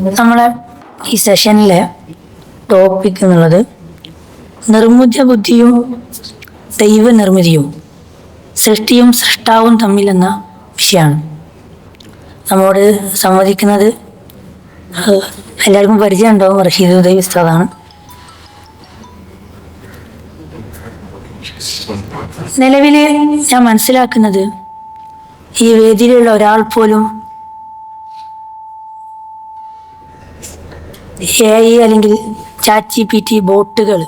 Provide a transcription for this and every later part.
നമ്മളെ ഈ സെഷനിലെ ടോപ്പിക് എന്നുള്ളത് നിർമ്മിത ബുദ്ധിയും ദൈവനിർമ്മിതിയും സൃഷ്ടിയും സൃഷ്ടാവും തമ്മിലെന്ന വിഷയമാണ്. നമ്മോട് സംവദിക്കുന്നത് എല്ലാവർക്കും പരിചയം ഉണ്ടാവും, റഷീദ് ഉദയ് ഉസ്താദാണ്. നിലവിൽ ഞാൻ മനസ്സിലാക്കുന്നത് ഈ വേദിയിലുള്ള ഒരാൾ പോലും AI അല്ലെങ്കിൽ ChatGPT ബോട്ടുകൾ,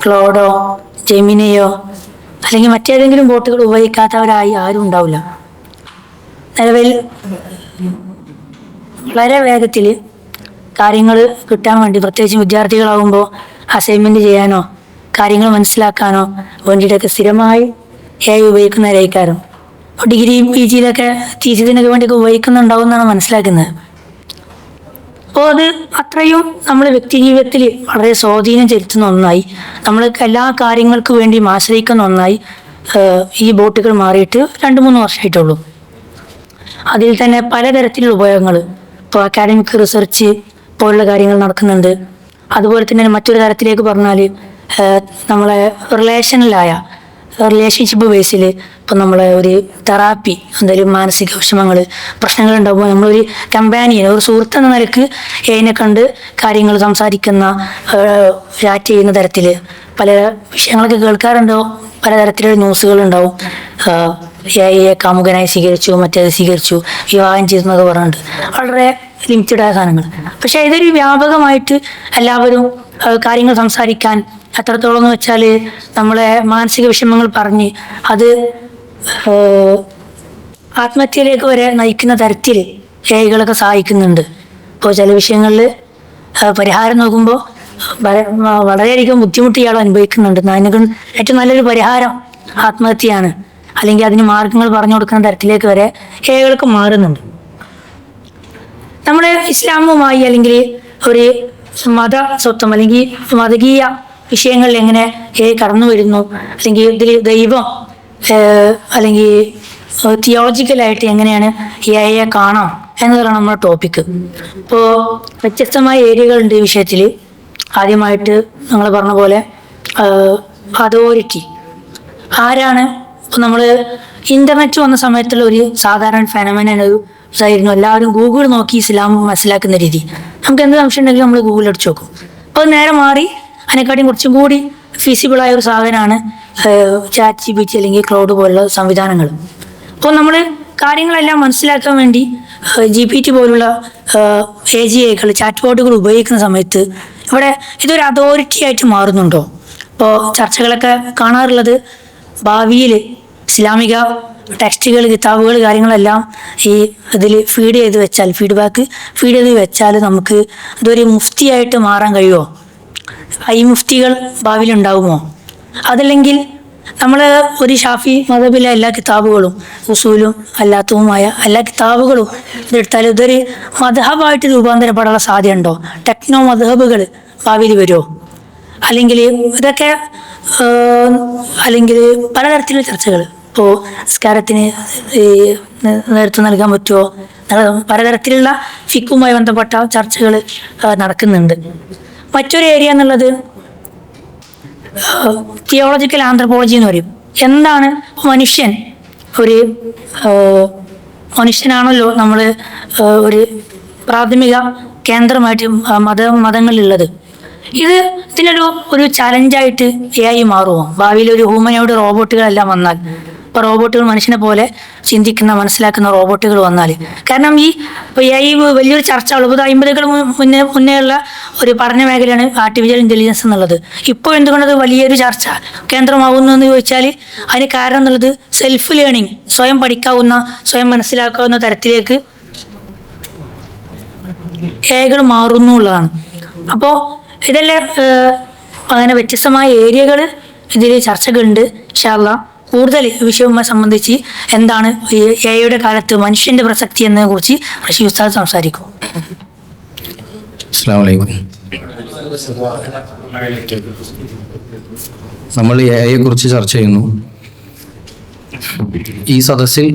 ക്ലോഡോ, ജെമിനിയോ അല്ലെങ്കിൽ മറ്റേതെങ്കിലും ബോട്ടുകൾ ഉപയോഗിക്കാത്തവരായി ആരും ഉണ്ടാവില്ല. നിലവിൽ വളരെ വേഗത്തിൽ കാര്യങ്ങൾ കിട്ടാൻ വേണ്ടി, പ്രത്യേകിച്ച് വിദ്യാർത്ഥികളാകുമ്പോൾ അസൈൻമെൻറ്റ് ചെയ്യാനോ കാര്യങ്ങൾ മനസ്സിലാക്കാനോ വേണ്ടിയിട്ടൊക്കെ സ്ഥിരമായി AI ഉപയോഗിക്കുന്നവരായിരിക്കാരും ഡിഗ്രി PGയിലൊക്കെ തീസിസിനൊക്കെ വേണ്ടിയൊക്കെ ഉപയോഗിക്കുന്നുണ്ടാവും എന്നാണ് മനസ്സിലാക്കുന്നത്. അപ്പോൾ അത് അത്രയും നമ്മൾ വ്യക്തി ജീവിതത്തിൽ വളരെ സ്വാധീനം ചെലുത്തുന്ന ഒന്നായി, നമ്മൾ എല്ലാ കാര്യങ്ങൾക്ക് വേണ്ടിയും ആശ്രയിക്കുന്ന ഒന്നായി ഈ ബോട്ടുകൾ മാറിയിട്ട് 2-3 വർഷമായിട്ടുള്ളൂ. അതിൽ തന്നെ പലതരത്തിലുള്ള ഉപയോഗങ്ങൾ, ഇപ്പോൾ അക്കാഡമിക് റിസർച്ച് പോലുള്ള കാര്യങ്ങൾ നടക്കുന്നുണ്ട്. അതുപോലെ തന്നെ മറ്റൊരു തരത്തിലേക്ക് പറഞ്ഞാൽ നമ്മളെ റിലേഷൻഷിപ്പ് ബേസിൽ ഇപ്പം നമ്മളെ ഒരു തെറാപ്പി, എന്തെങ്കിലും മാനസിക വിഷമങ്ങൾ, പ്രശ്നങ്ങൾ ഉണ്ടാകുമ്പോൾ നമ്മളൊരു കമ്പാനിയൻ, ഒരു സുഹൃത്ത് എന്ന നിലക്ക് അതിനെ കണ്ട് കാര്യങ്ങൾ സംസാരിക്കുന്ന, ചാറ്റ് ചെയ്യുന്ന തരത്തിൽ പല വിഷയങ്ങളൊക്കെ കേൾക്കാറുണ്ടോ. പലതരത്തിലുള്ള ന്യൂസുകളുണ്ടാവും. കാമുകനായി സ്വീകരിച്ചു, മറ്റേത് സ്വീകരിച്ചു, വിവാഹം ചെയ്തെന്നൊക്കെ പറഞ്ഞിട്ട് വളരെ ലിമിറ്റഡായ സാധനങ്ങൾ. പക്ഷെ ഇതൊരു വ്യാപകമായിട്ട് എല്ലാവരും കാര്യങ്ങൾ സംസാരിക്കാൻ, എത്രത്തോളം എന്ന് വെച്ചാൽ നമ്മളെ മാനസിക വിഷമങ്ങൾ പറഞ്ഞ് അത് ആത്മഹത്യയിലേക്ക് വരെ നയിക്കുന്ന തരത്തിൽ AI-കളൊക്കെ സഹായിക്കുന്നുണ്ട്. ഇപ്പോൾ ചില വിഷയങ്ങളിൽ പരിഹാരം നോക്കുമ്പോൾ വളരെയധികം ബുദ്ധിമുട്ട് ഇയാൾ അനുഭവിക്കുന്നുണ്ട്. അതിന് ഏറ്റവും നല്ലൊരു പരിഹാരം ആത്മഹത്യയാണ്, അല്ലെങ്കിൽ അതിന് മാർഗങ്ങൾ പറഞ്ഞു കൊടുക്കുന്ന തരത്തിലേക്ക് വരെ AI-കളൊക്കെ മാറുന്നുണ്ട്. നമ്മുടെ ഇസ്ലാമുമായി അല്ലെങ്കിൽ ഒരു മത സ്വത്വം അല്ലെങ്കിൽ മതകീയ വിഷയങ്ങളിൽ എങ്ങനെ കടന്നു വരുന്നു, അല്ലെങ്കിൽ ഇതിൽ ദൈവം അല്ലെങ്കിൽ തിയോളജിക്കലായിട്ട് എങ്ങനെയാണ് AI കാണാം എന്നതാണ് നമ്മുടെ ടോപ്പിക്ക്. ഇപ്പോൾ വ്യത്യസ്തമായ ഏരിയകളുണ്ട് ഈ വിഷയത്തിൽ. ആദ്യമായിട്ട് നിങ്ങൾ പറഞ്ഞ പോലെ അതോറിറ്റി ആരാണ്. ഇപ്പോൾ നമ്മൾ ഇൻ്റർനെറ്റ് വന്ന സമയത്തുള്ള ഒരു സാധാരണ ഫെനോമെനൻ ഒരു ഇതായിരുന്നു, എല്ലാവരും ഗൂഗിൾ നോക്കി ഇസ്ലാം മനസ്സിലാക്കുന്ന രീതി. നമുക്ക് എന്ത് സംശയം ഉണ്ടെങ്കിലും നമ്മൾ ഗൂഗിൾ അടിച്ച് നോക്കും. അപ്പോൾ നേരെ മാറി അതിനെക്കാട്ടിയും കുറച്ചും കൂടി ഫീസിബിളായ ഒരു സാധനമാണ് ChatGPT അല്ലെങ്കിൽ ക്ലൗഡ് പോലുള്ള സംവിധാനങ്ങൾ. അപ്പോൾ നമ്മൾ കാര്യങ്ങളെല്ലാം മനസ്സിലാക്കാൻ വേണ്ടി GPT പോലുള്ള AGIകൾ, ചാറ്റ് ബോട്ടുകൾ ഉപയോഗിക്കുന്ന സമയത്ത് ഇവിടെ ഇതൊരു അതോറിറ്റി ആയിട്ട് മാറുന്നുണ്ടോ? ഇപ്പോൾ ചർച്ചകളൊക്കെ കാണാറുള്ളത് ഭാവിയിൽ ഇസ്ലാമിക ടെക്സ്റ്റുകൾ, കിതാബുകൾ, കാര്യങ്ങളെല്ലാം ഈ ഇതിൽ ഫീഡ്ബാക്ക് ഫീഡ് ചെയ്ത് വെച്ചാൽ നമുക്ക് ഇതൊരു മുഫ്തിയായിട്ട് മാറാൻ കഴിയുമോ? ഈ മുഫ്തികൾ ഭാവിയിൽ ഉണ്ടാകുമോ? അതല്ലെങ്കിൽ നമ്മൾ ഒരു ഷാഫി മദബിലെ എല്ലാ കിതാബുകളും, ഉസൂലും അല്ലാത്തതുമായ എല്ലാ കിതാബുകളും ഇതെടുത്താൽ ഇതൊരു മദ്ഹബായിട്ട് രൂപാന്തരപ്പെടാനുള്ള സാധ്യത ഉണ്ടോ? ടെക്നോ മദ്ഹബുകൾ ഭാവിയിൽ വരുമോ? അല്ലെങ്കിൽ ഇതൊക്കെ അല്ലെങ്കിൽ പലതരത്തിലുള്ള ചർച്ചകൾ. ഇപ്പോൾ നിസ്കാരത്തിന് നേതൃത്വം നൽകാൻ പറ്റുമോ? പലതരത്തിലുള്ള ഫിക്കുമായി ബന്ധപ്പെട്ട ചർച്ചകൾ നടക്കുന്നുണ്ട്. മറ്റൊരു ഏരിയ എന്നുള്ളത് തിയോളജിക്കൽ ആന്ത്രപ്പോളജി എന്ന് പറയും. എന്താണ് മനുഷ്യൻ? ഒരു മനുഷ്യനാണല്ലോ നമ്മൾ ഒരു പ്രാഥമിക കേന്ദ്രമായിട്ട് മതങ്ങളിലുള്ളത്. ഇതിനൊരു ചലഞ്ചായിട്ട് AI മാറുമോ? ഭാവിയിൽ ഒരു ഹ്യൂമനോട് റോബോട്ടുകളെല്ലാം വന്നാൽ, ഇപ്പോൾ റോബോട്ടുകൾ മനുഷ്യനെ പോലെ ചിന്തിക്കുന്ന, മനസ്സിലാക്കുന്ന റോബോട്ടുകൾ വന്നാൽ, കാരണം ഇപ്പോൾ AI വലിയൊരു ചർച്ച 50 മുന്നേ ഉള്ള ഒരു പഠന മേഖലയാണ് ആർട്ടിഫിഷ്യൽ ഇൻ്റലിജൻസ് എന്നുള്ളത്. ഇപ്പോൾ എന്തുകൊണ്ടത് വലിയൊരു ചർച്ച കേന്ദ്രമാകുന്നു എന്ന് ചോദിച്ചാൽ അതിന് കാരണം എന്നുള്ളത് സെൽഫ് ലേണിംഗ്, സ്വയം പഠിക്കാവുന്ന, സ്വയം മനസ്സിലാക്കാവുന്ന തരത്തിലേക്ക് AI-കൾ മാറുന്നു എന്നുള്ളതാണ്. അപ്പോൾ ഇതെല്ലാം അങ്ങനെ വ്യത്യസ്തമായ ഏരിയകൾ ഇതിൽ ചർച്ചകളുണ്ട്. ഇൻഷാ അല്ലാഹ് കൂടുതൽ വിഷയവുമായി സംബന്ധിച്ച് എന്താണ് AI-യുടെ കാലത്ത് മനുഷ്യന്റെ പ്രസക്തി എന്നതിനെ കുറിച്ച് റഷീദ് ഉസ്താദ് സംസാരിക്കും. അസ്സലാമു അലൈക്കും. നമ്മൾ AI കുറിച്ച് ചർച്ച ചെയ്യുന്നു. ഈ സദസ്സിൽ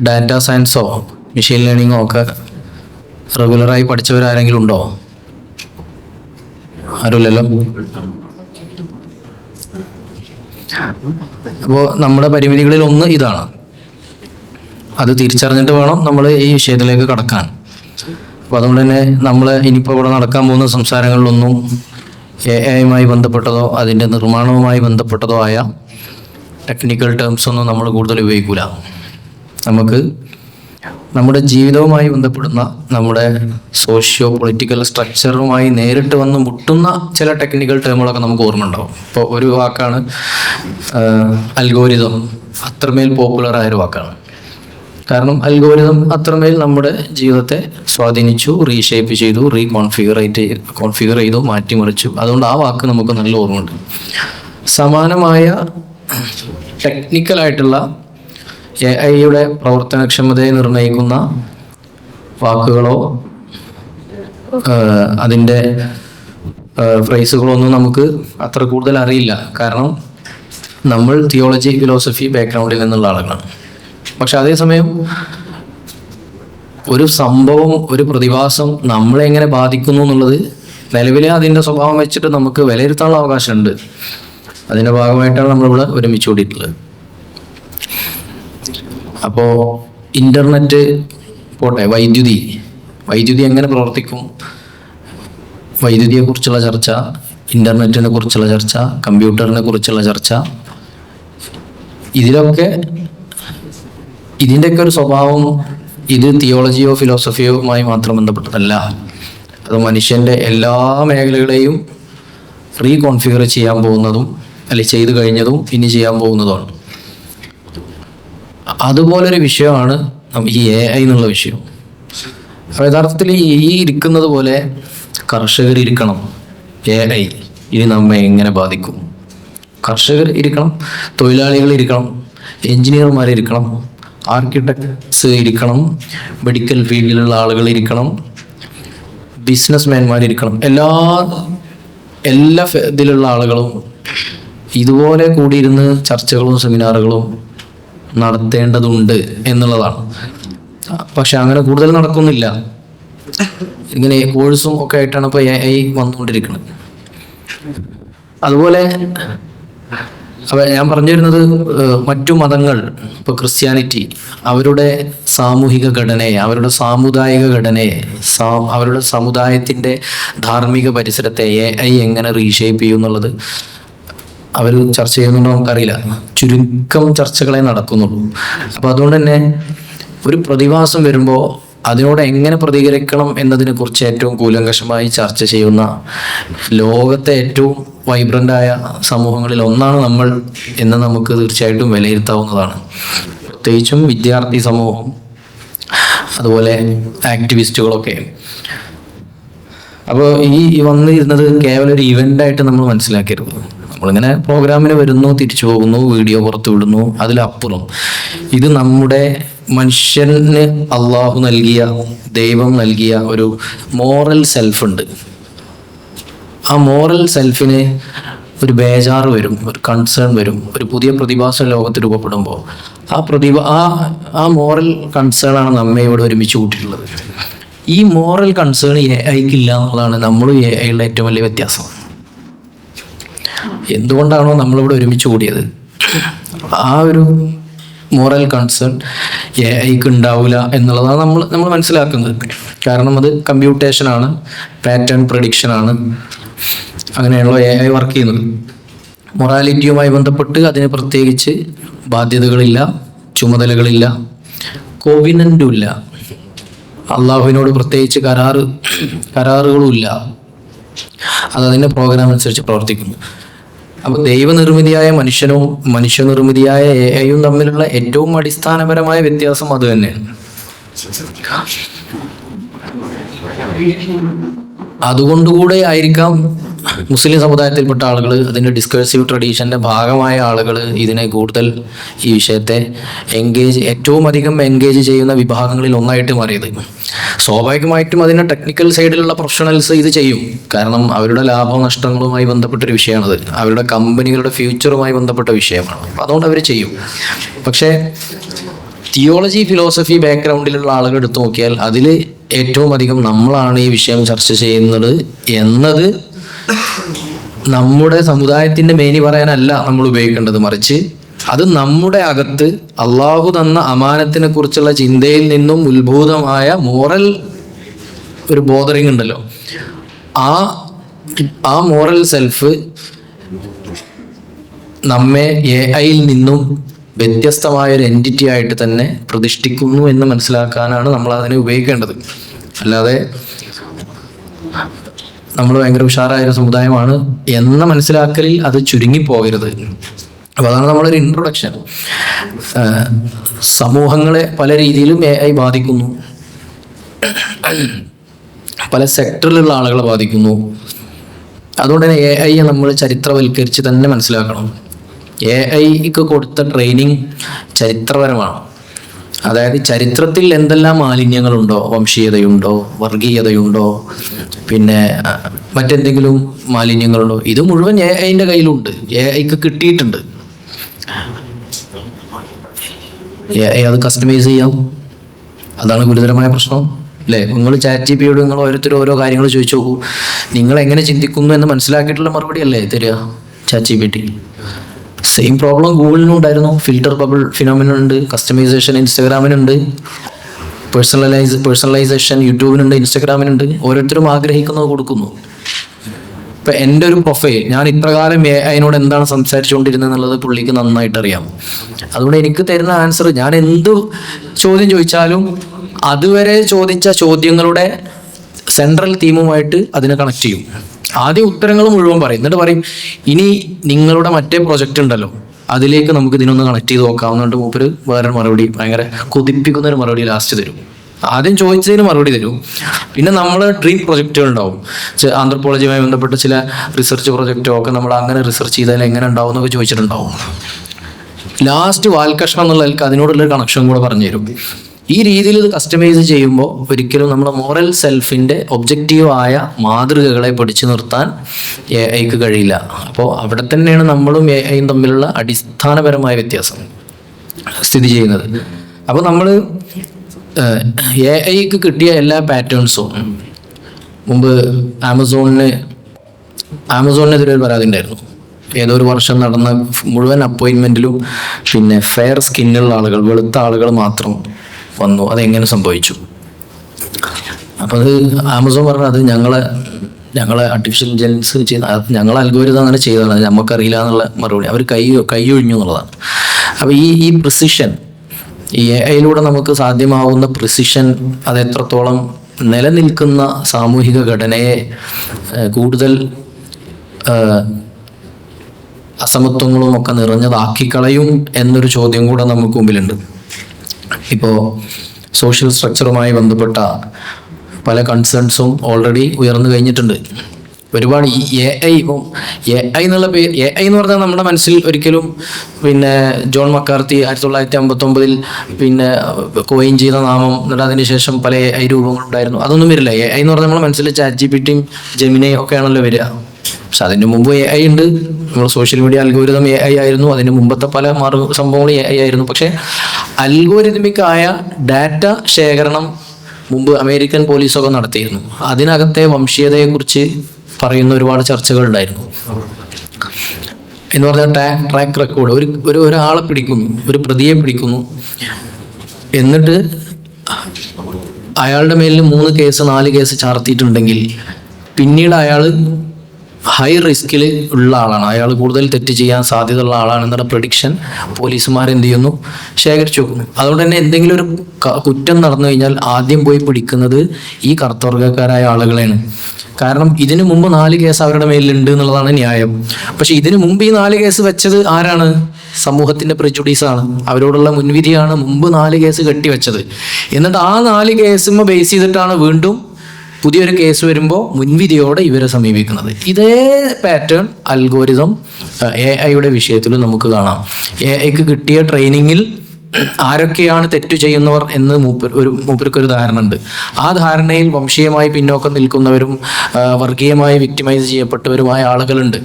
ഡാറ്റാ സയൻസോ മെഷീൻ ലേണിങ്ങോ ഒക്കെ റെഗുലറായി പഠിച്ചവരാരെങ്കിലും ഉണ്ടോ? ആരുമില്ലല്ലോ. അപ്പോൾ നമ്മുടെ പരിമിതികളിൽ ഒന്ന് ഇതാണ്. അത് തിരിച്ചറിഞ്ഞിട്ട് വേണം നമ്മൾ ഈ വിഷയത്തിലേക്ക് കടക്കാൻ. അപ്പോൾ അതുകൊണ്ട് തന്നെ നമ്മൾ ഇനിയിപ്പോൾ ഇവിടെ നടക്കാൻ പോകുന്ന സംസാരങ്ങളിലൊന്നും AI ബന്ധപ്പെട്ടതോ അതിൻ്റെ നിർമ്മാണവുമായി ബന്ധപ്പെട്ടതോ ആയ ടെക്നിക്കൽ ടേംസ് ഒന്നും നമ്മൾ കൂടുതൽ ഉപയോഗിക്കില്ല. നമുക്ക് നമ്മുടെ ജീവിതവുമായി ബന്ധപ്പെടുന്ന നമ്മുടെ സോഷ്യോ പൊളിറ്റിക്കൽ സ്ട്രക്ചറുമായി നേരിട്ട് വന്ന് മുട്ടുന്ന ചില ടെക്നിക്കൽ ടേമുകളൊക്കെ നമുക്ക് ഓർമ്മ ഉണ്ടാവും. ഇപ്പോൾ ഒരു വാക്കാണ് അൽഗോരിതം. അത്രമേൽ പോപ്പുലറായൊരു വാക്കാണ്. കാരണം അൽഗോരിതം അത്രമേൽ നമ്മുടെ ജീവിതത്തെ സ്വാധീനിച്ചു, റീഷേപ്പ് ചെയ്തു, കോൺഫിഗർ ചെയ്തു, മാറ്റിമറിച്ചു. അതുകൊണ്ട് ആ വാക്ക് നമുക്ക് നല്ല ഓർമ്മയുണ്ട്. സമാനമായ ടെക്നിക്കലായിട്ടുള്ള AI പ്രവർത്തനക്ഷമതയെ നിർണ്ണയിക്കുന്ന വാക്കുകളോ അതിൻ്റെ ഫ്രേസുകളോ ഒന്നും നമുക്ക് അത്ര കൂടുതൽ അറിയില്ല. കാരണം നമ്മൾ തിയോളജി, ഫിലോസഫി ബാക്ക്ഗ്രൗണ്ടിൽ നിന്നുള്ള ആളുകളാണ്. പക്ഷെ അതേസമയം ഒരു സംഭവം, ഒരു പ്രതിഭാസം നമ്മളെ എങ്ങനെ ബാധിക്കുന്നു എന്നുള്ളത് നിലവിലെ അതിൻ്റെ സ്വഭാവം വെച്ചിട്ട് നമുക്ക് വിലയിരുത്താനുള്ള അവകാശമുണ്ട്. അതിൻ്റെ ഭാഗമായിട്ടാണ് നമ്മളിവിടെ ഒരുമിച്ച് കൂടിയിട്ടുള്ളത്. അപ്പോൾ ഇൻ്റർനെറ്റ് പോട്ടെ, വൈദ്യുതി എങ്ങനെ പ്രവർത്തിക്കും, വൈദ്യുതിയെക്കുറിച്ചുള്ള ചർച്ച, ഇൻ്റർനെറ്റിനെ കുറിച്ചുള്ള ചർച്ച, കമ്പ്യൂട്ടറിനെ കുറിച്ചുള്ള ചർച്ച, ഇതിൻ്റെയൊക്കെ ഒരു സ്വഭാവം ഇത് തിയോളജിയോ ഫിലോസഫിയോയുമായി മാത്രം ബന്ധപ്പെട്ടതല്ല. അത് മനുഷ്യൻ്റെ എല്ലാ മേഖലകളെയും റീകോൺഫിഗർ ചെയ്യാൻ പോകുന്നതും അല്ലെങ്കിൽ ചെയ്തു കഴിഞ്ഞതും ഇനി ചെയ്യാൻ പോകുന്നതുമാണ്. അതുപോലൊരു വിഷയമാണ് ഈ AI എന്നുള്ള വിഷയം. അപ്പോൾ യഥാർത്ഥത്തിൽ ഈ ഇരിക്കുന്നത് പോലെ കർഷകർ ഇരിക്കണം. AI ഇനി നമ്മെ എങ്ങനെ ബാധിക്കും? കർഷകർ ഇരിക്കണം, തൊഴിലാളികൾ ഇരിക്കണം, എൻജിനീയർമാർ ഇരിക്കണം, ആർക്കിടെക്ട്സ് ഇരിക്കണം, മെഡിക്കൽ ഫീൽഡിലുള്ള ആളുകൾ ഇരിക്കണം, ബിസിനസ്മാൻമാർ ഇരിക്കണം. എല്ലാ ഇതിലുള്ള ആളുകളും ഇതുപോലെ കൂടിയിരുന്ന് ചർച്ചകളും സെമിനാറുകളും നടത്തേണ്ടതുണ്ട് എന്നുള്ളതാണ്. പക്ഷെ അങ്ങനെ കൂടുതൽ നടക്കുന്നില്ല. ഇങ്ങനെ കോഴ്സും ഒക്കെ ആയിട്ടാണ് ഇപ്പോൾ AI വന്നുകൊണ്ടിരിക്കുന്നത്. അതുപോലെ അപ്പോൾ ഞാൻ പറഞ്ഞു വരുന്നത്, മറ്റു മതങ്ങൾ, ഇപ്പോൾ ക്രിസ്ത്യാനിറ്റി, അവരുടെ സാമൂഹിക ഘടനയെ, അവരുടെ സാമുദായിക ഘടനയെ, അവരുടെ സമുദായത്തിൻ്റെ ധാർമ്മിക പരിസരത്തെ AI എങ്ങനെ റീഷേപ്പ് ചെയ്യും എന്നുള്ളത് അവർ ചർച്ച ചെയ്യുന്നുണ്ടോ നമുക്കറിയില്ല. ചുരുക്കം ചർച്ചകളെ നടക്കുന്നുള്ളൂ. അപ്പോൾ അതുകൊണ്ട് തന്നെ ഒരു പ്രതിഭാസം വരുമ്പോൾ അതിനോട് എങ്ങനെ പ്രതികരിക്കണം എന്നതിനെ കുറിച്ച് ഏറ്റവും കൂലങ്കഷമായി ചർച്ച ചെയ്യുന്ന ലോകത്തെ ഏറ്റവും വൈബ്രൻ്റായ സമൂഹങ്ങളിൽ ഒന്നാണ് നമ്മൾ എന്ന് നമുക്ക് തീർച്ചയായിട്ടും വിലയിരുത്താവുന്നതാണ്. പ്രത്യേകിച്ചും വിദ്യാർത്ഥി സമൂഹം, അതുപോലെ ആക്ടിവിസ്റ്റുകളൊക്കെ. അപ്പോൾ ഈ വന്നിരുന്നത് കേവലം ഒരു ഇവൻ്റായിട്ട് നമ്മൾ മനസ്സിലാക്കരുത്. നമ്മളിങ്ങനെ പ്രോഗ്രാമിന് വരുന്നു, തിരിച്ചു പോകുന്നു, വീഡിയോ പുറത്തു വിടുന്നു, അതിലപ്പുറം ഇത് നമ്മുടെ മനുഷ്യന് അള്ളാഹു നൽകിയ, ദൈവം നൽകിയ ഒരു മോറൽ സെൽഫ് ഉണ്ട്. ആ മോറൽ സെൽഫിന് ഒരു ബേജാറ് വരും, ഒരു കൺസേൺ വരും. ഒരു പുതിയ പ്രതിഭാസം ലോകത്ത് രൂപപ്പെടുമ്പോൾ ആ മോറൽ കൺസേൺ ആണ് നമ്മെ ഇവിടെ ഒരുമിച്ച് കൂട്ടിയിട്ടുള്ളത്. ഈ മോറൽ കൺസേൺ AIക്കില്ല എന്നുള്ളതാണ് നമ്മളും AIയുടെ ഏറ്റവും വലിയ വ്യത്യാസം. എന്തുകൊണ്ടാണോ നമ്മളിവിടെ ഒരുമിച്ച് കൂടിയത്, ആ ഒരു മോറൽ കൺസേൺ AIക്ക് ഉണ്ടാവില്ല എന്നുള്ളതാണ് നമ്മൾ മനസ്സിലാക്കുന്നത്. കാരണം അത് കമ്പ്യൂട്ടേഷനാണ്, പാറ്റേൺ പ്രഡിക്ഷനാണ്, അങ്ങനെയുള്ള AI വർക്ക് ചെയ്യുന്നത്. മൊറാലിറ്റിയുമായി ബന്ധപ്പെട്ട് അതിന് പ്രത്യേകിച്ച് ബാധ്യതകളില്ല, ചുമതലകളില്ല, കോവിനന്റും ഇല്ല, അള്ളാഹുവിനോട് പ്രത്യേകിച്ച് കരാറുകളും ഇല്ല. അതതിൻ്റെ പ്രോഗ്രാം അനുസരിച്ച് പ്രവർത്തിക്കുന്നു. അപ്പോൾ ദൈവനിർമ്മിതിയായ മനുഷ്യനും മനുഷ്യനിർമ്മിതിയായ AIയും തമ്മിലുള്ള ഏറ്റവും അടിസ്ഥാനപരമായ വ്യത്യാസം അത് തന്നെയാണ്. അതുകൊണ്ടുകൂടെ ആയിരിക്കാം മുസ്ലിം സമുദായത്തിൽപ്പെട്ട ആളുകൾ, അതിൻ്റെ ഡിസ്കഴ്സീവ് ട്രഡീഷൻ്റെ ഭാഗമായ ആളുകൾ ഇതിനെ കൂടുതൽ, ഈ വിഷയത്തെ ഏറ്റവും അധികം എൻഗേജ് ചെയ്യുന്ന വിഭാഗങ്ങളിൽ ഒന്നായിട്ട് മാറിയത്. സ്വാഭാവികമായിട്ടും അതിൻ്റെ ടെക്നിക്കൽ സൈഡിലുള്ള പ്രൊഫഷണൽസ് ഇത് ചെയ്യും. കാരണം അവരുടെ ലാഭനഷ്ടങ്ങളുമായി ബന്ധപ്പെട്ടൊരു വിഷയമാണത്, അവരുടെ കമ്പനികളുടെ ഫ്യൂച്ചറുമായി ബന്ധപ്പെട്ട വിഷയമാണ്. അതുകൊണ്ട് അവർ ചെയ്യും. പക്ഷേ തിയോളജി, ഫിലോസഫി ബാക്ക്ഗ്രൗണ്ടിലുള്ള ആളുകൾ എടുത്തു നോക്കിയാൽ അതിൽ ഏറ്റവും അധികം നമ്മളാണ് ഈ വിഷയം ചർച്ച ചെയ്യുന്നത് എന്നത് നമ്മുടെ സമുദായത്തിന്റെ മേനി പറയാനല്ല നമ്മൾ ഉപയോഗിക്കേണ്ടത്, മറിച്ച് അത് നമ്മുടെ അകത്ത് അള്ളാഹു തന്ന അമാനത്തിനെ കുറിച്ചുള്ള ചിന്തയിൽ നിന്നും ഉത്ഭൂതമായ മോറൽ ഒരു ബോധറിങ് ഉണ്ടല്ലോ, ആ മോറൽ സെൽഫ് നമ്മെ AI-യിൽ നിന്നും വ്യത്യസ്തമായ ഒരു എൻറ്റിറ്റി ആയിട്ട് തന്നെ പ്രതിഷ്ഠിക്കുന്നു എന്ന് മനസ്സിലാക്കാനാണ് നമ്മൾ അതിനെ ഉപയോഗിക്കേണ്ടത്. അല്ലാതെ നമ്മൾ ഭയങ്കര ഉഷാറായ ഒരു സമുദായമാണ് എന്ന മനസ്സിലാക്കലിൽ അത് ചുരുങ്ങിപ്പോകരുത്. അപ്പോൾ അതാണ് നമ്മളൊരു ഇൻട്രൊഡക്ഷൻ. സമൂഹങ്ങളെ പല രീതിയിലും AI ബാധിക്കുന്നു, പല സെക്ടറിലുള്ള ആളുകളെ ബാധിക്കുന്നു. അതുകൊണ്ട് തന്നെ AI-യെ നമ്മൾ ചരിത്രവൽക്കരിച്ച് തന്നെ മനസ്സിലാക്കണം. AI-ക്ക് കൊടുത്ത ട്രെയിനിങ് ചരിത്രപരമാണ്. അതായത് ചരിത്രത്തിൽ എന്തെല്ലാം മാലിന്യങ്ങളുണ്ടോ, വംശീയതയുണ്ടോ, വർഗീയതയുണ്ടോ, പിന്നെ മറ്റെന്തെങ്കിലും മാലിന്യങ്ങളുണ്ടോ, ഇത് മുഴുവൻ AI-ൻ്റെ കയ്യിലുണ്ട്, AI-ക്ക് കിട്ടിയിട്ടുണ്ട്. AI അത് കസ്റ്റമൈസ് ചെയ്യാം. അതാണ് ഗുരുതരമായ പ്രശ്നം അല്ലേ? നിങ്ങൾ ChatGPT നിങ്ങൾ ഓരോരുത്തരും ഓരോ കാര്യങ്ങൾ ചോദിച്ചു നോക്കൂ, നിങ്ങൾ എങ്ങനെ ചിന്തിക്കുന്നു എന്ന് മനസ്സിലാക്കിയിട്ടുള്ള മറുപടി അല്ലേ തരിക ChatGPT. സെയിം പ്രോബ്ലം ഗൂഗിളിനും ഉണ്ടായിരുന്നു. ഫിൽറ്റർ ബബിൾ ഫിനോമിനൻ ഉണ്ട്, കസ്റ്റമൈസേഷൻ ഇൻസ്റ്റഗ്രാമിനുണ്ട്, പേഴ്സണലൈസേഷൻ യൂട്യൂബിനുണ്ട്, ഇൻസ്റ്റഗ്രാമിനുണ്ട്. ഓരോരുത്തരും ആഗ്രഹിക്കുന്നത് കൊടുക്കുന്നു. ഇപ്പം എൻ്റെ ഒരു പ്രൊഫൈൽ, ഞാൻ ഇത്രകാലം AI-നോട് എന്താണ് സംസാരിച്ചുകൊണ്ടിരുന്നത് എന്നുള്ളത് പുള്ളിക്ക് നന്നായിട്ട് അറിയാം. അതുകൊണ്ട് എനിക്ക് തരുന്ന ആൻസർ, ഞാൻ എന്ത് ചോദ്യം ചോദിച്ചാലും അതുവരെ ചോദിച്ച ചോദ്യങ്ങളുടെ സെൻട്രൽ തീമുമായിട്ട് അതിനെ കണക്ട് ചെയ്യും. ആദ്യം ഉത്തരങ്ങൾ മുഴുവൻ പറയും, എന്നിട്ട് പറയും ഇനി നിങ്ങളുടെ മറ്റേ പ്രൊജക്റ്റ് ഉണ്ടല്ലോ അതിലേക്ക് നമുക്ക് ഇതിനൊന്ന് കണക്ട് ചെയ്ത് നോക്കാവുന്നതുകൊണ്ട് മൂപ്പര് വേറെ മറുപടി, ഭയങ്കര കൊതിപ്പിക്കുന്ന ഒരു മറുപടി ലാസ്റ്റ് തരും. ആദ്യം ചോദിച്ചതിന് മറുപടി തരും. പിന്നെ നമ്മൾ ഡ്രീം പ്രൊജക്റ്റുകൾ ഉണ്ടാവും, ആന്ത്രപ്പോളജിയുമായി ബന്ധപ്പെട്ട ചില റിസർച്ച് പ്രൊജക്റ്റോ ഒക്കെ നമ്മൾ അങ്ങനെ റിസർച്ച് ചെയ്താൽ എങ്ങനെ ഉണ്ടാവും എന്നൊക്കെ ചോദിച്ചിട്ടുണ്ടാവും. ലാസ്റ്റ് വാൽകഷ്ണം എന്നുള്ളതിൽ അതിനോടുള്ളൊരു കണക്ഷൻ കൂടെ പറഞ്ഞു തരും. ഈ രീതിയിൽ ഇത് കസ്റ്റമൈസ് ചെയ്യുമ്പോൾ ഒരിക്കലും നമ്മുടെ മോറൽ സെൽഫിൻ്റെ ഒബ്ജക്റ്റീവായ മാതൃകകളെ പിടിച്ചു നിർത്താൻ AI-ക്ക് കഴിയില്ല. അപ്പോൾ അവിടെ തന്നെയാണ് നമ്മളും AI-യും തമ്മിലുള്ള അടിസ്ഥാനപരമായ വ്യത്യാസം സ്ഥിതി ചെയ്യുന്നത്. അപ്പോൾ നമ്മൾ AI-ക്ക് കിട്ടിയ എല്ലാ പാറ്റേൺസും, മുമ്പ് ആമസോണിനെതിരെ ഒരു പരാതി ഉണ്ടായിരുന്നു. ഏതോ ഒരു വർഷം നടന്ന മുഴുവൻ അപ്പോയിൻമെൻറ്റിലും പിന്നെ ഫെയർ സ്കിന്നുള്ള ആളുകൾ, വെളുത്ത ആളുകൾ മാത്രം വന്നു. അതെങ്ങനെ സംഭവിച്ചു? അപ്പോൾ അത് ആമസോൺ പറഞ്ഞത് അത് ഞങ്ങളെ ആർട്ടിഫിഷ്യൽ ഇൻ്റലിജൻസ് ഞങ്ങളെ അൽഗോരിതം അങ്ങനെ ചെയ്തതാണ്, നമുക്കറിയില്ല എന്നുള്ള മറുപടി. അവർ കൈ ഒഴിഞ്ഞു എന്നുള്ളതാണ്. അപ്പോൾ ഈ പ്രിസിഷൻ, ഈ AI-യിലൂടെ നമുക്ക് സാധ്യമാവുന്ന പ്രിസിഷൻ, അത് എത്രത്തോളം നിലനിൽക്കുന്ന സാമൂഹിക ഘടനയെ കൂടുതൽ അസമത്വങ്ങളും ഒക്കെ നിറഞ്ഞതാക്കിക്കളയും എന്നൊരു ചോദ്യം കൂടെ നമുക്ക് മുമ്പിലുണ്ട്. ഇപ്പോൾ സോഷ്യൽ സ്ട്രക്ചറുമായി ബന്ധപ്പെട്ട പല കൺസേൺസും ഓൾറെഡി ഉയർന്നു കഴിഞ്ഞിട്ടുണ്ട്. ഒരുപാട് ഈ AI എന്നുള്ള പേര്, AI എന്ന് പറഞ്ഞാൽ നമ്മുടെ മനസ്സിൽ ഒരിക്കലും പിന്നെ ജോൺ മക്കാർത്തി 1959 പിന്നെ കോയിൻ ചെയ്ത നാമം, എന്നിട്ട് അതിനുശേഷം പല AI രൂപങ്ങളുണ്ടായിരുന്നു, അതൊന്നും വരില്ല. AI എന്ന് പറഞ്ഞാൽ നമ്മുടെ മനസ്സിൽ ChatGPTയും ജെമിനിയും ഒക്കെയാണല്ലോ വരിക. പക്ഷെ അതിന് മുമ്പ് AI ഉണ്ട്. നമ്മൾ സോഷ്യൽ മീഡിയ അൽഗോരിതം AI ആയിരുന്നു. അതിന് മുമ്പത്തെ പല സംഭവങ്ങളും AI ആയിരുന്നു. പക്ഷെ അൽഗോരിതമിക്കായ ഡാറ്റ ശേഖരണം മുമ്പ് അമേരിക്കൻ പോലീസൊക്കെ നടത്തിയിരുന്നു. അതിനകത്തെ വംശീയതയെക്കുറിച്ച് പറയുന്ന ഒരുപാട് ചർച്ചകൾ ഉണ്ടായിരുന്നു. എന്ന് പറഞ്ഞാൽ ട്രാക്ക് റെക്കോർഡ്, ഒരാളെ പിടിക്കുന്നു, ഒരു പ്രതിയെ പിടിക്കുന്നു, എന്നിട്ട് അയാളുടെ മേലിൽ 3 കേസ് 4 കേസ് ചാർത്തിയിട്ടുണ്ടെങ്കിൽ പിന്നീട് അയാൾ ഹൈ റിസ്കിൽ ഉള്ള ആളാണ്, അയാൾ കൂടുതൽ തെറ്റ് ചെയ്യാൻ സാധ്യതയുള്ള ആളാണ് എന്നുള്ള പ്രഡിക്ഷൻ പോലീസുമാരെന്ത് ചെയ്യുന്നു, ശേഖരിച്ചു വെക്കുന്നു. അതുകൊണ്ട് തന്നെ എന്തെങ്കിലും ഒരു കുറ്റം നടന്നു കഴിഞ്ഞാൽ ആദ്യം പോയി പിടിക്കുന്നത് ഈ കറുത്തവർഗക്കാരായ ആളുകളെയാണ്. കാരണം ഇതിനു മുമ്പ് 4 കേസ് അവരുടെ മേലിലുണ്ട് എന്നുള്ളതാണ് ന്യായം. പക്ഷെ ഇതിനു മുമ്പ് ഈ 4 കേസ് വെച്ചത് ആരാണ്? സമൂഹത്തിന്റെ പ്രെജുഡീസാണ്, അവരോടുള്ള മുൻവിധിയാണ് മുമ്പ് 4 കേസ് കെട്ടിവെച്ചത്. എന്നിട്ട് ആ 4 കേസുമ്മ ബേസ് ചെയ്തിട്ടാണ് വീണ്ടും പുതിയൊരു കേസ് വരുമ്പോൾ മുൻവിധിയോടെ ഇവരെ സമീപിക്കുന്നത്. ഇതേ പാറ്റേൺ അൽഗോരിതം AI-യുടെ വിഷയത്തിൽ നമുക്ക് കാണാം. AI-ക്ക് കിട്ടിയ ട്രെയിനിങ്ങിൽ ആരൊക്കെയാണ് തെറ്റു ചെയ്യുന്നവർ എന്ന് മൂപ്പർക്കൊരു ധാരണ ഉണ്ട്. ആ ധാരണയിൽ വംശീയമായി പിന്നോക്കം നിൽക്കുന്നവരും വർഗീയമായി വിക്ടിമൈസ് ചെയ്യപ്പെട്ടവരുമായ ആളുകളുണ്ട്.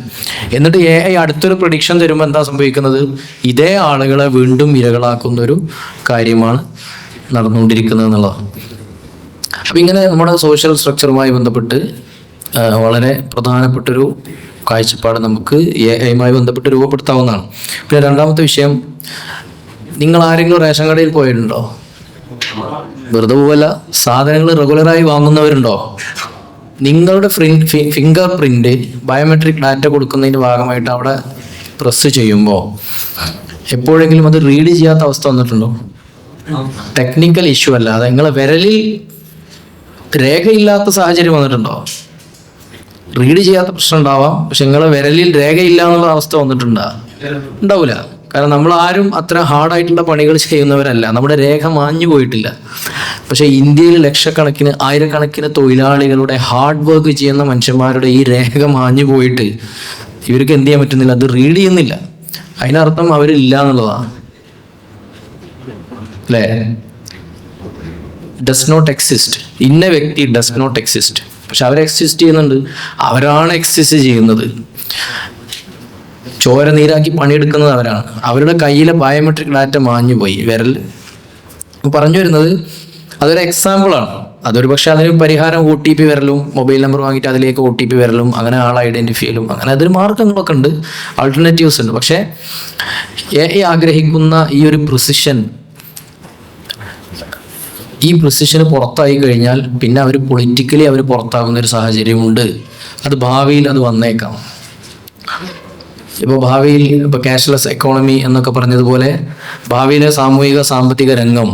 എന്നിട്ട് AI അടുത്തൊരു പ്രഡിക്ഷൻ തരുമ്പോൾ എന്താ സംഭവിക്കുന്നത്? ഇതേ ആളുകളെ വീണ്ടും ഇരകളാക്കുന്നൊരു കാര്യമാണ് നടന്നുകൊണ്ടിരിക്കുന്നത് എന്നുള്ളതാണ്. അപ്പം ഇങ്ങനെ നമ്മുടെ സോഷ്യൽ സ്ട്രക്ചറുമായി ബന്ധപ്പെട്ട് വളരെ പ്രധാനപ്പെട്ടൊരു കാഴ്ചപ്പാട് നമുക്ക് AI-യുമായി ബന്ധപ്പെട്ട് രൂപപ്പെടുത്താവുന്നതാണ്. പിന്നെ രണ്ടാമത്തെ വിഷയം, നിങ്ങൾ ആരെങ്കിലും റേഷൻ കടയിൽ പോയിട്ടുണ്ടോ? വെറുതെ പോവല്ല, സാധനങ്ങൾ റെഗുലറായി വാങ്ങുന്നവരുണ്ടോ? നിങ്ങളുടെ ഫിംഗർ പ്രിന്റ് ബയോമെട്രിക് ഡാറ്റ കൊടുക്കുന്നതിന് ഭാഗമായിട്ട് അവിടെ പ്രസ് ചെയ്യുമ്പോൾ എപ്പോഴെങ്കിലും അത് റീഡ് ചെയ്യാത്ത അവസ്ഥ വന്നിട്ടുണ്ടോ? ടെക്നിക്കൽ ഇഷ്യൂ അല്ല, അത് നിങ്ങളെ വിരലിൽ രേഖയില്ലാത്ത സാഹചര്യം വന്നിട്ടുണ്ടോ? റീഡ് ചെയ്യാത്ത പ്രശ്നം ഉണ്ടാവാം, പക്ഷെ നിങ്ങളെ വിരലിൽ രേഖയില്ല എന്നുള്ള അവസ്ഥ ഉണ്ടാവില്ല. കാരണം നമ്മൾ ആരും അത്ര ഹാർഡായിട്ടുള്ള പണികൾ ചെയ്യുന്നവരല്ല, നമ്മുടെ രേഖ മാഞ്ഞു പോയിട്ടില്ല. പക്ഷെ ഇന്ത്യയിൽ ലക്ഷക്കണക്കിന് ആയിരക്കണക്കിന് തൊഴിലാളികളുടെ ഹാർഡ് വർക്ക് ചെയ്യുന്ന മനുഷ്യന്മാരുടെ ഈ രേഖ മാഞ്ഞു പോയിട്ട് ഇവർക്ക് എന്ത് ചെയ്യാൻ പറ്റുന്നില്ല, അത് റീഡ് ചെയ്യുന്നില്ല. അതിനർത്ഥം അവരില്ല എന്നുള്ളതാണ്, അല്ലേ? ഡസ് നോട്ട് എക്സിസ്റ്റ്, ഇന്ന വ്യക്തി ഡസ് നോട്ട് എക്സിസ്റ്റ്. പക്ഷെ അവർ എക്സിസ്റ്റ് ചെയ്യുന്നുണ്ട്, അവരാണ് എക്സിസ്റ്റ് ചെയ്യുന്നത്. ചോര നീരാക്കി പണിയെടുക്കുന്നത് അവരാണ്. അവരുടെ കയ്യിലെ ബയോമെട്രിക് ഡാറ്റ മാഞ്ഞു പോയി, വിരൽ. പറഞ്ഞു വരുന്നത് അതൊരു എക്സാമ്പിളാണ്. അതൊരു പക്ഷെ അതിന് പരിഹാരം OTP വരലും, മൊബൈൽ നമ്പർ വാങ്ങിയിട്ട് അതിലേക്ക് OTP വരലും, അങ്ങനെ ആളെ ഐഡന്റിഫൈ ചെയ്യലും, അങ്ങനെ അതിന് മാർഗങ്ങളൊക്കെ ഉണ്ട്, ആൾട്ടർനേറ്റീവ്സ് ഉണ്ട്. പക്ഷെ AI ആഗ്രഹിക്കുന്ന ഈ ഒരു പ്രിസിഷന് പുറത്തായി കഴിഞ്ഞാൽ പിന്നെ അവർ പൊളിറ്റിക്കലി അവർ പുറത്താകുന്ന ഒരു സാഹചര്യമുണ്ട്. അത് ഭാവിയിൽ അത് വന്നേക്കാം. ഇപ്പോൾ ഭാവിയിൽ ക്യാഷ്ലെസ് എക്കോണമി എന്നൊക്കെ പറഞ്ഞതുപോലെ ഭാവിയിലെ സാമൂഹിക സാമ്പത്തിക രംഗം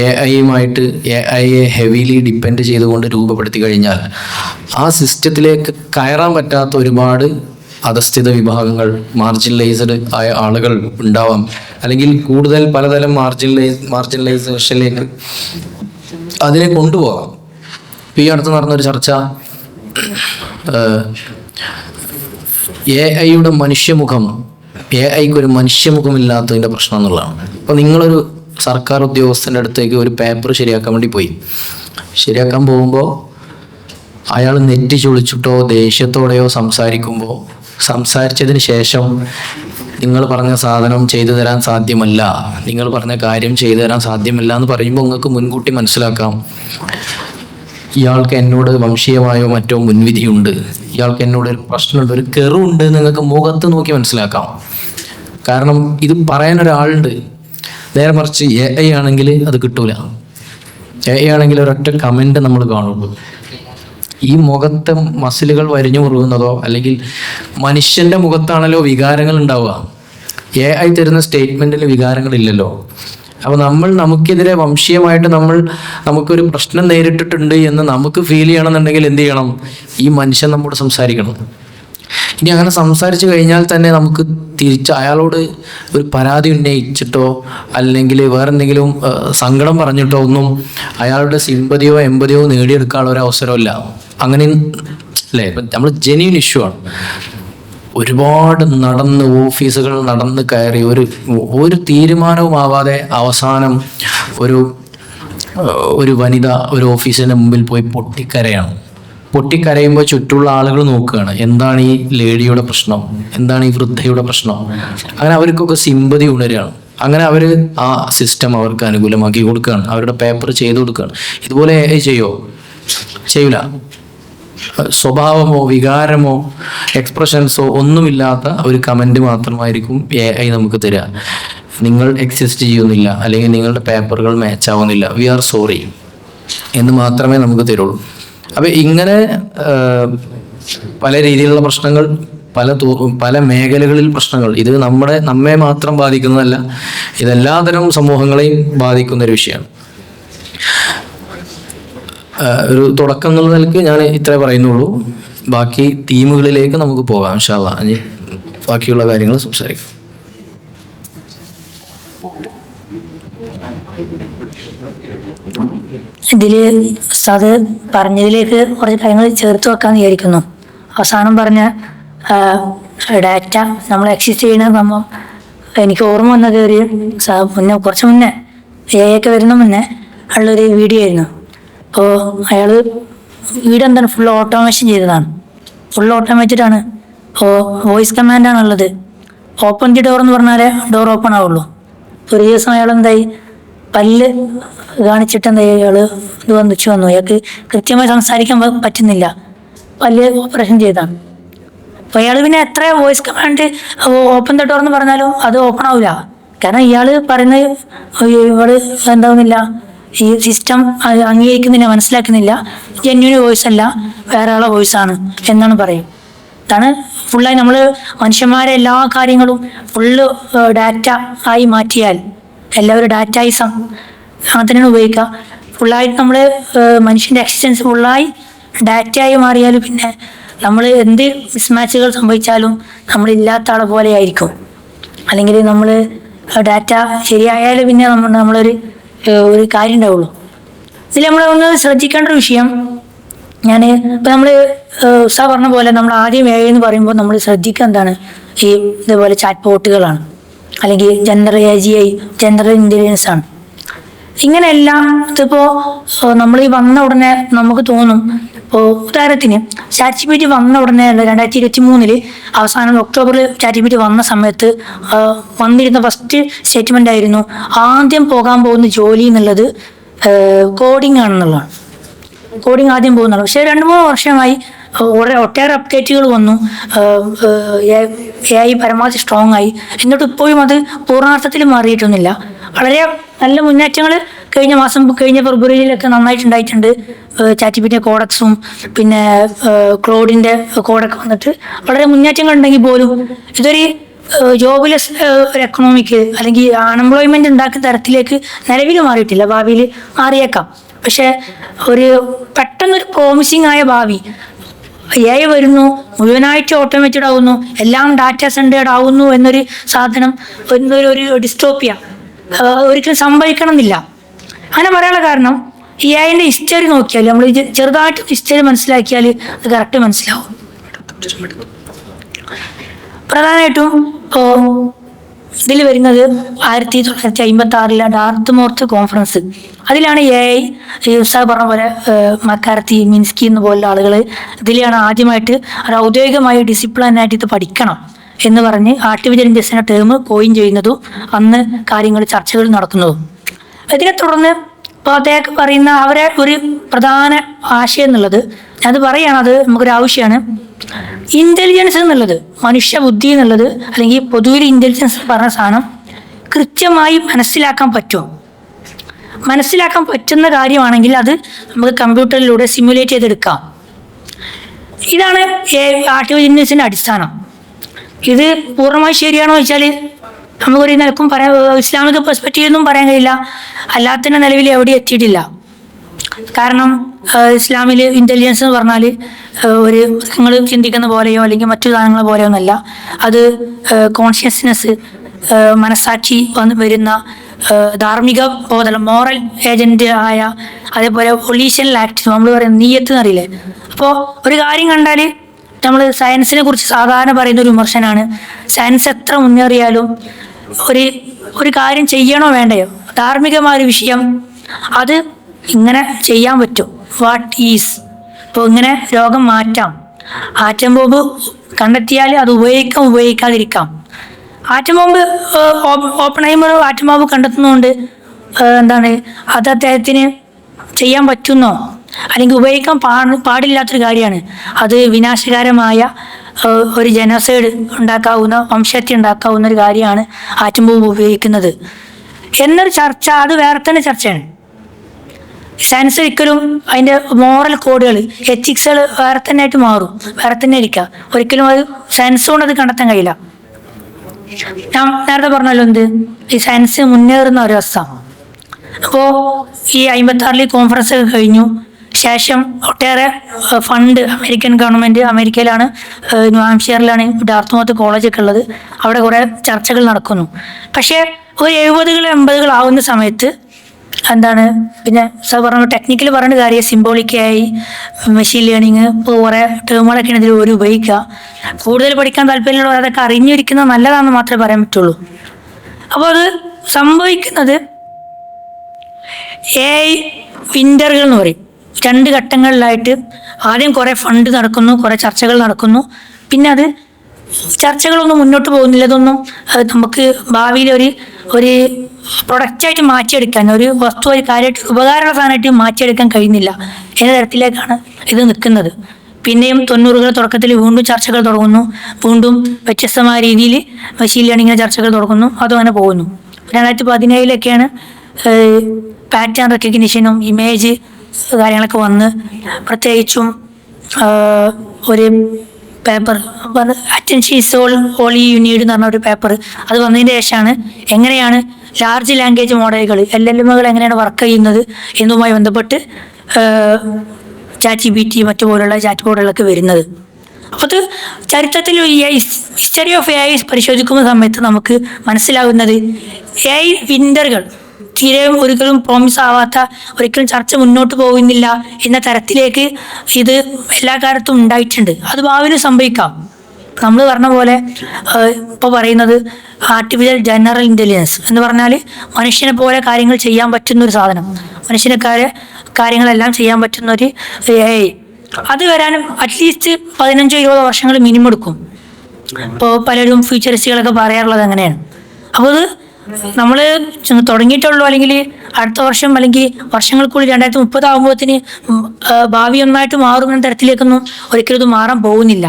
AI-യെ ഹെവിലി ഡിപ്പെൻഡ് ചെയ്തുകൊണ്ട് രൂപപ്പെടുത്തി കഴിഞ്ഞാൽ ആ സിസ്റ്റത്തിലേക്ക് കയറാൻ പറ്റാത്ത ഒരുപാട് അധസ്ഥിത വിഭാഗങ്ങൾ, മാർജിനലൈസ്ഡ് ആയ ആളുകൾ ഉണ്ടാവാം. അല്ലെങ്കിൽ കൂടുതൽ പലതരം മാർജിനലൈസേഷനിലേക്ക് അതിനെ കൊണ്ടുപോകാം. ഈ അടുത്ത് നടന്നൊരു ചർച്ച AI-യുടെ മനുഷ്യമുഖം, AI-ക്ക് ഒരു മനുഷ്യമുഖമില്ലാത്തതിൻ്റെ പ്രശ്നം എന്നുള്ളതാണ്. അപ്പോൾ നിങ്ങളൊരു സർക്കാർ ഉദ്യോഗസ്ഥൻ്റെ അടുത്തേക്ക് ഒരു പേപ്പർ ശരിയാക്കാൻ വേണ്ടി പോയി. ശരിയാക്കാൻ പോകുമ്പോൾ അയാൾ നെറ്റി ചൊളിച്ചിട്ടോ ദേഷ്യത്തോടെയോ സംസാരിച്ചതിന് ശേഷം നിങ്ങൾ പറഞ്ഞ സാധനം ചെയ്തു തരാൻ സാധ്യമല്ല, നിങ്ങൾ പറഞ്ഞ കാര്യം ചെയ്തു തരാൻ സാധ്യമല്ല എന്ന് പറയുമ്പോൾ നിങ്ങൾക്ക് മുൻകൂട്ടി മനസ്സിലാക്കാം, ഇയാൾക്ക് എന്നോട് വംശീയമായോ മറ്റോ മുൻവിധിയുണ്ട്, ഇയാൾക്ക് എന്നോട് ഒരു പ്രശ്നമുണ്ട്, ഒരു കെറുണ്ട്. നിങ്ങൾക്ക് മുഖത്ത് നോക്കി മനസ്സിലാക്കാം. കാരണം ഇത് പറയാൻ ഒരാളുണ്ട്. നേരെ മറിച്ച് AI ആണെങ്കിൽ അത് കിട്ടൂല. AI ആണെങ്കിൽ ഒരൊറ്റ കമന്റ് നമ്മൾ കാണുള്ളൂ. ഈ മുഖത്തെ മസിലുകൾ വരിഞ്ഞു മുറുകുന്നതോ, അല്ലെങ്കിൽ മനുഷ്യന്റെ മുഖത്താണല്ലോ വികാരങ്ങൾ ഉണ്ടാവുക. AI തരുന്ന സ്റ്റേറ്റ്മെന്റിൽ വികാരങ്ങളില്ലല്ലോ. അപ്പോൾ നമുക്കെതിരെ വംശീയമായിട്ട് നമുക്കൊരു പ്രശ്നം നേരിട്ടിട്ടുണ്ട് എന്ന് നമുക്ക് ഫീൽ ചെയ്യണമെന്നുണ്ടെങ്കിൽ എന്ത് ചെയ്യണം? ഈ മനുഷ്യൻ നമ്മോട് സംസാരിക്കണം. ഇനി അങ്ങനെ സംസാരിച്ചു കഴിഞ്ഞാൽ തന്നെ നമുക്ക് തിരിച്ച് അയാളോട് ഒരു പരാതി ഉന്നയിച്ചിട്ടോ അല്ലെങ്കിൽ വേറെന്തെങ്കിലും സങ്കടം പറഞ്ഞിട്ടോ ഒന്നും അയാളുടെ സിമ്പതിയോ എമ്പതിയോ നേടിയെടുക്കാനുള്ള ഒരു അവസരമില്ല. അങ്ങനെ അല്ലേ? ഇപ്പം നമ്മൾ ജെന്യൂൻ ഇഷ്യൂ ആണ്. ഒരുപാട് ഓഫീസുകൾ നടന്ന് കയറി ഒരു തീരുമാനവും ആവാതെ അവസാനം ഒരു വനിത ഒരു ഓഫീസിൻ്റെ മുമ്പിൽ പോയി പൊട്ടിക്കരയുമ്പോൾ ചുറ്റുള്ള ആളുകൾ നോക്കുകയാണ്, എന്താണ് ഈ ലേഡിയുടെ പ്രശ്നം, എന്താണ് ഈ വൃദ്ധയുടെ പ്രശ്നം. അങ്ങനെ അവർക്കൊക്കെ സിമ്പതി ഉണരുകയാണ്. അങ്ങനെ അവർ ആ സിസ്റ്റം അവർക്ക് അനുകൂലമാക്കി കൊടുക്കുകയാണ്, അവരുടെ പേപ്പർ ചെയ്തു കൊടുക്കുകയാണ്. ഇതുപോലെ ചെയ്യൂല. സ്വഭാവമോ വികാരമോ എക്സ്പ്രഷൻസോ ഒന്നുമില്ലാത്ത ഒരു കമന്റ് മാത്രമായിരിക്കും AI നമുക്ക് തരിക. നിങ്ങൾ എക്സിസ്റ്റ് ചെയ്യുന്നില്ല, അല്ലെങ്കിൽ നിങ്ങളുടെ പേപ്പറുകൾ മാച്ച് ആവുന്നില്ല, വി ആർ സോറി എന്ന് മാത്രമേ നമുക്ക് തരുള്ളൂ. അപ്പം ഇങ്ങനെ പല രീതിയിലുള്ള പ്രശ്നങ്ങൾ, പല മേഖലകളിൽ പ്രശ്നങ്ങൾ, ഇത് നമ്മെ മാത്രം ബാധിക്കുന്നതല്ല, ഇതെല്ലാതരം സമൂഹങ്ങളെയും ബാധിക്കുന്ന ഒരു വിഷയമാണ്. ഒരു തുടക്കം എന്നുള്ള നിലയ്ക്ക് ഞാൻ ഇത്രേ പറയുന്നുള്ളൂ. ബാക്കി തീമുകളിലേക്ക് നമുക്ക് പോകാം ഇൻഷാ അല്ലാഹ്. ബാക്കിയുള്ള കാര്യങ്ങൾ സംസാരിക്കാം. ഇതില് ഉസ്താദ് പറഞ്ഞതിലേക്ക് കുറച്ച് കാര്യങ്ങൾ ചേർത്ത് വെക്കാന്ന് വിചാരിക്കുന്നു. അവസാനം പറഞ്ഞ ഡാറ്റ നമ്മൾ എക്സിസ്റ്റ് ചെയ്യുന്ന സംഭവം എനിക്ക് ഓർമ്മ വന്നത് കുറച്ച് മുന്നേ AI ഒക്കെ വരുന്ന മുന്നേ ഉള്ളൊരു വീഡിയോ ആയിരുന്നു. അപ്പോൾ അയാൾ വീട് എന്താണ് ഫുൾ ഓട്ടോമേഷൻ ചെയ്തതാണ്, ഫുൾ ഓട്ടോമേറ്റഡ് ആണ്. അപ്പോൾ വോയിസ് കമാൻഡാണുള്ളത്. ഓപ്പൺ ദി ഡോർ എന്ന് പറഞ്ഞാലേ ഡോർ ഓപ്പൺ ആവുള്ളൂ. ഒരു ദിവസം അയാൾ എന്തായി, പല്ല് കാണിച്ചിട്ട് എന്താ ഇയാള് ഇത് വന്നിച്ചു വന്നു, അയാൾക്ക് കൃത്യമായി സംസാരിക്കാൻ പറ്റുന്നില്ല, വലിയ ഓപ്പറേഷൻ ചെയ്താണ്. അപ്പൊ അയാൾ പിന്നെ എത്ര voice command open the door എന്ന് പറഞ്ഞാലും അത് ഓപ്പൺ ആവില്ല. കാരണം ഇയാള് പറയുന്നത് ഇവള് എന്താവുന്നില്ല, ഈ സിസ്റ്റം അംഗീകരിക്കുന്നില്ല, മനസ്സിലാക്കുന്നില്ല, ജെന്യൂൻ വോയിസ് അല്ല, വേറെ ആളെ വോയിസ് ആണ് എന്നാണ് പറയും. ഇതാണ് ഫുള്ളായി നമ്മൾ മനുഷ്യന്മാരെ എല്ലാ കാര്യങ്ങളും ഫുള്ള് ഡാറ്റ ആയി മാറ്റിയാൽ, എല്ലാവരും ഡാറ്റായിസം അതിനാണ് ഉപയോഗിക്കുക. ഫുള്ളായിട്ട് നമ്മൾ മനുഷ്യൻ്റെ എക്സിസ്റ്റൻസ് ഫുള്ളായി ഡാറ്റയായി മാറിയാൽ പിന്നെ നമ്മൾ എന്ത് മിസ്മാച്ചുകൾ സംഭവിച്ചാലും നമ്മളില്ലാത്ത ആളെ പോലെ ആയിരിക്കും. അല്ലെങ്കിൽ നമ്മൾ ഡാറ്റ ശരിയായാലും പിന്നെ നമ്മളൊരു കാര്യം ഉണ്ടാവുള്ളൂ. ഇതിൽ നമ്മൾ ഒന്ന് ശ്രദ്ധിക്കേണ്ട ഒരു വിഷയം, ഞാൻ ഇപ്പം നമ്മൾ ഉഷ പറഞ്ഞ പോലെ നമ്മൾ ആദ്യം AI എന്ന് പറയുമ്പോൾ നമ്മൾ ശ്രദ്ധിക്കുക എന്താണ്, ഈ ഇതേപോലെ ചാറ്റ് ബോട്ടുകളാണ്, അല്ലെങ്കിൽ ജനറൽ AGI, ജനറൽ ഇൻ്റലിജൻസ് ആണ്. ഇങ്ങനെയെല്ലാം ഇതിപ്പോൾ നമ്മൾ ഈ വന്ന ഉടനെ നമുക്ക് തോന്നും. ഇപ്പോൾ ഉദാഹരണത്തിന് ChatGPT വന്ന ഉടനെ 2023 അവസാനം ഒക്ടോബറിൽ ChatGPT വന്ന സമയത്ത് വന്നിരുന്ന ഫസ്റ്റ് സ്റ്റേറ്റ്മെൻ്റ് ആയിരുന്നു ആദ്യം പോകാൻ പോകുന്ന ജോലി എന്നുള്ളത് കോഡിംഗ് ആണെന്നുള്ളതാണ്. കോഡിംഗ് ആദ്യം പോകുന്നുള്ളൂ. പക്ഷേ 2-3 വർഷമായി ഒട്ടേറെ അപ്ഡേറ്റുകൾ വന്നു, AI പരമാവധി സ്ട്രോങ് ആയി. എന്നിട്ട് ഇപ്പോഴും അത് പൂർണ്ണാർത്ഥത്തിൽ മാറിയിട്ടൊന്നുമില്ല. വളരെ നല്ല മുന്നേറ്റങ്ങൾ കഴിഞ്ഞ ഫെബ്രുവരിയിലൊക്കെ നന്നായിട്ടുണ്ടായിട്ടുണ്ട്. ChatGPT കോഡക്സും പിന്നെ ക്ലോഡിൻ്റെ കോഡൊക്കെ വന്നിട്ട് വളരെ മുന്നേറ്റങ്ങൾ ഉണ്ടെങ്കിൽ പോലും ഇതൊരു ജോബ്ലെസ് ഒരു എക്കണോമിക്ക് അല്ലെങ്കിൽ അൺഎംപ്ലോയ്മെന്റ് ഉണ്ടാക്കുന്ന തരത്തിലേക്ക് നിലവിൽ മാറിയിട്ടില്ല. ഭാവിയിൽ മാറിയേക്കാം. പക്ഷെ ഒരു പെട്ടെന്നൊരു പ്രോമിസിങ് ആയ ഭാവി, AI വരുന്നു, മുഴുവനായിട്ട് ഓട്ടോമേറ്റഡ് ആവുന്നു, എല്ലാം ഡാറ്റ സെൻറ്റേർഡ് ആവുന്നു എന്നൊരു സാധനം, ഒരു ഡിസ്റ്റോപ്പിയ ഒരിക്കലും സംഭവിക്കണം എന്നില്ല. അങ്ങനെ പറയാനുള്ള കാരണം AIൻ്റെ ഹിസ്റ്ററി നോക്കിയാൽ, നമ്മൾ ചെറുതായിട്ട് ഹിസ്റ്ററി മനസ്സിലാക്കിയാൽ അത് കറക്റ്റ് മനസ്സിലാവും. പ്രധാനമായിട്ടും ഇതിൽ വരുന്നത് 1956 ഡാർത്ത്മോർത്ത് കോൺഫറൻസ്. അതിലാണ് AI ഉസ്താദ് പറഞ്ഞ പോലെ മക്കാർത്തി, മിൻസ്കി എന്ന പോലുള്ള ആളുകൾ ഇതിലാണ് ആദ്യമായിട്ട് ഒരു ഔദ്യോഗികമായ ഡിസിപ്ലിനായിട്ട് ഇത് പഠിക്കണം എന്ന് പറഞ്ഞ് ആർട്ടിഫിഷ്യൽ ഇൻ്റലിജൻസിൻ്റെ ടേം കോയിൻ ചെയ്യുന്നതും അന്ന് കാര്യങ്ങൾ ചർച്ചകൾ നടത്തുന്നതും. ഇതിനെ തുടർന്ന് ഇപ്പോൾ അദ്ദേഹം പറയുന്ന അവരെ ഒരു പ്രധാന ആശയം എന്നുള്ളത്, അത് പറയുകയാണ്, അത് നമുക്കൊരു ആവശ്യമാണ്. ഇൻ്റലിജൻസ് എന്നുള്ളത്, മനുഷ്യബുദ്ധി എന്നുള്ളത്, അല്ലെങ്കിൽ പൊതുവിൽ ഇൻ്റലിജൻസ് പറഞ്ഞ സാധനം കൃത്യമായി മനസ്സിലാക്കാൻ പറ്റുമോ? മനസ്സിലാക്കാൻ പറ്റുന്ന കാര്യമാണെങ്കിൽ അത് നമുക്ക് കമ്പ്യൂട്ടറിലൂടെ സിമുലേറ്റ് ചെയ്തെടുക്കാം. ഇതാണ് ആർട്ടിഫിഷ്യൽ ഇൻ്റലിജൻസിൻ്റെ അടിസ്ഥാനം. ഇത് പൂർണ്ണമായി ശരിയാണോ ചോദിച്ചാൽ നമുക്കൊരു നിലക്കും പറയാൻ, ഇസ്ലാമിക പെർസ്പെക്റ്റീവ് ഒന്നും പറയാൻ കഴിയില്ല. അല്ലാത്തതിൻ്റെ നിലവിൽ എവിടെ എത്തിയിട്ടില്ല. കാരണം ഇസ്ലാമിൽ ഇൻ്റലിജൻസ് എന്ന് പറഞ്ഞാൽ ഒരു നിങ്ങൾ ചിന്തിക്കുന്ന പോലെയോ അല്ലെങ്കിൽ മറ്റു സാധനങ്ങളെ പോലെയോ ഒന്നല്ല. അത് കോൺഷ്യസ്നെസ്, മനസ്സാക്ഷി വരുന്ന ധാർമ്മിക ബോധം, മോറൽ ഏജന്റ് ആയ, അതേപോലെ പൊളീഷണൽ ആക്ട്, നമ്മൾ പറയുന്ന നീയത്ത് എന്നറിയില്ലേ. അപ്പോൾ ഒരു കാര്യം കണ്ടാൽ നമ്മൾ സയൻസിനെ കുറിച്ച് സാധാരണ പറയുന്ന ഒരു വിമർശനമാണ്, സയൻസ് എത്ര മുന്നേറിയാലും ഒരു കാര്യം ചെയ്യണോ വേണ്ടയോ, ധാർമ്മികമായ വിഷയം അത് ഇങ്ങനെ ചെയ്യാൻ പറ്റും. വാട്ട് ഈസ്, ഇപ്പോൾ ഇങ്ങനെ രോഗം മാറ്റാം, ആറ്റം ബോംബ് കണ്ടെത്തിയാൽ അത് ഉപയോഗിക്കാതിരിക്കാം. Atom bomb Oppenheimer atom bomb കണ്ടെത്തുന്നതുകൊണ്ട് എന്താണ് അത് അദ്ദേഹത്തിന് ചെയ്യാൻ പറ്റുന്നോ, അല്ലെങ്കിൽ ഉപയോഗിക്കാൻ പാടില്ലാത്തൊരു കാര്യമാണ്. അത് വിനാശകരമായ ഒരു ജനസൈഡ് ഉണ്ടാക്കാവുന്ന, വംശഹത്യ ഉണ്ടാക്കാവുന്ന ഒരു കാര്യമാണ് ആറ്റം ബോംബ് ഉപയോഗിക്കുന്നത് എന്നൊരു ചർച്ച. അത് വേറെ തന്നെ ചർച്ചയാണ്. സയൻസ് ഒരിക്കലും അതിൻ്റെ മോറൽ കോഡുകൾ, എത്തിക്സുകൾ വേറെ തന്നെ ആയിട്ട് മാറും, വേറെ തന്നെ ഇരിക്കുക. ഒരിക്കലും അത് സയൻസ് കൊണ്ട് അത് കണ്ടെത്താൻ കഴിയില്ല. ഞാൻ നേരത്തെ പറഞ്ഞല്ലോ, ഈ സയൻസ് മുന്നേറുന്ന ഒരവസ്ഥ. അപ്പോൾ ഈ 1956 കോൺഫറൻസ് ഒക്കെ കഴിഞ്ഞു. ശേഷം ഒട്ടേറെ ഫണ്ട് അമേരിക്കൻ ഗവൺമെൻറ്, അമേരിക്കയിലാണ്, ന്യൂഹാംപ്ഷയറിലാണ് ഡാർത്ത്മൗത്ത് കോളേജൊക്കെ ഉള്ളത്, അവിടെ കുറേ ചർച്ചകൾ നടക്കുന്നു. പക്ഷേ ഒരു 70s 80s ആവുന്ന സമയത്ത് എന്താണ്, പിന്നെ പറഞ്ഞ ടെക്നിക്കൽ പറഞ്ഞ കാര്യം സിംബോളിക്കായി, മെഷീൻ ലേണിങ്, ഇപ്പോൾ കുറേ ടേമുകളൊക്കെയാണ് ഇതിൽ ഒരു ഉപയോഗിക്കുക. കൂടുതൽ പഠിക്കാൻ താല്പര്യമുള്ളവർ അതൊക്കെ അറിഞ്ഞിരിക്കുന്നത് നല്ലതാണെന്ന് മാത്രമേ പറയാൻ പറ്റുള്ളൂ. അപ്പോൾ അത് സംഭവിക്കുന്നത് AI വിൻ്ററുകൾ എന്ന് പറയും. 2 ഘട്ടങ്ങളിലായിട്ട് ആദ്യം കുറേ ഫണ്ട് നടക്കുന്നു, കുറേ ചർച്ചകൾ നടക്കുന്നു. പിന്നെ അത് ചർച്ചകളൊന്നും മുന്നോട്ട് പോകുന്നില്ല. ഇതൊന്നും നമുക്ക് ഭാവിയിൽ ഒരു പ്രൊഡക്റ്റായിട്ട് മാറ്റിയെടുക്കാൻ, ഒരു വസ്തു ഒരു കാര്യമായിട്ട് ഉപകാരമുള്ള സാധനമായിട്ട് മാറ്റിയെടുക്കാൻ കഴിയുന്നില്ല എന്ന തരത്തിലേക്കാണ് ഇത് നിൽക്കുന്നത്. പിന്നെയും 90കളുടെ തുടക്കത്തിൽ വീണ്ടും ചർച്ചകൾ തുടങ്ങുന്നു, വീണ്ടും വ്യത്യസ്തമായ രീതിയിൽ മെഷീൻ ലേണിങ്ങിൻ്റെ ചർച്ചകൾ തുടങ്ങുന്നു, അതും അങ്ങനെ പോകുന്നു. 2017 പാറ്റേൺ റെക്കഗ്നിഷനും ഇമേജ് കാര്യങ്ങളൊക്കെ വന്ന്, പ്രത്യേകിച്ചും ഒരു paper attention is all you need എന്ന് പറഞ്ഞ ഒരു പേപ്പർ, അത് വന്നതിന് ശേഷമാണ് എങ്ങനെയാണ് ലാർജ് ലാംഗ്വേജ് മോഡലുകൾ LLMകൾ എങ്ങനെയാണ് വർക്ക് ചെയ്യുന്നത് എന്നതുമായി ബന്ധപ്പെട്ട് ChatGPT മറ്റു പോലുള്ള ചാറ്റ് ബോർഡുകളൊക്കെ വരുന്നത്. അപ്പോൾ അത് ചരിത്രത്തിൽ ഹിസ്റ്ററി ഓഫ് AI പരിശോധിക്കുന്ന സമയത്ത് നമുക്ക് മനസ്സിലാകുന്നത് AI വിൻഡറുകൾ തീരെ ഒരിക്കലും പ്രോമിസ് ആവാത്ത, ഒരിക്കലും ചർച്ച മുന്നോട്ട് പോകുന്നില്ല എന്ന തരത്തിലേക്ക് ഇത് എല്ലാ കാലത്തും ഉണ്ടായിട്ടുണ്ട്. അത് ഭാവിയിൽ സംഭവിക്കാം. നമ്മൾ പറഞ്ഞ പോലെ ഇപ്പോൾ പറയുന്നത് ആർട്ടിഫിഷ്യൽ ജനറൽ ഇൻ്റലിജൻസ് എന്ന് പറഞ്ഞാൽ മനുഷ്യനെ പോലെ കാര്യങ്ങൾ ചെയ്യാൻ പറ്റുന്നൊരു സാധനം, മനുഷ്യനെ കാര്യങ്ങളെല്ലാം ചെയ്യാൻ പറ്റുന്നൊരു AI. അത് വരാനും അറ്റ്ലീസ്റ്റ് 15-20 വർഷങ്ങൾ മിനിമം എടുക്കും. ഇപ്പോൾ പലരും ഫ്യൂച്ചറിസ്റ്റുകളൊക്കെ പറയാറുള്ളത് അങ്ങനെയാണ്. അപ്പോൾ അത് നമ്മൾ തുടങ്ങിയിട്ടുള്ളൂ, അല്ലെങ്കിൽ അടുത്ത വർഷം അല്ലെങ്കിൽ വർഷങ്ങൾക്കുള്ളിൽ 2030 ആകുമ്പോഴത്തേന് ഭാവി ഒന്നായിട്ട് മാറുന്ന തരത്തിലേക്കൊന്നും ഒരിക്കലും ഇത് മാറാൻ പോകുന്നില്ല.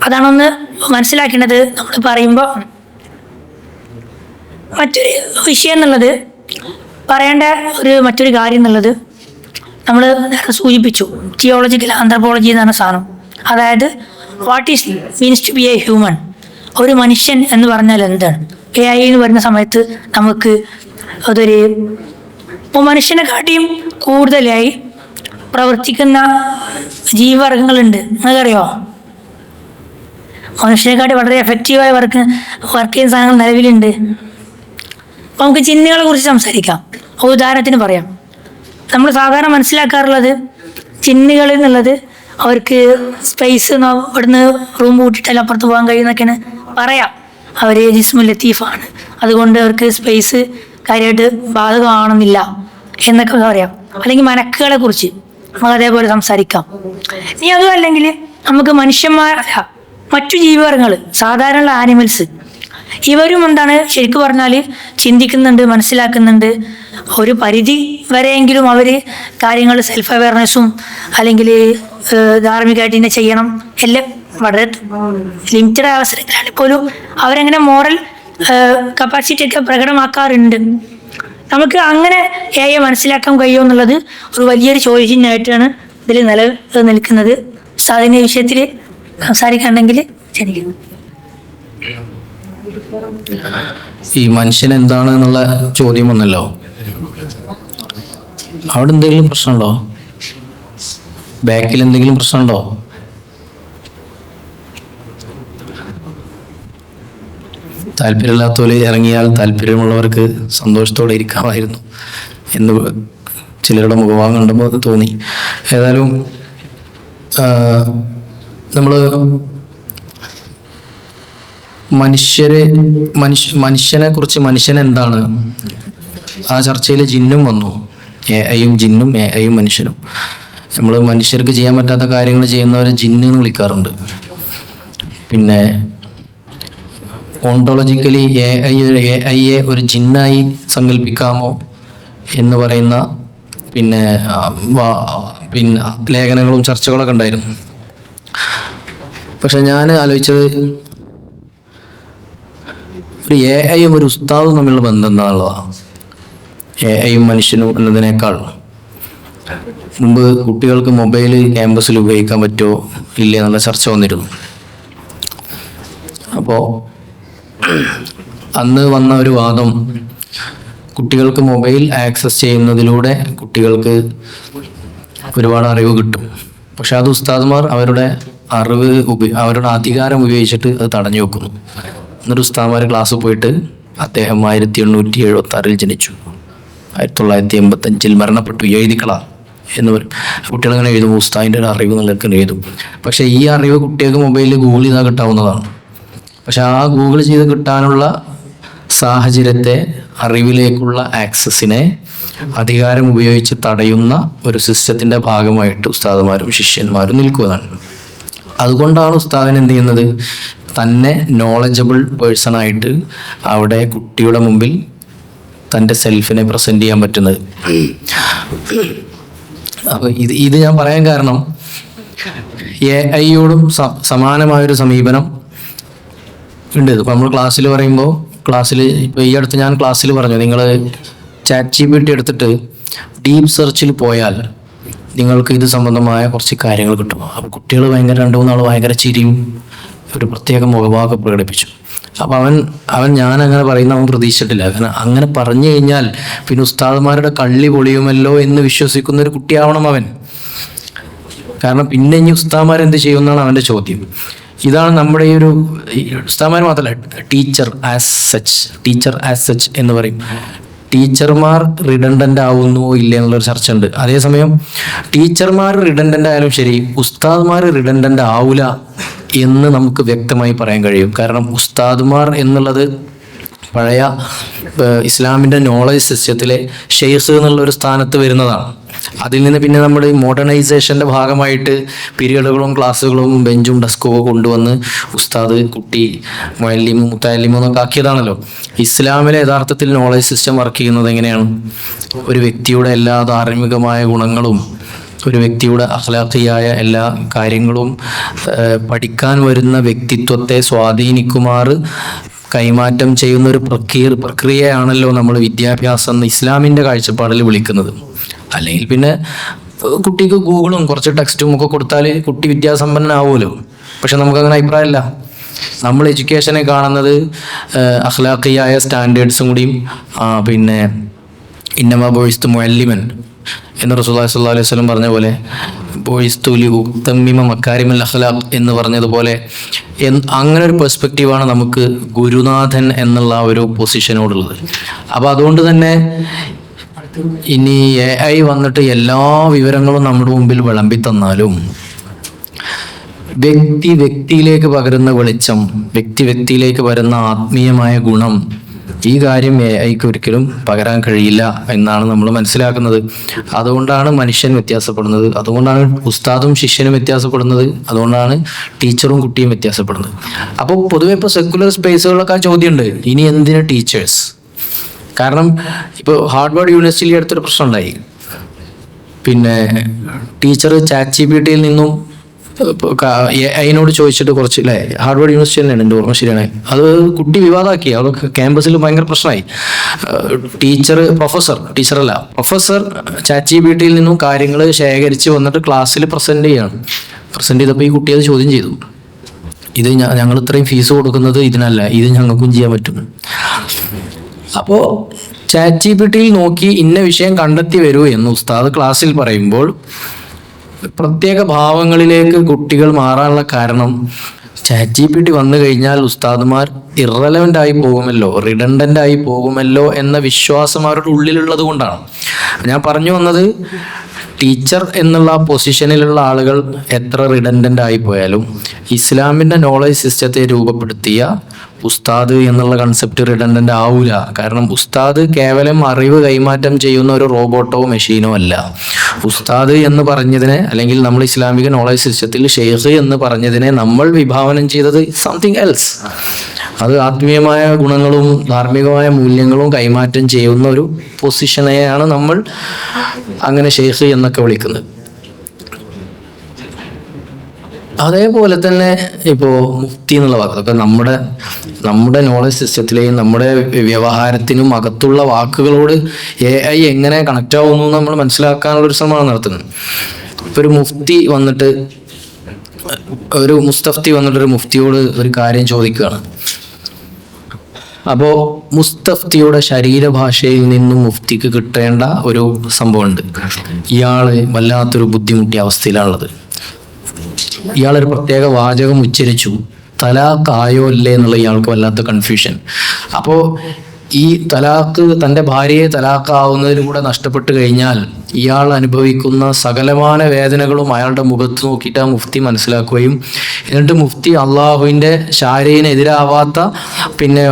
അതാണൊന്ന് മനസ്സിലാക്കേണ്ടത്. നമ്മൾ പറയുമ്പോൾ മറ്റൊരു വിഷയം എന്നുള്ളത്, പറയേണ്ട മറ്റൊരു കാര്യം എന്നുള്ളത്, നമ്മൾ സൂചിപ്പിച്ചു തിയോളജിക്കൽ ആന്ത്രപ്പോളജി എന്ന് പറഞ്ഞ സാധനം. അതായത് what is means to be a human, ഒരു മനുഷ്യൻ എന്ന് പറഞ്ഞാൽ എന്താണ്? AI എന്ന് പറയുന്ന സമയത്ത് നമുക്ക് അതൊരു ഇപ്പോൾ മനുഷ്യനെക്കാട്ടിയും കൂടുതലായി പ്രവർത്തിക്കുന്ന ജീവവർഗങ്ങളുണ്ട്. നിങ്ങൾക്കറിയോ? മനുഷ്യനെക്കാട്ടി വളരെ എഫക്റ്റീവായി വർക്ക് ചെയ്യുന്ന സാധനങ്ങൾ നിലവിലുണ്ട്. അപ്പോൾ നമുക്ക് ജിന്നുകളെ കുറിച്ച് സംസാരിക്കാം. ഉദാഹരണത്തിന് പറയാം, നമ്മൾ സാധാരണ മനസ്സിലാക്കാറുള്ളത് ജിന്നുകൾ എന്നുള്ളത് അവർക്ക് സ്പേസ് ഇവിടുന്ന് റൂം കൂട്ടിയിട്ടല്ല അപ്പുറത്ത് പോകാൻ കഴിയുന്നൊക്കെയാണ് പറയാം. അവർ ജിസ്മുൽ ലത്തീഫാണ്, അതുകൊണ്ട് അവർക്ക് സ്പേസ് കാര്യമായിട്ട് ബാധകമാണെന്നില്ല എന്നൊക്കെ പറയാം. അല്ലെങ്കിൽ മലക്കുകളെ കുറിച്ച് നമുക്ക് അതേപോലെ സംസാരിക്കാം. ഇനി അതും അല്ലെങ്കിൽ നമുക്ക് മനുഷ്യന്മാരല്ല, മറ്റു ജീവിവർഗങ്ങൾ, സാധാരണ ആനിമൽസ്, ഇവരും എന്താണ് ശരിക്കും പറഞ്ഞാൽ ചിന്തിക്കുന്നുണ്ട്, മനസ്സിലാക്കുന്നുണ്ട്. ഒരു പരിധി വരെയെങ്കിലും അവർ കാര്യങ്ങൾ സെൽഫ് അവയർനെസ്സും അല്ലെങ്കിൽ ധാർമ്മികമായിട്ട് തന്നെ ചെയ്യണം എല്ലാം വളരെ ലിമിറ്റഡ് അവസരത്തിലാണ് പോലും അവരങ്ങനെ മോറൽ കപ്പാസിറ്റി ഒക്കെ പ്രകടമാക്കാറുണ്ട്. നമുക്ക് അങ്ങനെ AI മനസ്സിലാക്കാൻ കഴിയുമോ എന്നുള്ളത് ഒരു വലിയൊരു ചോദ്യചിഹ്നമായിട്ടാണ് ഇതിൽ നിൽക്കുന്നത്. അതിൻ്റെ വിഷയത്തിൽ സംസാരിക്കാണെങ്കിൽ ശരിക്കും ഈ മനുഷ്യൻ എന്താണ് എന്നുള്ള ചോദ്യം വന്നല്ലോ, അവിടെ എന്തെങ്കിലും പ്രശ്നമുണ്ടോ? ബാക്കിൽ എന്തെങ്കിലും പ്രശ്നമുണ്ടോ? താല്പര്യമില്ലാത്തവര് ഇറങ്ങിയാൽ താല്പര്യമുള്ളവർക്ക് സന്തോഷത്തോടെ ഇരിക്കാമായിരുന്നു എന്ന് ചിലരുടെ മുഖഭാവം കണ്ടപ്പോൾ തോന്നി. ഏതായാലും നമ്മൾ മനുഷ്യനെ കുറിച്ച്, മനുഷ്യൻ എന്താണ്, ആ ചർച്ചയിൽ ജിന്നും വന്നു. AIയും ജിന്നും, AIയും മനുഷ്യനും. നമ്മൾ മനുഷ്യർക്ക് ചെയ്യാൻ പറ്റാത്ത കാര്യങ്ങൾ ചെയ്യുന്നവരെ ജിന്ന് എന്ന് വിളിക്കാറുണ്ട്. പിന്നെ ഓണ്ടോളജിക്കലി AIയെ ഒരു ജിന്നായി സങ്കല്പിക്കാമോ എന്ന് പറയുന്ന പിന്നെ ലേഖനങ്ങളും ചർച്ചകളൊക്കെ ഉണ്ടായിരുന്നു. പക്ഷെ ഞാൻ ആലോചിച്ചത്, ഒരു AIയും ഒരു ഉസ്താദും തമ്മിലുള്ള ബന്ധം എന്താണുള്ളതാണ്. AIയും മനുഷ്യനും എന്നതിനേക്കാൾ മുമ്പ് കുട്ടികൾക്ക് മൊബൈൽ ക്യാമ്പസിൽ ഉപയോഗിക്കാൻ പറ്റുമോ ഇല്ലേ എന്നുള്ള ചർച്ച വന്നിരുന്നു. അപ്പോൾ അന്ന് വന്ന ഒരു വാദം, കുട്ടികൾക്ക് മൊബൈൽ ആക്സസ് ചെയ്യുന്നതിലൂടെ കുട്ടികൾക്ക് ഒരുപാട് അറിവ് കിട്ടും. പക്ഷെ അത് ഉസ്താദുമാർ അവരുടെ അവരുടെ അധികാരം ഉപയോഗിച്ചിട്ട് അത് തടഞ്ഞു വെക്കുന്നു. എന്നൊരു ഉസ്താദുമാർ ക്ലാസ് പോയിട്ട്, അദ്ദേഹം 1876 ജനിച്ചു, 1985 മരണപ്പെട്ടു, എഴുതിക്കളാം എന്ന് പറയും. കുട്ടികളങ്ങനെ എഴുതും, ഉസ്താദിൻ്റെ ഒരു അറിവ് നിലനിൽക്കാൻ എഴുതും. പക്ഷെ ഈ അറിവ് കുട്ടികൾക്ക് മൊബൈലിൽ ഗൂഗിൾ ചെയ്താൽ കിട്ടാവുന്നതാണ്. പക്ഷെ ആ ഗൂഗിൾ ചെയ്ത് കിട്ടാനുള്ള സാഹചര്യത്തെ, അറിവിലേക്കുള്ള ആക്സസിനെ അധികാരം ഉപയോഗിച്ച് തടയുന്ന ഒരു സിസ്റ്റത്തിൻ്റെ ഭാഗമായിട്ട് ഉസ്താദുമാരും ശിഷ്യന്മാരും നിൽക്കുന്നതാണ്. അതുകൊണ്ടാണ് ഉസ്താദിന് എന്ത് ചെയ്യുന്നത്, തന്നെ നോളജബിൾ പേഴ്സണായിട്ട് അവിടെ കുട്ടിയുടെ മുമ്പിൽ തൻ്റെ സെൽഫിനെ പ്രസൻറ്റ് ചെയ്യാൻ പറ്റുന്നത്. അപ്പോൾ ഇത് ഞാൻ പറയാൻ കാരണം AI-യോടും സമാനമായൊരു സമീപനം ഉണ്ട്. ഇപ്പോൾ നമ്മൾ ക്ലാസ്സിൽ പറയുമ്പോൾ ഇപ്പോൾ ഈ അടുത്ത് ഞാൻ ക്ലാസ്സിൽ പറഞ്ഞു, നിങ്ങൾ ChatGPT എടുത്തിട്ട് ഡീപ്പ് സെർച്ചിൽ പോയാൽ നിങ്ങൾക്ക് ഇത് സംബന്ധമായ കുറച്ച് കാര്യങ്ങൾ കിട്ടും. അപ്പോൾ കുട്ടികൾ ഭയങ്കര 2-3 നാൾ ഭയങ്കര ചിരിയും ഒരു പ്രത്യേക മുഖഭാവമൊക്കെ പ്രകടിപ്പിച്ചു. അപ്പോൾ അവൻ ഞാൻ അങ്ങനെ പറയുന്ന അവൻ പ്രതീക്ഷിച്ചിട്ടില്ല. കാരണം അങ്ങനെ പറഞ്ഞു കഴിഞ്ഞാൽ പിന്നെ ഉസ്താദുമാരുടെ കള്ളി പൊളിയുമല്ലോ എന്ന് വിശ്വസിക്കുന്ന ഒരു കുട്ടിയാവണം അവൻ. കാരണം പിന്നെ ഇനി ഉസ്താദുമാരെന്ത് ചെയ്യുമെന്നാണ് അവൻ്റെ ചോദ്യം. ഇതാണ് നമ്മുടെ ഈ ഉസ്താദുമാർ മാത്രമല്ല, ടീച്ചർ ആസ് സച്ച് എന്ന് പറയും. ടീച്ചർമാർ റിഡൻഡൻ്റ് ആവുന്നുവോ ഇല്ലേ എന്നുള്ളൊരു ചർച്ച ഉണ്ട്. അതേസമയം ടീച്ചർമാർ റിഡൻഡൻ്റ് ആയാലും ശരി, ഉസ്താദുമാർ റിഡൻഡൻ്റ് ആവില്ല എന്ന് നമുക്ക് വ്യക്തമായി പറയാൻ കഴിയും. കാരണം ഉസ്താദുമാർ എന്നുള്ളത് പഴയ ഇസ്ലാമിൻ്റെ നോളജ് സിസ്റ്റത്തിലെ ഷെയ്ഖ് എന്നുള്ളൊരു സ്ഥാനത്ത് വരുന്നതാണ്. അതിൽ നിന്ന് പിന്നെ നമ്മൾ മോഡേണൈസേഷൻ്റെ ഭാഗമായിട്ട് പീരിയഡുകളും ക്ലാസ്സുകളും ബെഞ്ചും ഡെസ്കും ഒക്കെ കൊണ്ടുവന്ന് ഉസ്താദ്, കുട്ടി, മുഅല്ലിമും മുത്തഅല്ലിമും എന്നൊക്കെ ആക്കിയതാണല്ലോ. ഇസ്ലാമിലെ യഥാർത്ഥത്തിൽ നോളജ് സിസ്റ്റം വർക്ക് ചെയ്യുന്നത് എങ്ങനെയാണ്? ഒരു വ്യക്തിയുടെ എല്ലാ ധാർമ്മികമായ ഗുണങ്ങളും ഒരു വ്യക്തിയുടെ അഖ്ലാഖിയായ എല്ലാ കാര്യങ്ങളും പഠിക്കാൻ വരുന്ന വ്യക്തിത്വത്തെ സ്വാധീനിക്കുമാർ കൈമാറ്റം ചെയ്യുന്ന ഒരു പ്രക്രിയയാണല്ലോ നമ്മൾ വിദ്യാഭ്യാസം എന്ന് ഇസ്ലാമിൻ്റെ കാഴ്ചപ്പാടിൽ വിളിക്കുന്നത്. അല്ലെങ്കിൽ പിന്നെ കുട്ടിക്ക് ഗൂഗിളും കുറച്ച് ടെക്സ്റ്റും ഒക്കെ കൊടുത്താൽ കുട്ടി വിദ്യാസമ്പന്നനാവുമല്ലോ. പക്ഷെ നമുക്കങ്ങനെ അഭിപ്രായമില്ല. നമ്മൾ എഡ്യൂക്കേഷനെ കാണുന്നത് അഖ്ലാഖിയായ സ്റ്റാൻഡേർഡ്സും കൂടിയും പിന്നെ ഇന്നമാ ബുഇസ്തു മുഅല്ലിമൻ എന്ന് റസൂലുള്ളാഹി സ്വല്ലല്ലാഹു അലൈഹി വസല്ലം പറഞ്ഞ പോലെ ബുഇസ്തു ലിഉതമ്മിമ മകാരിമൽ അഖ്ലാഖ് എന്ന് പറഞ്ഞതുപോലെ അങ്ങനെ ഒരു പെർസ്പെക്റ്റീവാണ് നമുക്ക് ഗുരുനാഥൻ എന്നുള്ള ഒരു പൊസിഷനോടുള്ളത്. അപ്പോൾ അതുകൊണ്ട് തന്നെ ഇനി AI വന്നിട്ട് എല്ലാ വിവരങ്ങളും നമ്മുടെ മുമ്പിൽ വിളമ്പി തന്നാലും വ്യക്തിയിലേക്ക് പകരുന്ന വെളിച്ചം, വ്യക്തിയിലേക്ക് വരുന്ന ആത്മീയമായ ഗുണം, ഈ കാര്യം AIക്ക് ഒരിക്കലും പകരാൻ കഴിയില്ല എന്നാണ് നമ്മൾ മനസ്സിലാക്കുന്നത്. അതുകൊണ്ടാണ് മനുഷ്യൻ വ്യത്യാസപ്പെടുന്നത്, അതുകൊണ്ടാണ് ഉസ്താദും ശിഷ്യനും വ്യത്യാസപ്പെടുന്നത്, അതുകൊണ്ടാണ് ടീച്ചറും കുട്ടിയും വ്യത്യാസപ്പെടുന്നത്. അപ്പോൾ പൊതുവെ ഇപ്പോൾ സെക്കുലർ സ്പേസുകളൊക്കെ ആ ചോദ്യമുണ്ട്, ഇനി എന്തിന് ടീച്ചേഴ്സ്? കാരണം ഇപ്പോൾ ഹാർവാർഡ് യൂണിവേഴ്സിറ്റിയിൽ അടുത്തൊരു പ്രശ്നം ഉണ്ടായി. പിന്നെ ടീച്ചർ ChatGPT-യിൽ നിന്നും അതിനോട് ചോദിച്ചിട്ട് കുറച്ച് അല്ലേ, ഹാർവാർഡ് യൂണിവേഴ്സിറ്റി തന്നെയാണ് എൻ്റെ ഓർമ്മ ശരിയാണ്, അത് കുട്ടി വിവാദമാക്കി. അതൊക്കെ ക്യാമ്പസിൽ ഭയങ്കര പ്രശ്നമായി. പ്രൊഫസർ ChatGPT-യിൽ നിന്നും കാര്യങ്ങൾ ശേഖരിച്ച് വന്നിട്ട് ക്ലാസ്സിൽ പ്രസൻറ്റ് ചെയ്തപ്പോൾ ഈ കുട്ടി അത് ചോദ്യം ചെയ്തു. ഇത് ഞങ്ങൾ ഇത്രയും ഫീസ് കൊടുക്കുന്നത് ഇതിനല്ല, ഇത് ഞങ്ങൾക്കും ചെയ്യാൻ പറ്റും. അപ്പോൾ ChatGPT-യിൽ നോക്കി ഇന്ന വിഷയം കണ്ടെത്തി വരൂ എന്ന് ഉസ്താദ് ക്ലാസ്സിൽ പറയുമ്പോൾ പ്രത്യേക ഭാവങ്ങളിലേക്ക് കുട്ടികൾ മാറാനുള്ള കാരണം ChatGPT വന്നു കഴിഞ്ഞാൽ ഉസ്താദുമാർ ഇറലവൻ്റ് ആയി പോകുമല്ലോ, റിഡൻഡൻ്റ് ആയി പോകുമല്ലോ എന്ന വിശ്വാസം അവരുടെ ഉള്ളിലുള്ളത് കൊണ്ടാണ്. ഞാൻ പറഞ്ഞു വന്നത്, ടീച്ചർ എന്നുള്ള പൊസിഷനിലുള്ള ആളുകൾ എത്ര റിഡൻഡൻ്റ് ആയി പോയാലും ഇസ്ലാമിൻ്റെ നോളജ് സിസ്റ്റത്തെ രൂപപ്പെടുത്തിയ ഉസ്താദ് എന്നുള്ള കൺസെപ്റ്റ് റിഡൻഡൻ്റ് ആവില്ല. കാരണം ഉസ്താദ് കേവലം അറിവ് കൈമാറ്റം ചെയ്യുന്ന ഒരു റോബോട്ടോ മെഷീനോ അല്ല. ഉസ്താദ് എന്ന് പറഞ്ഞതിനെ, അല്ലെങ്കിൽ നമ്മൾ ഇസ്ലാമിക നോളജ് സിസ്റ്റത്തിൽ ഷെയ്ഖ് എന്ന് പറഞ്ഞതിനെ നമ്മൾ വിഭാവനം ചെയ്തത് സംതിങ് എൽസ്. അത് ആത്മീയമായ ഗുണങ്ങളും ധാർമ്മികമായ മൂല്യങ്ങളും കൈമാറ്റം ചെയ്യുന്ന ഒരു പൊസിഷനെയാണ് നമ്മൾ അങ്ങനെ ഷെയ്ഖ് എന്നൊക്കെ വിളിക്കുന്നത്. അതേപോലെ തന്നെ ഇപ്പോൾ മുഫ്തി എന്നുള്ള വാക്ക്, അതൊക്കെ നമ്മുടെ നോളജ് സിസ്റ്റത്തിലെയും നമ്മുടെ വ്യവഹാരത്തിനും അകത്തുള്ള വാക്കുകളോട് AI എങ്ങനെ കണക്റ്റ് ആവുന്നു നമ്മൾ മനസ്സിലാക്കാനുള്ളൊരു ശ്രമമാണ് നടത്തുന്നത്. ഇപ്പോൾ ഒരു മുഫ്തി വന്നിട്ട് ഒരു മുഫ്തിയോട് ഒരു കാര്യം ചോദിക്കുകയാണ്. അപ്പോൾ മുസ്തഫ്തിയുടെ ശരീരഭാഷയിൽ നിന്നും മുഫ്തിക്ക് കിട്ടേണ്ട ഒരു സംഭവമുണ്ട്. ഇയാൾ വല്ലാത്തൊരു ബുദ്ധിമുട്ടിയ അവസ്ഥയിലാണുള്ളത്. ഇയാളൊരു പ്രത്യേക വാചകം ഉച്ചരിച്ചു, തലാഖ് ആയോ അല്ലേ എന്നുള്ള ഇയാൾക്ക് വല്ലാത്ത കൺഫ്യൂഷൻ. അപ്പോൾ ഈ തലാഖ്, തൻ്റെ ഭാര്യയെ തലാഖ് ആവുന്നതിലൂടെ നഷ്ടപ്പെട്ടു കഴിഞ്ഞാൽ ഇയാൾ അനുഭവിക്കുന്ന സകലമാന വേദനകളും അയാളുടെ മുഖത്ത് നോക്കിയിട്ട് ആ മുഫ്തി മനസ്സിലാക്കുകയും എന്നിട്ട് മുഫ്തി അള്ളാഹുവിൻ്റെ ശാരീനെതിരാവാത്ത പിന്നെ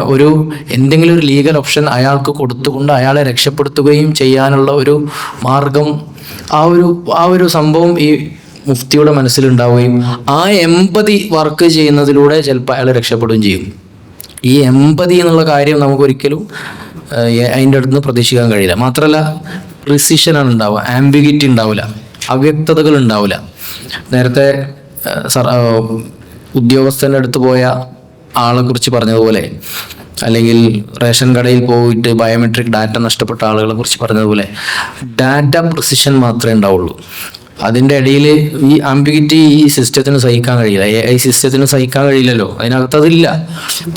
എന്തെങ്കിലും ഒരു ലീഗൽ ഓപ്ഷൻ അയാൾക്ക് കൊടുത്തുകൊണ്ട് അയാളെ രക്ഷപ്പെടുത്തുകയും ചെയ്യാനുള്ള ഒരു മാർഗം, ആ ഒരു സംഭവം ഈ മുഫ്തിയുടെ മനസ്സിലുണ്ടാവുകയും ആ എമ്പതി വർക്ക് ചെയ്യുന്നതിലൂടെ ചിലപ്പോൾ അയാൾ രക്ഷപ്പെടുകയും ചെയ്യും. ഈ എമ്പതി എന്നുള്ള കാര്യം നമുക്കൊരിക്കലും അതിൻ്റെ അടുത്ത് നിന്ന് പ്രതീക്ഷിക്കാൻ കഴിയില്ല. മാത്രമല്ല പ്രിസിഷനാണ് ഉണ്ടാവുക, ആംബിഗിറ്റി ഉണ്ടാവില്ല, അവ്യക്തതകൾ ഉണ്ടാവില്ല. നേരത്തെ ഉദ്യോഗസ്ഥൻ്റെ അടുത്ത് പോയ ആളെ കുറിച്ച് പറഞ്ഞതുപോലെ, അല്ലെങ്കിൽ റേഷൻ കടയിൽ പോയിട്ട് ബയോമെട്രിക് ഡാറ്റ നഷ്ടപ്പെട്ട ആളുകളെ കുറിച്ച് പറഞ്ഞതുപോലെ, ഡാറ്റ പ്രിസിഷൻ മാത്രമേ ഉണ്ടാവുള്ളൂ. അതിൻ്റെ ഇടയിൽ ഈ ആംബിഗിറ്റി ഈ സിസ്റ്റത്തിന് സഹിക്കാൻ കഴിയില്ല. AI സിസ്റ്റത്തിന് സഹിക്കാൻ കഴിയില്ലല്ലോ, അതിനകത്ത് അതില്ല,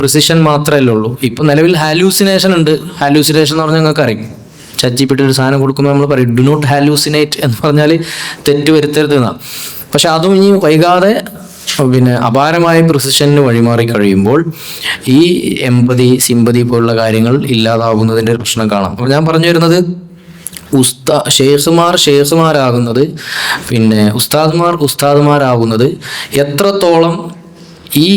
പ്രിസിഷൻ മാത്രമല്ലേ ഉള്ളൂ. ഇപ്പം നിലവിൽ ഹാലൂസിനേഷൻ ഉണ്ട്. ഹാലൂസിനേഷൻ എന്ന് പറഞ്ഞാൽ നിങ്ങൾക്ക് അറിയും, ChatGPT ഒരു സാധനം കൊടുക്കുമ്പോൾ നമ്മൾ പറയും ഡു നോട്ട് ഹാലൂസിനേറ്റ് എന്ന് പറഞ്ഞാൽ തെറ്റ് വരുത്തരുത് എന്നാണ്. പക്ഷെ അതും ഇനി വൈകാതെ അപാരമായ പ്രിസിഷന് വഴിമാറി കഴിയുമ്പോൾ ഈ എമ്പതി, സിമ്പതി പോലുള്ള കാര്യങ്ങൾ ഇല്ലാതാവുന്നതിൻ്റെ ഒരു പ്രശ്നം കാണാം. അപ്പോൾ ഞാൻ പറഞ്ഞു വരുന്നത്, ഷേഖുമാരാകുന്നത്, ഉസ്താദുമാരാകുന്നത് എത്രത്തോളം ഈ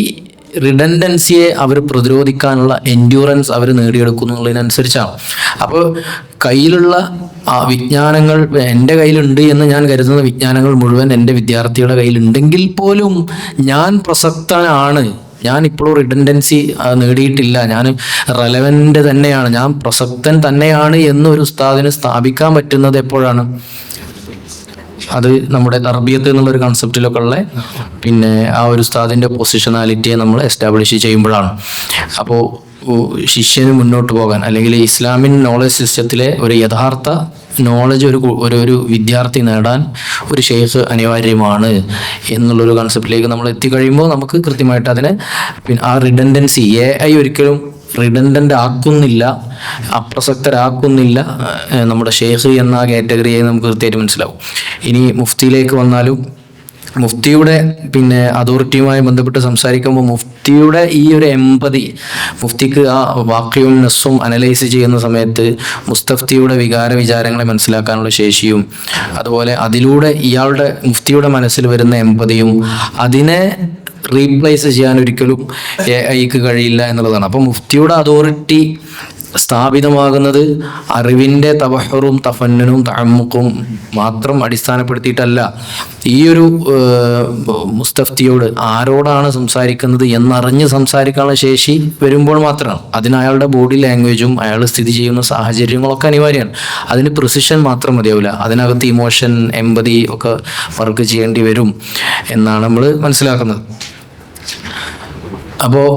റിഡൻഡൻസിയെ അവർ പ്രതിരോധിക്കാനുള്ള എൻഡ്യൂറൻസ് അവർ നേടിയെടുക്കുന്നു എന്നുള്ളതിനനുസരിച്ചാണ്. അപ്പോൾ കയ്യിലുള്ള വിജ്ഞാനങ്ങൾ എൻ്റെ കയ്യിലുണ്ട് എന്ന് ഞാൻ കരുതുന്ന വിജ്ഞാനങ്ങൾ മുഴുവൻ എൻ്റെ വിദ്യാർത്ഥിയുടെ കയ്യിലുണ്ടെങ്കിൽ പോലും ഞാൻ പ്രസക്തനാണ്, ഞാൻ ഇപ്പോഴും റിഡൻഡൻസി നേടിയിട്ടില്ല, ഞാൻ റെലവൻ്റ് തന്നെയാണ്, ഞാൻ പ്രസക്തൻ തന്നെയാണ് എന്നൊരു ഉസ്താദിന് സ്ഥാപിക്കാൻ പറ്റുന്നത് എപ്പോഴാണ്? അത് നമ്മുടെ തർബിയത്ത് എന്നുള്ളൊരു കൺസെപ്റ്റിലൊക്കെ ഉള്ള ആ ഒരു ഉസ്താദിൻ്റെ പൊസിഷനാലിറ്റിയെ നമ്മൾ എസ്റ്റാബ്ലിഷ് ചെയ്യുമ്പോഴാണ്. അപ്പോൾ ശിഷ്യന് മുന്നോട്ട് പോകാൻ, അല്ലെങ്കിൽ ഇസ്ലാമിൻ നോളജ് സിസ്റ്റത്തിലെ ഒരു യഥാർത്ഥ നോളജ് ഒരു വിദ്യാർത്ഥി നേടാൻ ഒരു ഷെയ്ഖ് അനിവാര്യമാണ് എന്നുള്ളൊരു കൺസെപ്റ്റിലേക്ക് നമ്മൾ എത്തിക്കഴിയുമ്പോൾ നമുക്ക് കൃത്യമായിട്ട് അതിനെ ആ റിഡൻഡൻസി AI ഒരിക്കലും റിഡൻഡൻ്റ് ആക്കുന്നില്ല, അപ്രസക്തരാക്കുന്നില്ല നമ്മുടെ ഷെയ്ഖ് എന്ന കാറ്റഗറിയെ നമുക്ക് കൃത്യമായിട്ട് മനസ്സിലാവും. ഇനി മുഫ്തിയിലേക്ക് വന്നാലും, മുഫ്തിയുടെ അതോറിറ്റിയുമായി ബന്ധപ്പെട്ട് സംസാരിക്കുമ്പോൾ മുഫ്തിയുടെ ഈ ഒരു എമ്പതി, മുഫ്തിക്ക് ആ വാക്യവും നസ്സും അനലൈസ് ചെയ്യുന്ന സമയത്ത് മുസ്തഫ്തിയുടെ വിചാരങ്ങളെ മനസ്സിലാക്കാനുള്ള ശേഷിയും, അതുപോലെ അതിലൂടെ മുഫ്തിയുടെ മനസ്സിൽ വരുന്ന എമ്പതിയും അതിനെ റീപ്ലേസ് ചെയ്യാൻ ഒരിക്കലും AIക്ക് കഴിയില്ല എന്നുള്ളതാണ്. അപ്പോൾ മുഫ്തിയുടെ അതോറിറ്റി സ്ഥാപിതമാകുന്നത് അറിവിൻ്റെ തവഹറും തഫന്നുനും തഅമ്മുഖും മാത്രം അടിസ്ഥാനപ്പെടുത്തിയിട്ടല്ല, ഈ ഒരു മുസ്തഫ്തിയോട് ആരോടാണ് സംസാരിക്കുന്നത് എന്നറിഞ്ഞ് സംസാരിക്കാനുള്ള ശേഷി വരുമ്പോൾ മാത്രമാണ്. അതിന് അയാളുടെ ബോഡി ലാംഗ്വേജും അയാൾ സ്ഥിതി ചെയ്യുന്ന സാഹചര്യങ്ങളൊക്കെ അനിവാര്യമാണ്. അതിന് പ്രിസിഷൻ മാത്രം മതിയാവില്ല, അതിനകത്ത് ഇമോഷൻ, എമ്പതി ഒക്കെ വർക്ക് ചെയ്യേണ്ടി വരും എന്നാണ് നമ്മൾ മനസ്സിലാക്കുന്നത്. അപ്പോൾ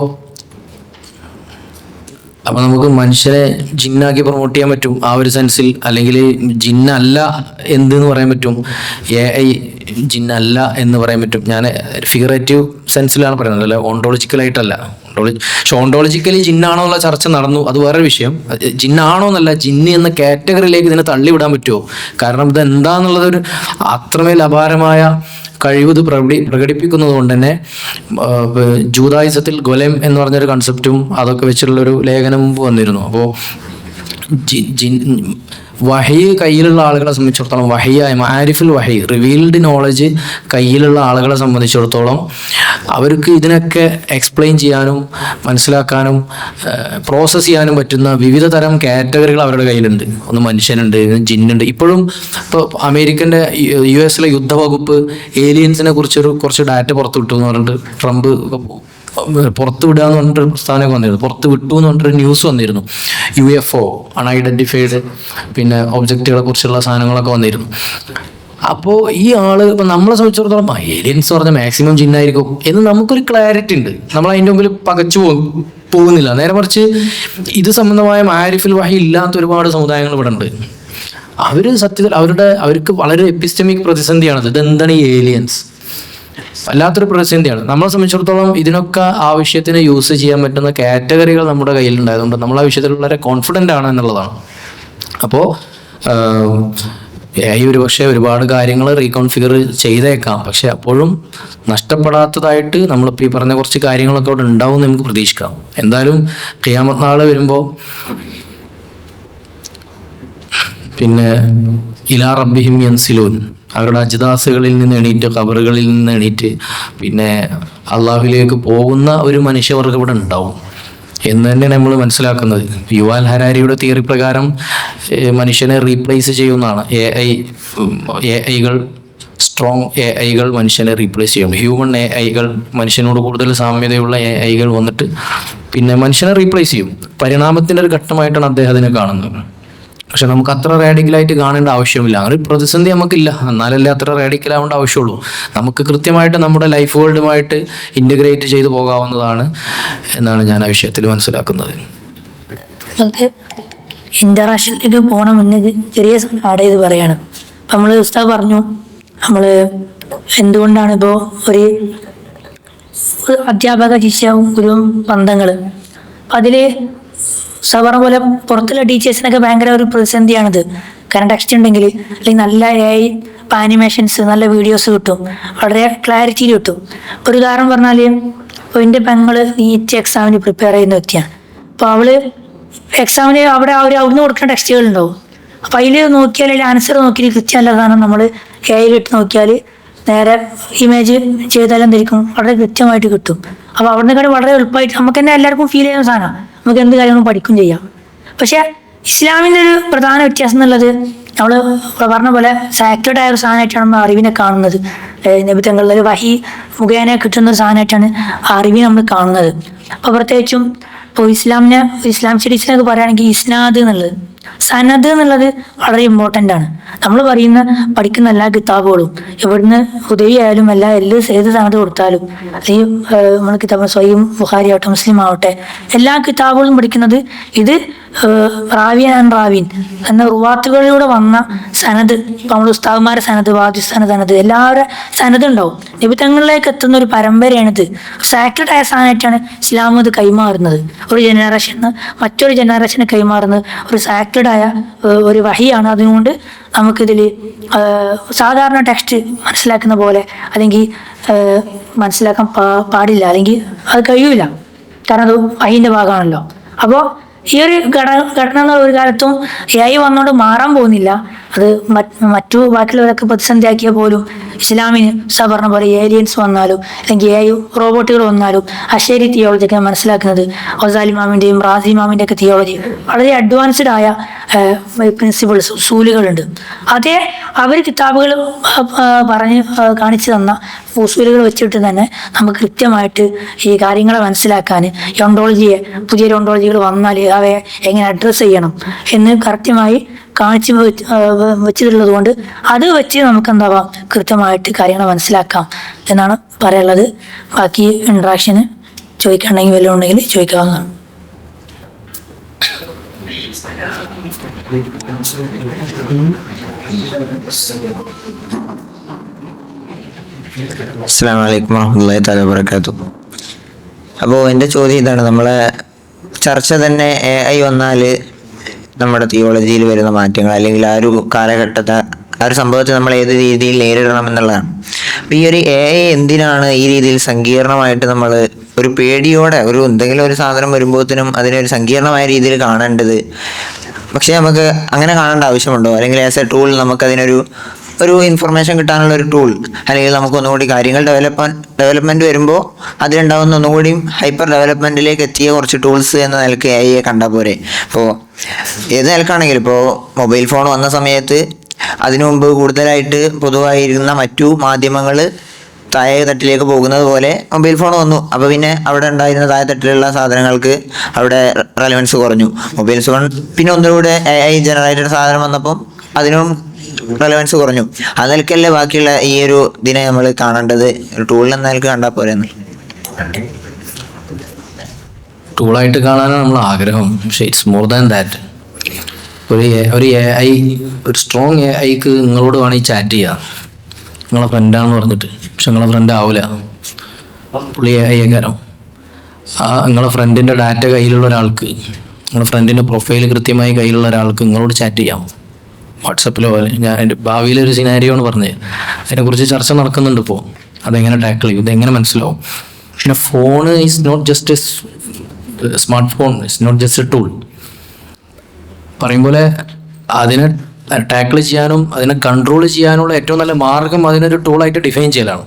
നമുക്ക് മനുഷ്യനെ ജിന്നാക്കി പ്രൊമോട്ട് ചെയ്യാൻ പറ്റും ആ ഒരു സെൻസിൽ, അല്ലെങ്കിൽ ജിന്നല്ല എന്തെന്ന് പറയാൻ പറ്റും, AI ജിന്നല്ല എന്ന് പറയാൻ പറ്റും. ഞാൻ ഫിഗറേറ്റീവ് സെൻസിലാണ് പറയുന്നത്, അല്ല ഓണ്ടോളജിക്കലായിട്ടല്ല. പക്ഷെ ഓണ്ടോളജിക്കലി ജിന്നാണോ എന്നുള്ള ചർച്ച നടന്നു, അത് വേറൊരു വിഷയം. ജിന്നാണോ എന്നല്ല, ജിന്ന് എന്ന കാറ്റഗറിയിലേക്ക് ഇതിനെ തള്ളിവിടാൻ പറ്റുമോ? കാരണം ഇത് എന്താന്നുള്ളത് ഒരു അത്രമേൽ അപാരമായ കഴിവ് ഇത് പ്രകടിപ്പിക്കുന്നത് കൊണ്ട് തന്നെ ജൂതായുസത്തിൽ ഗൊലെം എന്ന് പറഞ്ഞൊരു കൺസെപ്റ്റും അതൊക്കെ വെച്ചിട്ടുള്ളൊരു ലേഖനം വന്നിരുന്നു. അപ്പോൾ വഹി കയ്യിലുള്ള ആളുകളെ സംബന്ധിച്ചിടത്തോളം, വഹിയായ മാരിഫുൽ വഹി, റിവീൽഡ് നോളജ് കയ്യിലുള്ള ആളുകളെ സംബന്ധിച്ചിടത്തോളം അവർക്ക് ഇതിനൊക്കെ എക്സ്പ്ലെയിൻ ചെയ്യാനും മനസ്സിലാക്കാനും പ്രോസസ്സ് ചെയ്യാനും പറ്റുന്ന വിവിധ തരം കാറ്റഗറികൾ അവരുടെ കയ്യിലുണ്ട്. ഒന്ന് മനുഷ്യനുണ്ട്, ജിന്നുണ്ട്. ഇപ്പോഴും ഇപ്പോൾ അമേരിക്കൻ്റെ US യുദ്ധവകുപ്പ് ഏലിയൻസിനെ കുറച്ച് ഡാറ്റ പുറത്തുവിട്ടു എന്ന് പറഞ്ഞിട്ട് ട്രംപ് പുറത്ത് വിടുക എന്ന് പറഞ്ഞിട്ട് പ്രസ്ഥാനമൊക്കെ വന്നിരുന്നു, പുറത്ത് വിട്ടു എന്ന് പറഞ്ഞിട്ടൊരു ന്യൂസ് വന്നിരുന്നു. UFO അൺഐഡൻറ്റിഫൈഡ് ഒബ്ജക്റ്റുകളെ കുറിച്ചുള്ള സാധനങ്ങളൊക്കെ വന്നിരുന്നു. അപ്പോൾ ഈ ആള് ഇപ്പം നമ്മളെ സംബന്ധിച്ചിടത്തോളം ഏലിയൻസ് പറഞ്ഞാൽ മാക്സിമം ജിന്നായിരിക്കും എന്ന് നമുക്കൊരു ക്ലാരിറ്റി ഉണ്ട്, നമ്മൾ അതിൻ്റെ മുമ്പിൽ പകച്ചു പോകുന്നില്ല. നേരെ മറിച്ച് ഇത് സംബന്ധമായ മാരിഫിൽ വഹി ഇല്ലാത്ത ഒരുപാട് സമുദായങ്ങൾ ഇവിടെ ഉണ്ട്. അവർ സത്യത്തിൽ അവർക്ക് വളരെ എപ്പിസ്റ്റമിക് പ്രതിസന്ധിയാണത്. ഇതെന്താണ് ഈ ഏലിയൻസ്? വല്ലാത്തൊരു പ്രതിസന്ധിയാണ്. നമ്മളെ സംബന്ധിച്ചിടത്തോളം ഇതിനൊക്കെ ആവശ്യത്തിന് യൂസ് ചെയ്യാൻ പറ്റുന്ന കാറ്റഗറികൾ നമ്മുടെ കയ്യിലുണ്ടായതുകൊണ്ട് നമ്മൾ ആ വിഷയത്തിൽ വളരെ കോൺഫിഡൻ്റ് ആണ് എന്നുള്ളതാണ്. അപ്പോൾ ഒരു പക്ഷേ ഒരുപാട് കാര്യങ്ങൾ റീകോൺഫിഗർ ചെയ്തേക്കാം, പക്ഷെ അപ്പോഴും നഷ്ടപ്പെടാത്തതായിട്ട് നമ്മളിപ്പോൾ ഈ പറഞ്ഞ കുറച്ച് കാര്യങ്ങളൊക്കെ അവിടെ ഉണ്ടാവും എന്ന് നമുക്ക് പ്രതീക്ഷിക്കാം. എന്തായാലും ഖിയാമത്ത് നാൾ വരുമ്പോൾ ഇലാ റബ്ബിഹിം യൻസിലൂൻ, അവരുടെ അജ്ദാസുകളിൽ നിന്ന് എണീറ്റ്, ഖബറുകളിൽ നിന്ന് എണീറ്റ് അള്ളാഹുവിലേക്ക് പോകുന്ന ഒരു മനുഷ്യവർഗം ഇവിടെ ഉണ്ടാവും എന്ന് തന്നെയാണ് നമ്മൾ മനസ്സിലാക്കുന്നത്. യുവാൽ ഹരാരിയുടെ തിയറി പ്രകാരം മനുഷ്യനെ റീപ്ലേസ് ചെയ്യുന്നതാണ് AI. AIകൾ സ്ട്രോങ് എ ഐകൾ മനുഷ്യനെ റീപ്ലേസ് ചെയ്യും. ഹ്യൂമൺ എ ഐകൾ, മനുഷ്യനോട് കൂടുതൽ സാമ്യതയുള്ള എ ഐകൾ വന്നിട്ട് പിന്നെ മനുഷ്യനെ റീപ്ലേസ് ചെയ്യും. പരിണാമത്തിൻ്റെ ഒരു ഘട്ടമായിട്ടാണ് അദ്ദേഹം അതിനെ കാണുന്നത്. പക്ഷെ നമുക്ക് അത്ര റാഡിക്കലായിട്ട് കാണേണ്ട ആവശ്യമില്ല. അങ്ങനെ ഒരു പ്രതിസന്ധി നമുക്കില്ല, എന്നാലല്ലേ അത്ര റാഡിക്കലാവേണ്ട ആവശ്യമുള്ളൂ. നമുക്ക് കൃത്യമായിട്ട് നമ്മുടെ ലൈഫ് വേൾഡുമായിട്ട് ഇൻ്റഗ്രേറ്റ് ചെയ്തു പോകാവുന്നതാണ് എന്നാണ് ഞാൻ ആ വിഷയത്തിൽ മനസ്സിലാക്കുന്നത്. നമുക്ക് ഇന്ററാക്ഷനിലേക്ക് പോകണം എന്ന് ചെറിയ ആഡ് ചെയ്ത് പറയാണ്. അപ്പം നമ്മൾ ഉസ്താദ് പറഞ്ഞു, നമ്മൾ എന്തുകൊണ്ടാണ് ഇപ്പോൾ ഒരു അധ്യാപക ശിഷ്യവും ഗുരുവും ബന്ധങ്ങൾ, അപ്പം അതിൽ ഉസ്താദ് പറഞ്ഞ പോലെ പുറത്തുള്ള ടീച്ചേഴ്സിനൊക്കെ ഭയങ്കര ഒരു പ്രതിസന്ധിയാണിത്. കാരണം ടെക്സ്റ്റ് ഉണ്ടെങ്കിൽ അല്ലെങ്കിൽ നല്ല AI ഇപ്പം ആനിമേഷൻസ്, നല്ല വീഡിയോസ് കിട്ടും, വളരെ ക്ലാരിറ്റിയിൽ കിട്ടും. ഒരു ഉദാഹരണം പറഞ്ഞാൽ, ഇപ്പോൾ എൻ്റെ പെങ്ങൾ നീറ്റ് എക്സാമിന് പ്രിപ്പയർ ചെയ്യുന്ന വ്യക്തിയാണ്. അപ്പോൾ അവള് എക്സാമിന് അവിടുന്ന് കൊടുക്കുന്ന ടെക്സ്റ്റുകൾ ഉണ്ടാവും. അപ്പം അതിൽ നോക്കിയാൽ, അതിൽ ആൻസർ നോക്കിയാൽ കൃത്യമല്ല സാധനം നമ്മൾ AI ഇട്ട് നോക്കിയാൽ നേരെ ഇമേജ് ചെയ്താലും ധരിക്കും വളരെ കൃത്യമായിട്ട് കിട്ടും. അപ്പോൾ അവിടെ നിന്നൊക്കെ വളരെ എളുപ്പമായിട്ട് നമുക്ക് തന്നെ എല്ലാവർക്കും ഫീൽ ചെയ്യുന്ന സാധനമാണ്, നമുക്ക് എന്ത് കാര്യങ്ങളും പഠിക്കും ചെയ്യാം. പക്ഷേ ഇസ്ലാമിൻ്റെ ഒരു പ്രധാന വ്യത്യാസം എന്നുള്ളത്, നമ്മൾ പറഞ്ഞ പോലെ സാക്രഡ് ആയ ഒരു സാധനമായിട്ടാണ് നമ്മൾ അറിവിനെ കാണുന്നത്. നബിതങ്ങളുടെ ഒരു വഹി മുഖേന കിട്ടുന്ന ഒരു സാധനമായിട്ടാണ് അറിവിനെ നമ്മൾ കാണുന്നത്. അപ്പോൾ പ്രത്യേകിച്ചും ഇപ്പോൾ ഇസ്ലാം സ്റ്റഡീസിനൊക്കെ പറയുകയാണെങ്കിൽ ഇസ്നാദ് എന്നുള്ളത്, സനദ് എന്നുള്ളത് വളരെ ഇമ്പോർട്ടൻ്റ് ആണ്. നമ്മൾ പഠിക്കുന്ന എല്ലാ കിതാബുകളും, ഇവിടുന്ന് ഹുദവി ആയാലും ഏത് സനദ് കൊടുത്താലും, അല്ലെങ്കിൽ നമ്മൾ കിതാബ് സ്വയം ബുഖാരി ആവട്ടെ മുസ്ലിം ആവട്ടെ, എല്ലാ കിതാബുകളും പഠിക്കുന്നത് ഇത് റാവിയൻ ആൻഡ് റാവിൻ എന്ന റുവാത്തുകളിലൂടെ വന്ന സനദ്. ഇപ്പം നമ്മൾ ഉസ്താദ്മാരെ സനദ്, വാദിസ്ഥാന സനദ്, എല്ലാവരുടെ സനദ് ഉണ്ടാവും. നിബിധങ്ങളിലേക്ക് എത്തുന്ന ഒരു പരമ്പരയാണിത്. സാക്രഡ് ആയ സാധനമായിട്ടാണ് ഇസ്ലാം ഇത് കൈമാറുന്നത്. ഒരു ജനറേഷന് മറ്റൊരു ജനറേഷന് കൈമാറുന്നത് ഒരു സാക്രഡ് ആയ ഒരു വഹിയാണ്. അതുകൊണ്ട് നമുക്കിതിൽ സാധാരണ ടെക്സ്റ്റ് മനസ്സിലാക്കുന്ന പോലെ അല്ലെങ്കിൽ മനസ്സിലാക്കാൻ പാടില്ല, അല്ലെങ്കിൽ അത് കഴിയൂല. കാരണം അത് വഹിൻ്റെ ഭാഗമാണല്ലോ. അപ്പോൾ ഈ ഒരു ഘടന ഒരു കാലത്തും AI വന്നുകൊണ്ട് മാറാൻ പോകുന്നില്ല. അത് ബാക്കിയുള്ളവരൊക്കെ പ്രതിസന്ധിയാക്കിയാൽ പോലും ഇസ്ലാമിന് പറഞ്ഞ പോലെ ഏലിയൻസ് വന്നാലും അല്ലെങ്കിൽ AI റോബോട്ടുകൾ വന്നാലും അഷേരി തിയോളജി ഒക്കെ മനസ്സിലാക്കുന്നത്, ഒസാലി ഇമാമിൻ്റെയും റാസി ഇമാമിൻ്റെ ഒക്കെ തിയോളജി വളരെ അഡ്വാൻസ്ഡ് ആയ പ്രിൻസിപ്പിൾസ്, ഉസൂലുകളുണ്ട്. അതേ അവർ കിതാബുകൾ പറഞ്ഞ് കാണിച്ചു തന്ന ഉസൂലുകൾ വെച്ചിട്ട് തന്നെ നമുക്ക് കൃത്യമായിട്ട് ഈ കാര്യങ്ങളെ മനസ്സിലാക്കാൻ, പുതിയ ഓണ്ടോളജികൾ വന്നാൽ അവയെ എങ്ങനെ അഡ്രസ്സ് ചെയ്യണം എന്ന് കൃത്യമായി കാണിച്ച് വെച്ചിട്ടുള്ളത് കൊണ്ട് അത് വെച്ച് നമുക്ക് എന്താവാം കൃത്യമായിട്ട് കാര്യങ്ങൾ മനസ്സിലാക്കാം എന്നാണ് പറയാനുള്ളത്. ബാക്കി ഇൻട്രാക്ഷന് ചോദിക്കണമെങ്കിൽ വല്ലതും ഉണ്ടെങ്കിൽ ചോദിക്കാവുന്നതാണ്. അസ്സലാമു അലൈക്കും വറഹ്മത്തുള്ളാഹി തആല വബറകാതുഹു. അപ്പോൾ എൻ്റെ ചോദ്യം ഇതാണ്, നമ്മളെ ചർച്ച തന്നെ AI വന്നാൽ നമ്മുടെ തിയോളജിയിൽ വരുന്ന മാറ്റങ്ങൾ, അല്ലെങ്കിൽ ആ ഒരു കാലഘട്ടത്തെ ആ ഒരു സംഭവത്തെ നമ്മൾ ഏത് രീതിയിൽ നേരിടണം എന്നുള്ളതാണ്. അപ്പോൾ ഈ ഒരു AI എന്തിനാണ് ഈ രീതിയിൽ സങ്കീർണമായിട്ട് നമ്മൾ ഒരു പേടിയോടെ എന്തെങ്കിലും ഒരു സാധനം വരുമ്പോഴത്തേനും അതിനെ ഒരു സങ്കീർണമായ രീതിയിൽ കാണേണ്ടത്? പക്ഷേ നമുക്ക് അങ്ങനെ കാണേണ്ട ആവശ്യമുണ്ടോ? അല്ലെങ്കിൽ ആസ് എ ടൂൾ നമുക്കതിനൊരു ഇൻഫർമേഷൻ കിട്ടാനുള്ള ഒരു ടൂൾ, അല്ലെങ്കിൽ നമുക്ക് ഒന്നുകൂടി കാര്യങ്ങൾ ഡെവലപ്മെൻറ്റ് വരുമ്പോൾ അതിലുണ്ടാകുന്ന ഒന്നുകൂടി ഹൈപ്പർ ഡെവലപ്മെൻറ്റിലേക്ക് എത്തിയ കുറച്ച് ടൂൾസ് എന്ന നിലക്ക് AI കണ്ടാൽ പോരെ? ഇപ്പോൾ ഏത് നിലക്കാണെങ്കിലും, ഇപ്പോൾ മൊബൈൽ ഫോൺ വന്ന സമയത്ത് അതിനു മുമ്പ് കൂടുതലായിട്ട് പൊതുവായിരുന്ന മറ്റു മാധ്യമങ്ങൾ താഴെ തട്ടിലേക്ക് പോകുന്നത് പോലെ മൊബൈൽ ഫോൺ വന്നു. അപ്പോൾ പിന്നെ അവിടെ ഉണ്ടായിരുന്ന താഴെ തട്ടിലുള്ള സാധനങ്ങൾക്ക് അവിടെ റെലവൻസ് കുറഞ്ഞു. മൊബൈൽ ഫോൺ പിന്നെ ഒന്നുകൂടെ AI ജനറേറ്റഡ് സാധനം വന്നപ്പം അതിനും റെലവൻസ് കുറഞ്ഞു. ആ നിലക്കല്ലേ ബാക്കിയുള്ള ഈ ഒരു ഇതിനെ നമ്മൾ കാണേണ്ടത്? ഒരു ടൂളിൽ എന്ന നിലക്ക് കണ്ടാൽ പോരെന്ന്. ടൂളായിട്ട് കാണാനാണ് നമ്മൾ ആഗ്രഹം, പക്ഷേ ഇറ്റ്സ് മോർ ദാൻ ദാറ്റ്. ഒരു AI, ഒരു സ്ട്രോങ് AIക്ക് നിങ്ങളോട് വേണമെങ്കിൽ ചാറ്റ് ചെയ്യാം, നിങ്ങളെ ഫ്രണ്ടാണെന്ന് പറഞ്ഞിട്ട്. പക്ഷെ നിങ്ങളെ ഫ്രണ്ട് ആവില്ല, പുള്ളി AI കാരണം. നിങ്ങളെ ഫ്രണ്ടിൻ്റെ ഡാറ്റ കയ്യിലുള്ള ഒരാൾക്ക്, നിങ്ങളുടെ ഫ്രണ്ടിൻ്റെ പ്രൊഫൈൽ കൃത്യമായി കയ്യിലുള്ള ഒരാൾക്ക് നിങ്ങളോട് ചാറ്റ് ചെയ്യാം വാട്സപ്പിലോ. ഞാൻ എൻ്റെ ഭാവിയിലൊരു സിനാരിയോ ആണ് പറഞ്ഞത്, അതിനെക്കുറിച്ച് ചർച്ച നടക്കുന്നുണ്ട് ഇപ്പോൾ. അതെങ്ങനെ ടാക്കിൾ ചെയ്യും, ഇതെങ്ങനെ മനസ്സിലാവും? പിന്നെ phone is not just a smart phone, it's not just a tool. പറയും പോലെ അതിനെ ടാക്കിൾ ചെയ്യാനും അതിനെ കൺട്രോൾ ചെയ്യാനുള്ള ഏറ്റവും നല്ല മാർഗം അതിനൊരു ടൂളായിട്ട് ഡിഫൈൻ ചെയ്യലാണ്.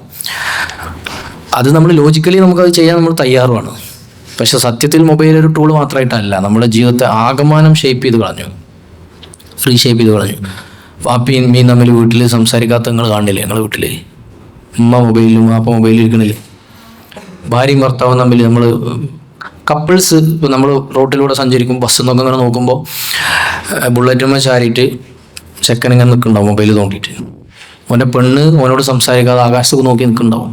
അത് നമ്മൾ ലോജിക്കലി നമുക്കത് ചെയ്യാൻ നമ്മൾ തയ്യാറുമാണ്. പക്ഷെ സത്യത്തിൽ മൊബൈൽ ഒരു ടൂൾ മാത്രമായിട്ടല്ല, നമ്മുടെ ജീവിതത്തെ ആകമാനം ഷേപ്പ് ചെയ്ത് കളഞ്ഞു, റീഷേപ്പ് ചെയ്ത് കളഞ്ഞു. വാപ്പയും മീൻ തമ്മിൽ വീട്ടിൽ സംസാരിക്കാത്ത നിങ്ങൾ കാണില്ലേ? നിങ്ങളെ വീട്ടിൽ ഉമ്മ മൊബൈലിലും വാപ്പ മൊബൈലിൽ ഇരിക്കണില്ലേ? ഭാര്യയും ഭർത്താവും തമ്മിൽ നമ്മൾ കപ്പിൾസ് ഇപ്പോൾ നമ്മൾ റോട്ടിലൂടെ സഞ്ചരിക്കും, ബസ് എന്നൊക്കെ ഇങ്ങനെ നോക്കുമ്പോൾ ബുള്ളറ്റുമ്മ ചാരിയിട്ട് ചെക്കൻ ഇങ്ങനെ നിൽക്കുന്നുണ്ടാവും മൊബൈൽ തോണ്ടിയിട്ട്. ഓൻ്റെ പെണ്ണ് ഓനോട് സംസാരിക്കാതെ ആകാശത്ത് നോക്കി നിൽക്കുന്നുണ്ടാവും.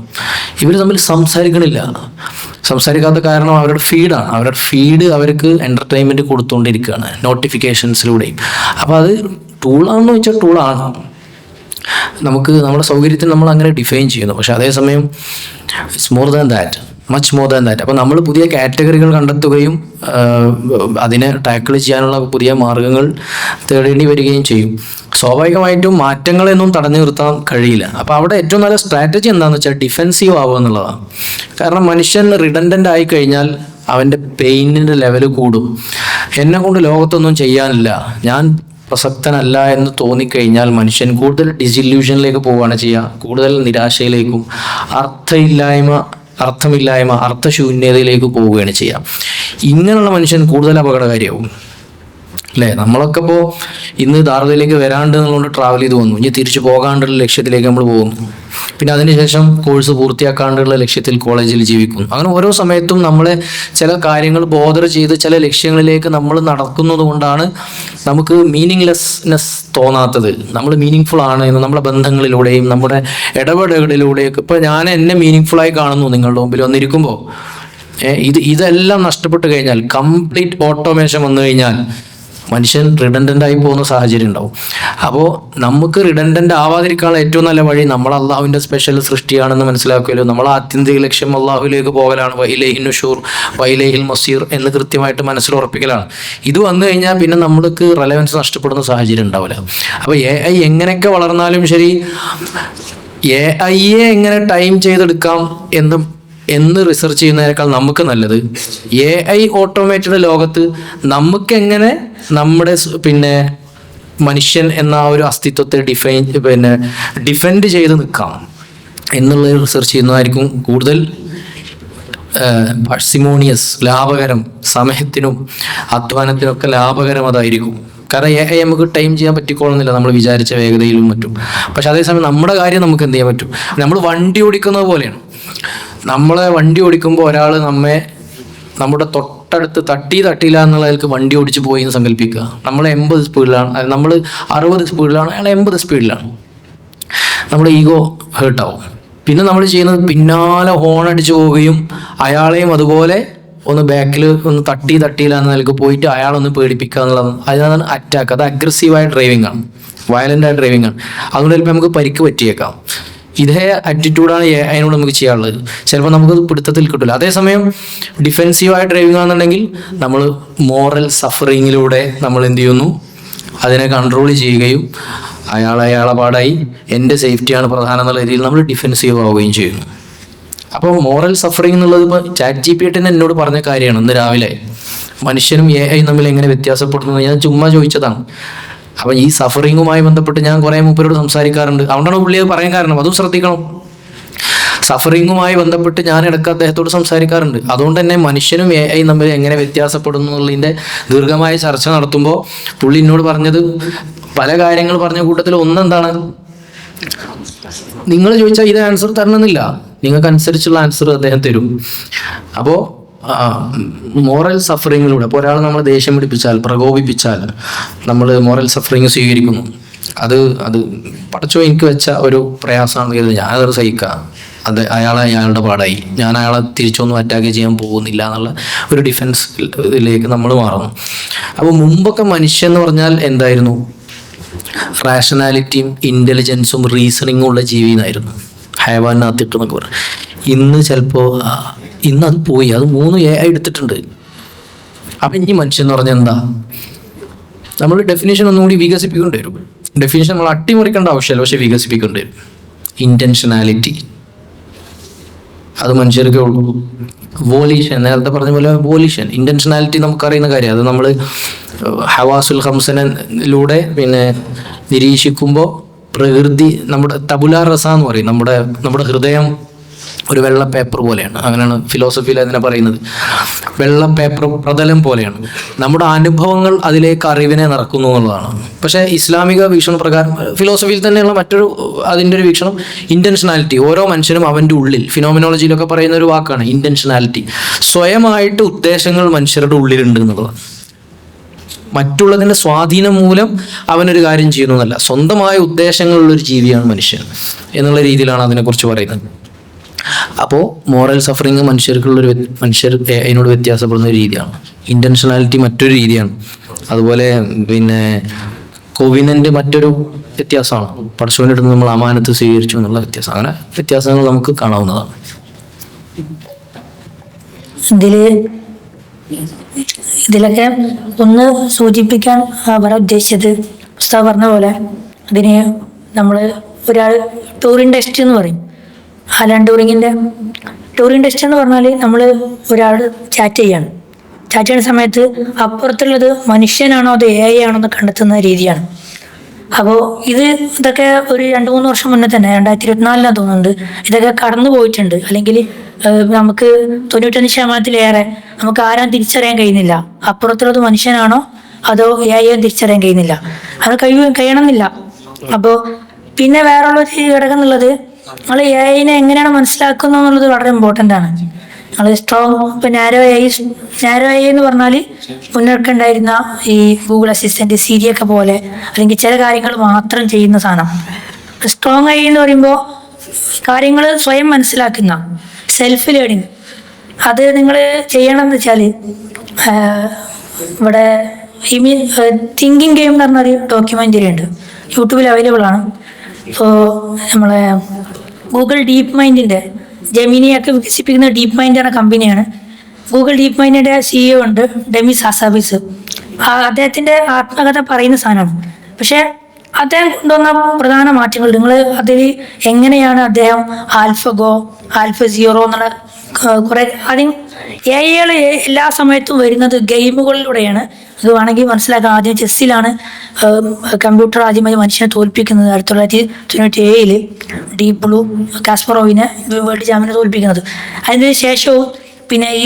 ഇവർ തമ്മിൽ സംസാരിക്കണില്ല. സംസാരിക്കാത്ത കാരണം അവരുടെ ഫീഡാണ്. അവരുടെ ഫീഡ് അവർക്ക് എൻ്റർടൈൻമെൻറ്റ് കൊടുത്തുകൊണ്ടിരിക്കുകയാണ് നോട്ടിഫിക്കേഷൻസിലൂടെയും. അപ്പോൾ അത് ടൂളാണെന്ന് വെച്ചാൽ ടൂളാണ്. നമുക്ക് നമ്മുടെ സൗകര്യത്തിന് നമ്മൾ അങ്ങനെ ഡിഫൈൻ ചെയ്യുന്നു. പക്ഷെ അതേസമയം it's more than that, much more than that. അപ്പോൾ നമ്മൾ പുതിയ കാറ്റഗറികൾ കണ്ടെത്തുകയും അതിനെ ടാക്കിൾ ചെയ്യാനുള്ള പുതിയ മാർഗങ്ങൾ തേടേണ്ടി വരികയും ചെയ്യും. സ്വാഭാവികമായിട്ടും മാറ്റങ്ങളെയൊന്നും തടഞ്ഞു നിർത്താൻ കഴിയില്ല. അപ്പോൾ അവിടെ ഏറ്റവും നല്ല സ്ട്രാറ്റജി എന്താണെന്ന് വെച്ചാൽ ഡിഫെൻസീവ് ആവുക എന്നുള്ളതാണ്. കാരണം മനുഷ്യൻ റിഡൻഡൻ്റ് ആയി കഴിഞ്ഞാൽ അവൻ്റെ പെയിനിൻ്റെ ലെവൽ കൂടും. എന്നെ കൊണ്ട് ലോകത്തൊന്നും ചെയ്യാനില്ല, ഞാൻ പ്രസക്തനല്ല എന്ന് തോന്നിക്കഴിഞ്ഞാൽ മനുഷ്യൻ കൂടുതൽ ഡിസില്യൂഷനിലേക്ക് പോവുകയാണ് ചെയ്യുക, കൂടുതൽ നിരാശയിലേക്കും അർത്ഥമില്ലായ്മ അർത്ഥശൂന്യതയിലേക്ക് പോവുകയാണ് ചെയ്യുക. ഇങ്ങനെയുള്ള മനുഷ്യൻ കൂടുതൽ അപകടകാരിയാവും അല്ലേ? നമ്മളൊക്കെ ഇപ്പോൾ ഇന്ന് ധാർവ്വതയിലേക്ക് വരാണ്ട് എന്നുകൊണ്ട് ട്രാവൽ ചെയ്ത് വന്നു, ഇനി തിരിച്ചു പോകാണ്ടുള്ള ലക്ഷ്യത്തിലേക്ക് നമ്മൾ പോകുന്നു. പിന്നെ അതിനുശേഷം കോഴ്സ് പൂർത്തിയാക്കാണ്ടുള്ള ലക്ഷ്യത്തിൽ കോളേജിൽ ജീവിക്കുന്നു. അങ്ങനെ ഓരോ സമയത്തും നമ്മളെ ചില കാര്യങ്ങൾ ബോധർ ചെയ്ത് ചില ലക്ഷ്യങ്ങളിലേക്ക് നമ്മൾ നടക്കുന്നത് കൊണ്ടാണ് നമുക്ക് മീനിങ്ലെസ്നെസ് തോന്നാത്തത്. നമ്മൾ മീനിങ് ഫുൾ ആണ് എന്ന് നമ്മുടെ ബന്ധങ്ങളിലൂടെയും നമ്മുടെ ഇടപെടലുകളിലൂടെയൊക്കെ. ഇപ്പോൾ ഞാൻ എന്നെ മീനിങ് ഫുള്ളായി കാണുന്നു നിങ്ങളുടെ മുമ്പിൽ വന്നിരിക്കുമ്പോൾ. ഇതെല്ലാം നഷ്ടപ്പെട്ട് കഴിഞ്ഞാൽ, കംപ്ലീറ്റ് ഓട്ടോമേഷൻ വന്നു കഴിഞ്ഞാൽ മനുഷ്യൻ റിഡൻഡൻ്റ് ആയി പോകുന്ന സാഹചര്യം ഉണ്ടാവും. അപ്പോൾ നമുക്ക് റിഡൻഡൻ്റ് ആവാതിരിക്കാനുള്ള ഏറ്റവും നല്ല വഴി നമ്മൾ അള്ളാഹുവിൻ്റെ സ്പെഷ്യൽ സൃഷ്ടിയാണെന്ന് മനസ്സിലാക്കുകയല്ലോ. നമ്മൾ ആത്യന്തിക ലക്ഷ്യം അള്ളാഹുലേക്ക് പോകലാണ്. വഇലൈഹിൻ നുശൂർ വഇലൈഹിൽ മസീർ എന്ന് കൃത്യമായിട്ട് മനസ്സിൽ ഉറപ്പിക്കലാണ്. ഇത് വന്നു കഴിഞ്ഞാൽ പിന്നെ നമ്മൾക്ക് റെലവൻസ് നഷ്ടപ്പെടുന്ന സാഹചര്യം ഉണ്ടാവില്ല. അപ്പോൾ AI എങ്ങനെയൊക്കെ വളർന്നാലും ശരി, AIയെ എങ്ങനെ ടൈം ചെയ്തെടുക്കാം എന്ന് റിസർച്ച് ചെയ്യുന്നതിനേക്കാൾ നമുക്ക് നല്ലത് AI ഓട്ടോമേറ്റഡ് ലോകത്ത് നമുക്കെങ്ങനെ നമ്മുടെ മനുഷ്യൻ എന്ന ആ ഒരു അസ്തിത്വത്തെ ഡിഫെൻഡ് ചെയ്ത് നിൽക്കാം എന്നുള്ളത് റിസർച്ച് ചെയ്യുന്നതായിരിക്കും കൂടുതൽ പാഴ്സിമോണിയസ്, ലാഭകരം, സമയത്തിനും അധ്വാനത്തിനൊക്കെ ലാഭകരം അതായിരിക്കും. കാരണം AI നമുക്ക് ടൈം ചെയ്യാൻ പറ്റിക്കോളുന്നില്ല നമ്മൾ വിചാരിച്ച വേഗതയിലും മറ്റും. പക്ഷെ അതേസമയം നമ്മുടെ കാര്യം നമുക്ക് എന്ത് ചെയ്യാൻ പറ്റും? നമ്മൾ വണ്ടി ഓടിക്കുന്നത് പോലെയാണ്. നമ്മളെ വണ്ടി ഓടിക്കുമ്പോൾ ഒരാൾ നമ്മുടെ തൊട്ടടുത്ത് തട്ടിയില്ല എന്നുള്ളതിലേക്ക് വണ്ടി ഓടിച്ച് പോയി എന്ന് സങ്കല്പിക്കുക. നമ്മൾ 80 സ്പീഡിലാണ്, നമ്മൾ 60 സ്പീഡിലാണ്, അയാൾ 80 സ്പീഡിലാണ്. നമ്മുടെ ഈഗോ ഹേർട്ടാവും. പിന്നെ നമ്മൾ ചെയ്യുന്നത് പിന്നാലെ ഹോൺ അടിച്ച് പോവുകയും അയാളെയും അതുപോലെ ഒന്ന് ബാക്കിൽ ഒന്ന് തട്ടിയില്ല എന്ന നിലക്ക് പോയിട്ട് അയാളൊന്ന് പേടിപ്പിക്കുക എന്നുള്ളത്. അതാണ് അറ്റാക്ക്. അത് അഗ്രസീവായ ഡ്രൈവിംഗ് ആണ്, വയലൻ്റായ ഡ്രൈവിംഗ് ആണ്. അതുകൊണ്ട് ചിലപ്പോൾ നമുക്ക് പരിക്ക് പറ്റിയേക്കാം. ഇതേ ആറ്റിറ്റ്യൂഡാണ് അതിനോട് നമുക്ക് ചെയ്യാനുള്ളത്. ചിലപ്പോൾ നമുക്കത് പിടുത്തത്തിൽ കിട്ടില്ല. അതേസമയം ഡിഫെൻസീവായ ഡ്രൈവിംഗ് ആണെന്നുണ്ടെങ്കിൽ നമ്മൾ മോറൽ സഫറിങ്ങിലൂടെ നമ്മൾ എന്ത് ചെയ്യുന്നു, അതിനെ കൺട്രോൾ ചെയ്യുകയും അയാളെ പാടായി എൻ്റെ സേഫ്റ്റിയാണ് പ്രധാനം എന്നുള്ള രീതിയിൽ നമ്മൾ ഡിഫെൻസീവ് ആവുകയും ചെയ്യുന്നു. അപ്പോൾ മോറൽ സഫറിങ് എന്നുള്ളത് ഇപ്പോൾ ChatGPT എന്നോട് പറഞ്ഞ കാര്യമാണ് ഇന്ന് രാവിലെ. മനുഷ്യനും AI തമ്മിൽ എങ്ങനെ വ്യത്യാസപ്പെടുന്നു ഞാൻ ചുമ്മാ ചോദിച്ചതാണ്. അപ്പം ഈ സഫറിങ്ങുമായി ബന്ധപ്പെട്ട് ഞാൻ കുറേ മൂപ്പരോട് സംസാരിക്കാറുണ്ട്. അതുകൊണ്ടാണ് പുള്ളി പറയാൻ കാരണം, അതും ശ്രദ്ധിക്കണം. സഫറിങ്ങുമായി ബന്ധപ്പെട്ട് ഞാൻ ഇടയ്ക്ക് അദ്ദേഹത്തോട് സംസാരിക്കാറുണ്ട്. അതുകൊണ്ട് തന്നെ മനുഷ്യനും AI തമ്മിൽ എങ്ങനെ വ്യത്യാസപ്പെടുന്നു എന്നുള്ളതിൻ്റെ ദീർഘമായ ചർച്ച നടത്തുമ്പോൾ പുള്ളി എന്നോട് പറഞ്ഞത്, പല കാര്യങ്ങൾ പറഞ്ഞ കൂട്ടത്തിൽ ഒന്നെന്താണ്, നിങ്ങൾ ചോദിച്ചാൽ ഇത് ആൻസർ തരണമെന്നില്ല, നിങ്ങൾക്ക് അനുസരിച്ചുള്ള ആൻസർ അദ്ദേഹം തരും. അപ്പോൾ മോറൽ സഫറിങ്ങിലൂടെ ഇപ്പോൾ ഒരാൾ നമ്മൾ ദേഷ്യം പിടിപ്പിച്ചാൽ, പ്രകോപിപ്പിച്ചാൽ നമ്മൾ മോറൽ സഫറിങ് സ്വീകരിക്കുന്നു. അത് പടച്ചോ എനിക്ക് വെച്ച ഒരു പ്രയാസമാണെന്ന് കരുതി ഞാനത് സഹിക്കാം. അയാളുടെ പാടായി, ഞാൻ അയാളെ തിരിച്ചൊന്നും അറ്റാക്ക് ചെയ്യാൻ പോകുന്നില്ല എന്നുള്ള ഒരു ഡിഫെൻസിലേക്ക് നമ്മൾ മാറുന്നു. അപ്പോൾ മുമ്പൊക്കെ മനുഷ്യൻ എന്ന് പറഞ്ഞാൽ എന്തായിരുന്നു? റാഷണാലിറ്റിയും ഇൻ്റലിജൻസും റീസണിങ്ങും ഉള്ള ജീവിയായിരുന്നു. ഹൈവാനകത്തിട്ട് എന്നൊക്കെ പറയും. ഇന്ന് അത് പോയി, അത് 3 AI എടുത്തിട്ടുണ്ട്. അപ്പം ഇനി മനുഷ്യൻ എന്ന് പറഞ്ഞാൽ എന്താ? നമ്മൾ ഡെഫിനേഷൻ ഒന്നും കൂടി വികസിപ്പിക്കേണ്ടി വരും. ഡെഫിനേഷൻ നമ്മൾ അട്ടിമറിക്കേണ്ട ആവശ്യമില്ല, പക്ഷെ വികസിപ്പിക്കേണ്ടി വരും. ഇൻറ്റൻഷനാലിറ്റി അത് മനുഷ്യർക്ക് ഉള്ളൂ. വോലീഷൻ, നേരത്തെ പറഞ്ഞ പോലെ വോലീഷൻ, ഇൻറ്റൻഷനാലിറ്റി നമുക്കറിയുന്ന കാര്യം. അത് നമ്മൾ ഹവാസുൽ ഹംസനിലൂടെ നിരീക്ഷിക്കുമ്പോൾ പ്രകൃതി, നമ്മുടെ തബുലാ റസ എന്ന് പറയും, നമ്മുടെ ഹൃദയം ഒരു വെള്ള പേപ്പർ പോലെയാണ്. അങ്ങനെയാണ് ഫിലോസഫിയിൽ അതിനെ പറയുന്നത്. വെള്ള പേപ്പർ പ്രതലം പോലെയാണ്. നമ്മുടെ അനുഭവങ്ങൾ അതിലേക്ക് അറിവിനെ നിറക്കുന്നു എന്നുള്ളതാണ്. പക്ഷേ ഇസ്ലാമിക വീക്ഷണപ്രകാരം ഫിലോസഫിയിൽ തന്നെയുള്ള മറ്റൊരു അതിൻ്റെ ഒരു വീക്ഷണം ഇൻറ്റൻഷനാലിറ്റി. ഓരോ മനുഷ്യനും അവൻ്റെ ഉള്ളിൽ, ഫിനോമിനോളജിയിലൊക്കെ പറയുന്ന ഒരു വാക്കാണ് ഇൻറ്റൻഷനാലിറ്റി. സ്വയമായിട്ട് ഉദ്ദേശങ്ങൾ മനുഷ്യരുടെ ഉള്ളിലുണ്ട് എന്നുള്ളതാണ്. മറ്റുള്ളതിൻ്റെ സ്വാധീനം മൂലം അവനൊരു കാര്യം ചെയ്യുന്നു എന്നല്ല, സ്വന്തമായ ഉദ്ദേശങ്ങളുള്ളൊരു ജീവിയാണ് മനുഷ്യൻ എന്നുള്ള രീതിയിലാണ് അതിനെക്കുറിച്ച് പറയുന്നത്. അപ്പോൾ മോറൽ സഫറിങ് മനുഷ്യർ അതിനോട് വ്യത്യാസപ്പെടുന്ന ഒരു രീതിയാണ്. ഇൻറ്റൻഷനാലിറ്റി മറ്റൊരു രീതിയാണ്. അതുപോലെ പിന്നെ കോവിനൻ്റ് മറ്റൊരു വ്യത്യാസമാണ്. പടച്ചവൻ്റെ അടുത്ത് നമ്മൾ അമാനത്ത് സ്വീകരിച്ചു എന്നുള്ള വ്യത്യാസം. അങ്ങനെ വ്യത്യാസങ്ങൾ നമുക്ക് കാണാവുന്നതാണ്. ഇതിലൊക്കെ ഒന്ന് സൂചിപ്പിക്കാൻ പറയാൻ ഉദ്ദേശിച്ചത്, പുസ്തകം പറഞ്ഞ പോലെ അതിന് നമ്മൾ ഒരാൾ ടൂറിംഗ് ടെസ്റ്റ് എന്ന് പറയും. അലാൻ ടൂറിംഗ് ടെസ്റ്റ് എന്ന് പറഞ്ഞാൽ നമ്മൾ ഒരാൾ ചാറ്റ് ചെയ്യുന്ന സമയത്ത് അപ്പുറത്തുള്ളത് മനുഷ്യനാണോ അത് AI ആണോ എന്ന് കണ്ടെത്തുന്ന രീതിയാണ്. അപ്പോൾ ഇതൊക്കെ ഒരു 2-3 വർഷം മുന്നേ തന്നെ 2024 തോന്നുന്നുണ്ട് ഇതൊക്കെ കടന്നു പോയിട്ടുണ്ട്. അല്ലെങ്കിൽ നമുക്ക് 95% നമുക്ക് ആരും തിരിച്ചറിയാൻ കഴിയുന്നില്ല. അപ്പുറത്തുള്ളത് മനുഷ്യനാണോ അതോ AI തിരിച്ചറിയാൻ കഴിയുന്നില്ല. അത് കഴിയണമെന്നില്ല. അപ്പോൾ പിന്നെ വേറെയുള്ളൊരു ഘടകം എന്നുള്ളത് നമ്മൾ AI എങ്ങനെയാണ് മനസ്സിലാക്കുന്നത് എന്നുള്ളത് വളരെ ഇമ്പോർട്ടൻ്റ് ആണ്. നമ്മൾ സ്ട്രോങ് ഇപ്പം നാരോ AI എന്ന് പറഞ്ഞാൽ മുന്നൊക്കെ ഉണ്ടായിരുന്ന ഈ ഗൂഗിൾ അസിസ്റ്റന്റ്, സിരിയൊക്കെ പോലെ അല്ലെങ്കിൽ ചില കാര്യങ്ങൾ മാത്രം ചെയ്യുന്ന സാധനം. സ്ട്രോങ് AI എന്ന് പറയുമ്പോൾ കാര്യങ്ങൾ സ്വയം മനസ്സിലാക്കുന്ന സെൽഫ് ലേണിങ്. അത് നിങ്ങൾ ചെയ്യണമെന്ന് വെച്ചാൽ ഇവിടെ തിങ്കിങ് ഗെയിം എന്ന് പറഞ്ഞൊരു ഡോക്യുമെൻ്ററി ഉണ്ട്, യൂട്യൂബിൽ അവൈലബിൾ ആണ്. ഇപ്പോൾ നമ്മളെ ഗൂഗിൾ ഡീപ്പ് മൈൻഡിൻ്റെ ജെമിനിയൊക്കെ വികസിപ്പിക്കുന്ന ഡീപ്പ് മൈൻഡ് എന്ന കമ്പനിയാണ്. ഗൂഗിൾ ഡീപ്പ് മൈൻഡിൻ്റെ CEO ഉണ്ട്, ഡെമിസ് ഹസാബിസ്. അദ്ദേഹത്തിൻ്റെ ആത്മകഥ പറയുന്ന സാധനമാണ്. പക്ഷേ അദ്ദേഹം കൊണ്ടുവന്ന പ്രധാന മാറ്റങ്ങൾ നിങ്ങൾ അതിൽ എങ്ങനെയാണ് അദ്ദേഹം ആൽഫഗോ, AlphaZero എന്നുള്ള കുറേ AI എല്ലാ സമയത്തും വരുന്നത് ഗെയിമുകളിലൂടെയാണ്. അത് വേണമെങ്കിൽ മനസ്സിലാക്കാം. ആദ്യം ചെസ്സിലാണ് കമ്പ്യൂട്ടർ ആദ്യമായി മനുഷ്യനെ തോൽപ്പിക്കുന്നത്. 1997 ഡീപ് ബ്ലൂ കാസ്പറോവിനെ വേൾഡ് ചാമ്പ്യനെ തോൽപ്പിക്കുന്നത്. അതിന് ശേഷവും പിന്നെ ഈ